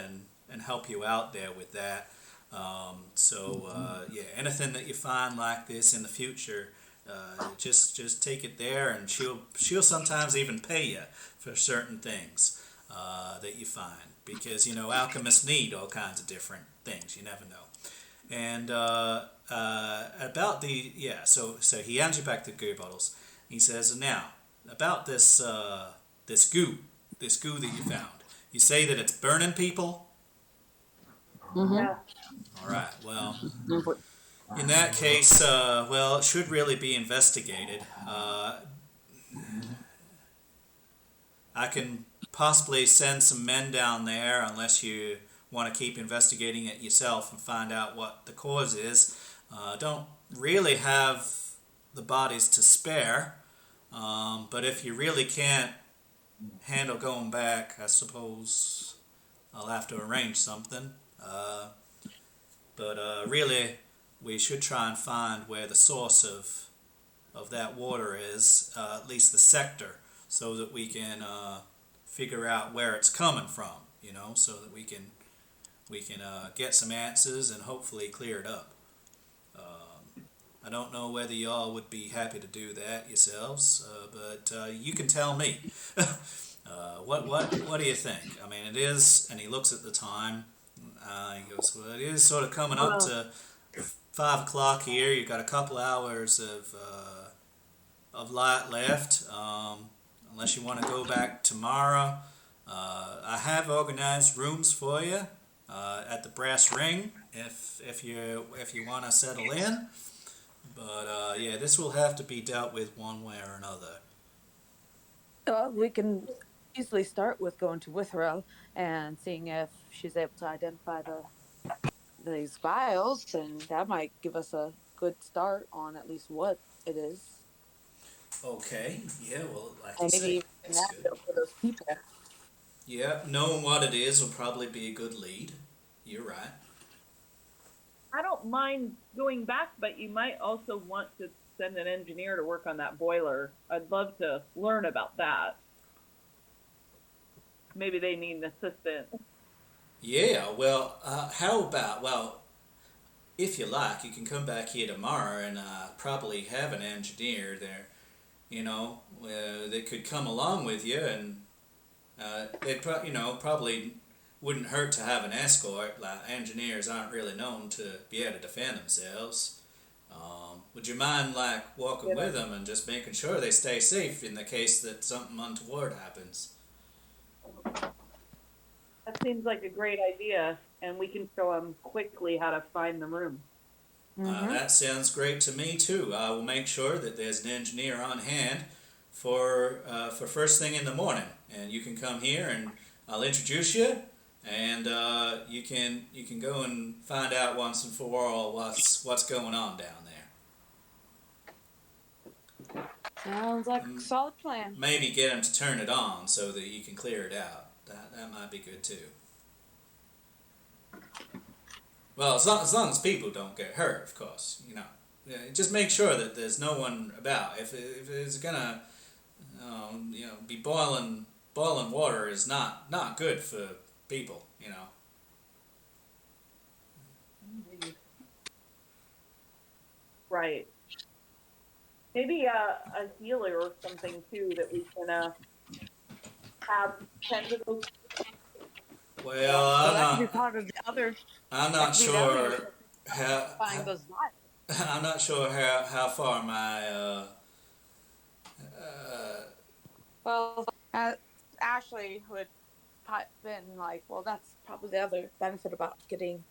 Speaker 1: and help you out there with that. Anything that you find like this in the future, just take it there, and she'll sometimes even pay you for certain things. that you find, because alchemists need all kinds of different things. You never know. And about the so he hands you back the goo bottles. He says, now about this goo that you found. You say that it's burning people.
Speaker 2: Mm-hmm.
Speaker 4: Yeah.
Speaker 1: All right. Well, in that case, well, it should really be investigated. I can possibly send some men down there, unless you want to keep investigating it yourself and find out what the cause is. Don't really have the bodies to spare, but if you really can't handle going back, I suppose I'll have to arrange something. But really, we should try and find where the source of that water is, at least the sector, so that we can figure out where it's coming from. So that we can get some answers and hopefully clear it up. I don't know whether y'all would be happy to do that yourselves, but you can tell me. What do you think? I mean, it is, and he looks at the time. He goes, well, it is sort of coming up to 5 o'clock here. You've got a couple hours of light left, unless you want to go back tomorrow. I have organized rooms for you at the Brass Ring if you want to settle in. But yeah, this will have to be dealt with one way or another.
Speaker 2: We can easily start with going to Witherell and seeing if she's able to identify these vials, and that might give us a good start on at least what it is.
Speaker 1: Okay, yeah, well, like
Speaker 2: And
Speaker 1: you
Speaker 2: maybe
Speaker 1: say,
Speaker 2: even
Speaker 1: that's
Speaker 2: that
Speaker 1: good.
Speaker 2: for those people.
Speaker 1: Yeah, knowing what it is will probably be a good lead. You're right.
Speaker 4: I don't mind going back, but you might also want to send an engineer to work on that boiler. I'd love to learn about that. Maybe they need an assistant.
Speaker 1: Yeah, well, how about, well, if you like, you can come back here tomorrow and probably have an engineer there, that could come along with you, and probably wouldn't hurt to have an escort. Like, engineers aren't really known to be able to defend themselves. Would you mind, like, walking with them and just making sure they stay safe in the case that something untoward happens?
Speaker 4: That seems like a great idea, and we can show them quickly how to find the room.
Speaker 1: That sounds great to me too. I will make sure that there's an engineer on hand for first thing in the morning, and you can come here and I'll introduce you, and you can go and find out once and for all what's going on down there.
Speaker 2: Sounds like a solid plan.
Speaker 1: Maybe get him to turn it on so that you can clear it out. That might be good too. Well, as long as people don't get hurt, of course. Yeah, just make sure that there's no one about. If it's gonna, be boiling water is not good for people.
Speaker 4: Right. Maybe a healer or something too that we can have tend to those.
Speaker 1: Well,
Speaker 2: So that could be part of the other.
Speaker 1: I'm not sure
Speaker 2: Find those vials.
Speaker 1: I'm not sure how far my
Speaker 2: Well, Ashley would have been like, well, that's probably the other benefit about getting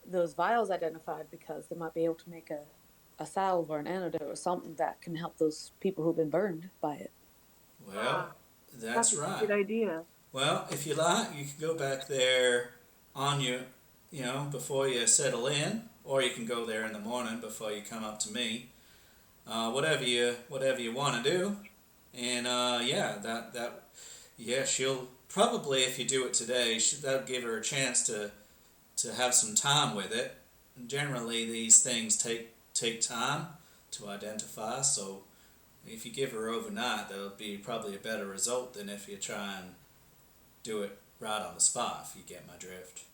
Speaker 2: those vials identified, because they might be able to make a salve or an antidote or something that can help those people who've been burned by it.
Speaker 1: well, that's right.
Speaker 4: a good idea.
Speaker 1: Well, if you like, you can go back there on before you settle in, or you can go there in the morning before you come up to me. Whatever you want to do, and she'll probably, if you do it today, that'll give her a chance to have some time with it. And generally, these things take time to identify, so if you give her overnight, that'll be probably a better result than if you try and do it right on the spot, if you get my drift.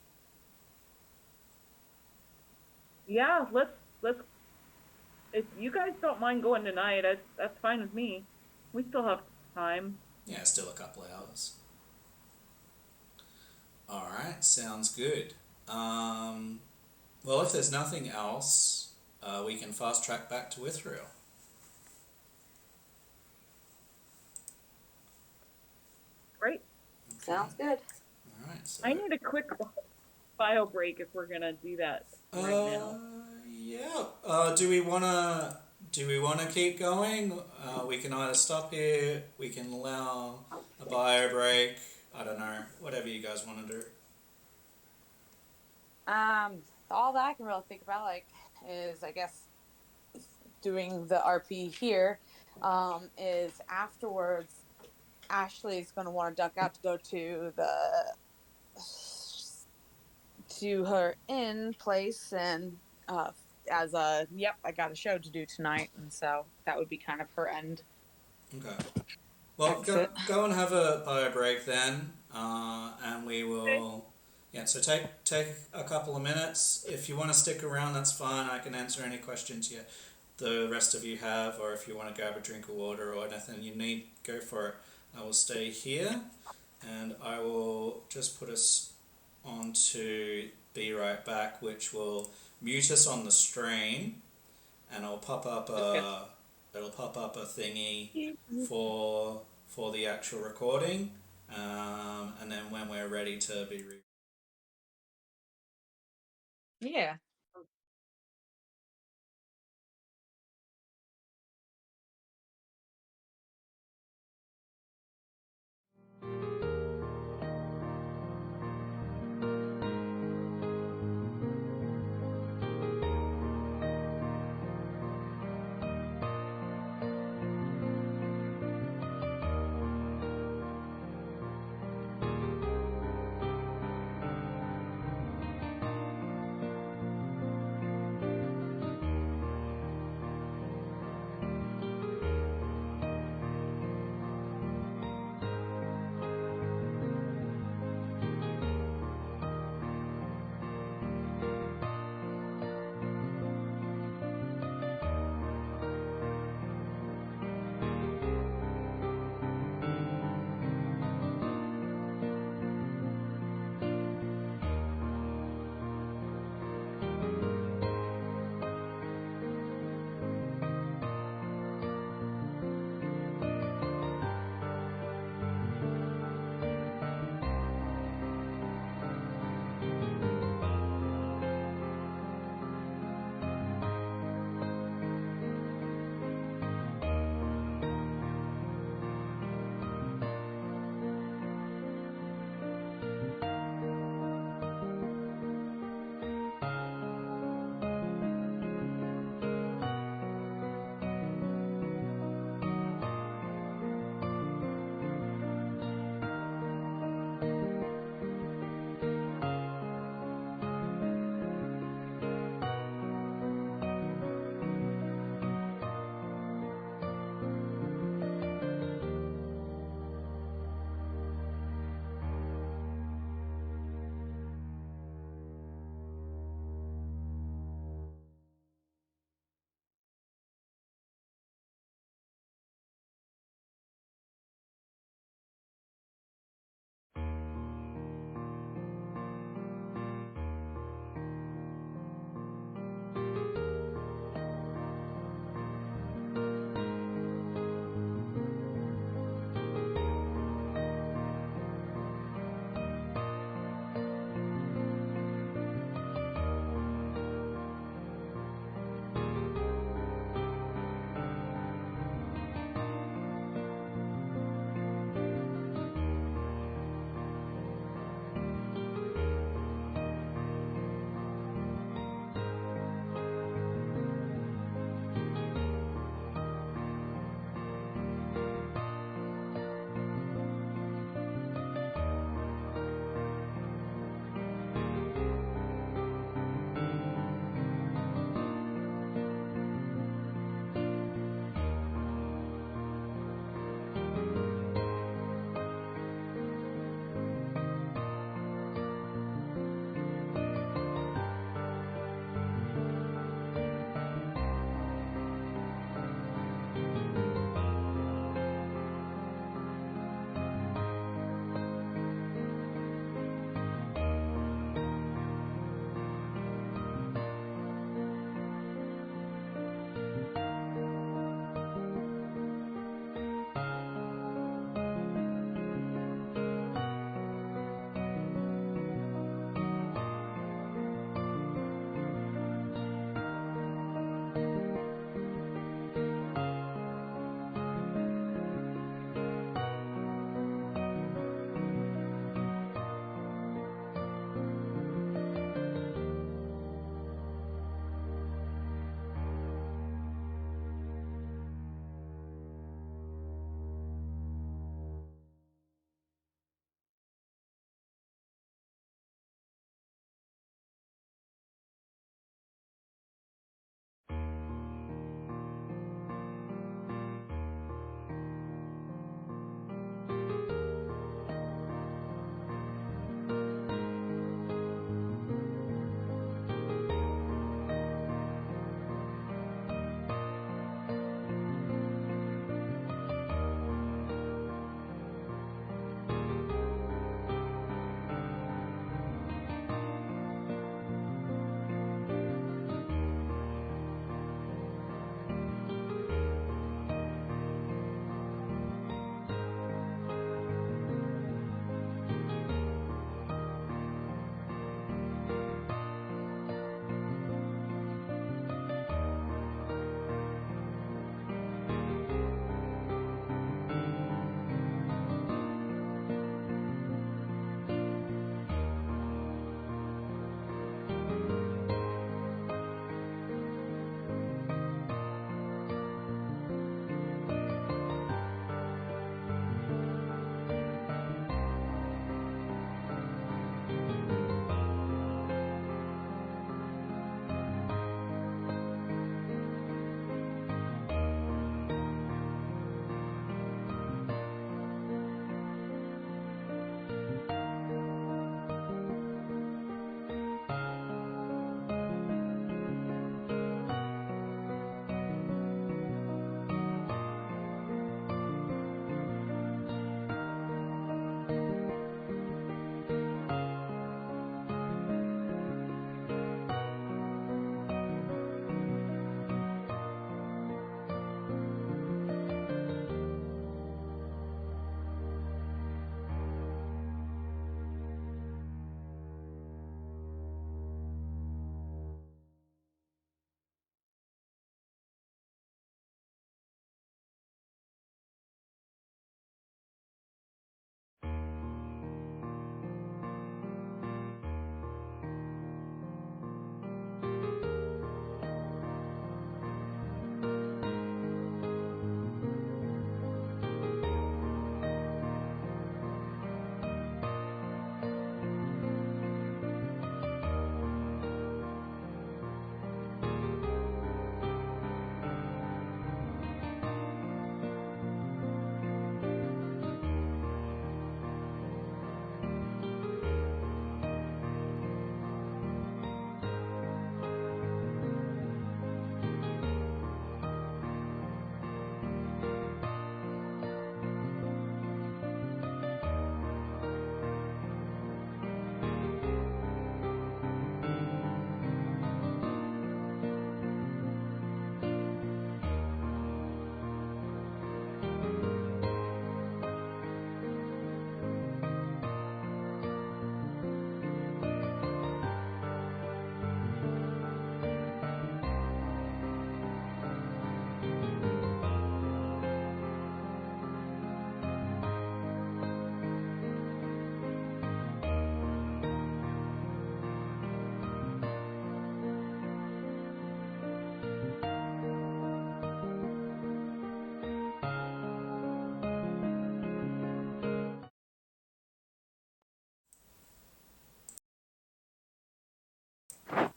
Speaker 4: Yeah, let's. If you guys don't mind going tonight, that's fine with me. We still have time.
Speaker 1: Yeah, still a couple of hours. All right, sounds good. Well, if there's nothing else, we can fast track back to Withriel.
Speaker 4: Great.
Speaker 2: Sounds good.
Speaker 1: All right, so.
Speaker 4: I need a quick bio break if we're gonna do that right now.
Speaker 1: Yeah. Do we wanna keep going? We can either stop here. We can allow a bio break. I don't know. Whatever you guys want to do.
Speaker 2: All that I can really think about, like, is I guess doing the RP here, is afterwards Ashley's going to want to duck out to go to her inn place and as a yep, I got a show to do tonight, and so that would be kind of her end
Speaker 1: Okay. Well,
Speaker 2: exit.
Speaker 1: go and have a bio break then, and we will. Yeah. So take a couple of minutes. If you want to stick around, that's fine. I can answer any questions the rest of you have, or if you want to grab a drink of water or anything you need, go for it. I will stay here, and I will just put us on to be right back, which will mute us on the stream, and it'll pop up a thingy for the actual recording, and then when we're ready to be
Speaker 2: Yeah.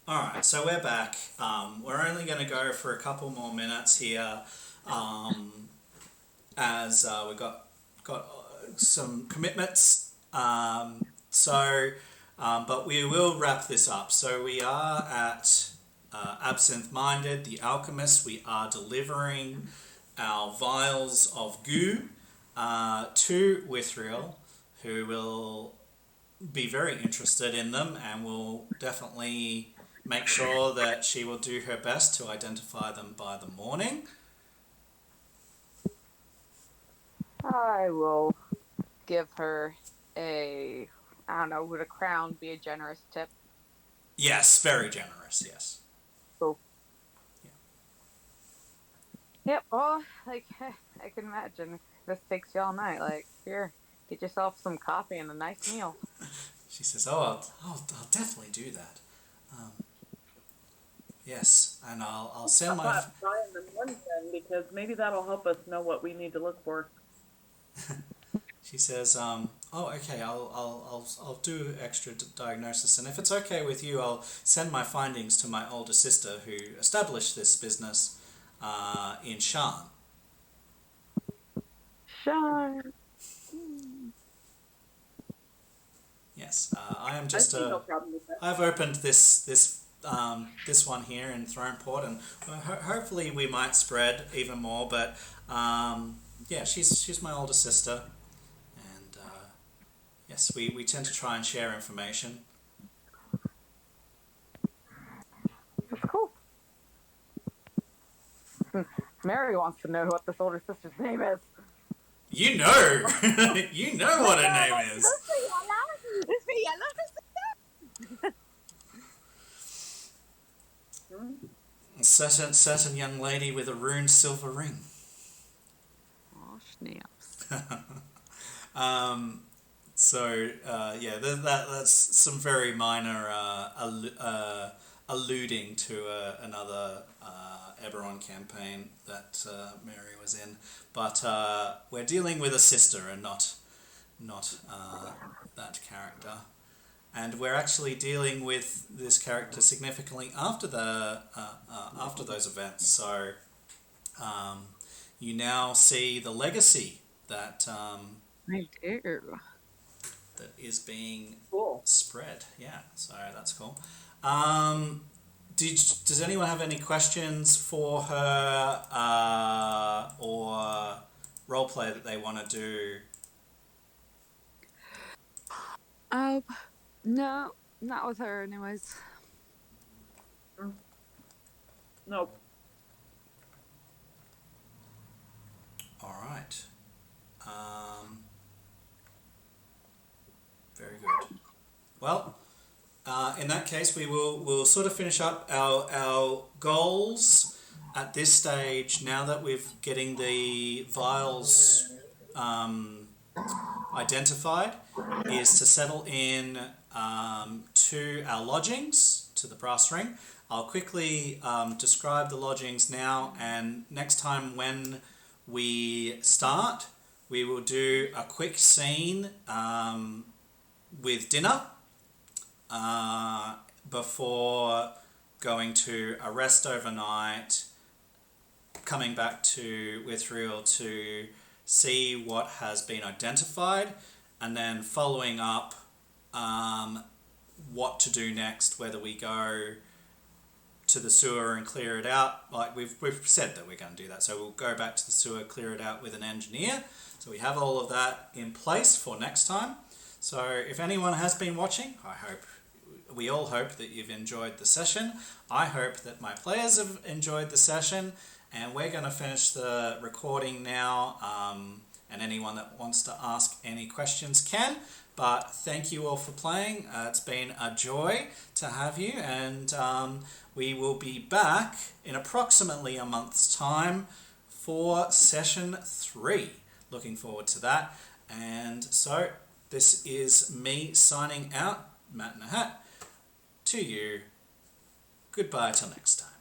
Speaker 1: Alright, so we're back. We're only going to go for a couple more minutes here, as we've got some commitments. But we will wrap this up. So we are at Absinthe Minded, the Alchemist. We are delivering our vials of goo to Withriel, who will be very interested in them and will definitely make sure that she will do her best to identify them by the morning.
Speaker 2: I will give her I don't know, would a crown be a generous tip?
Speaker 1: Yes, very generous, yes.
Speaker 2: Cool.
Speaker 1: Yeah.
Speaker 2: Yep, well, like, I can imagine. This takes you all night. Like, here, get yourself some coffee and a nice meal.
Speaker 1: She says, "Oh, I'll definitely do that. Yes, and I'll send my."
Speaker 4: Try in the morning then, because maybe that'll help us know what we need to look for.
Speaker 1: She says, "Oh, okay. I'll do extra diagnosis, and if it's okay with you, I'll send my findings to my older sister who established this business in Shan."
Speaker 2: Sure.
Speaker 1: Yes, I am just
Speaker 4: I see no problem with that.
Speaker 1: I've opened this one here in Throneport, and hopefully we might spread even more. But yeah, she's my older sister, and yes, we tend to try and share information.
Speaker 2: That's cool. Mary wants to know what this older sister's name is.
Speaker 1: You know, you know what her name is. A certain young lady with a ruined silver ring.
Speaker 2: Oh, snaps.
Speaker 1: Yeah, that's some very minor alluding to another Eberron campaign that Mary was in, but we're dealing with a sister and not that character, and we're actually dealing with this character significantly after after those events. So you now see the legacy that
Speaker 2: I do.
Speaker 1: that is being
Speaker 4: Cool.
Speaker 1: spread. Yeah, so that's cool. Does anyone have any questions for her or roleplay that they want to do?
Speaker 2: No, not with her anyways.
Speaker 4: Nope.
Speaker 1: All right. Very good. Well, in that case, we'll sort of finish up our goals at this stage. Now that we're getting the vials identified, is to settle in to our lodgings, to the brass ring. I'll quickly describe the lodgings now, and next time when we start, we will do a quick scene with dinner before going to a rest overnight, coming back to Withriel to see what has been identified, and then following up what to do next, whether we go to the sewer and clear it out. Like we've said that we're going to do that, so we'll go back to the sewer, clear it out with an engineer. So we have all of that in place for next time. So if anyone has been watching, we all hope that you've enjoyed the session. I hope that my players have enjoyed the session, and we're going to finish the recording now, and anyone that wants to ask any questions can. But thank you all for playing. It's been a joy to have you, and we will be back in approximately a month's time for session 3. Looking forward to that. And so this is me signing out, Matt in a Hat. To you, goodbye till next time.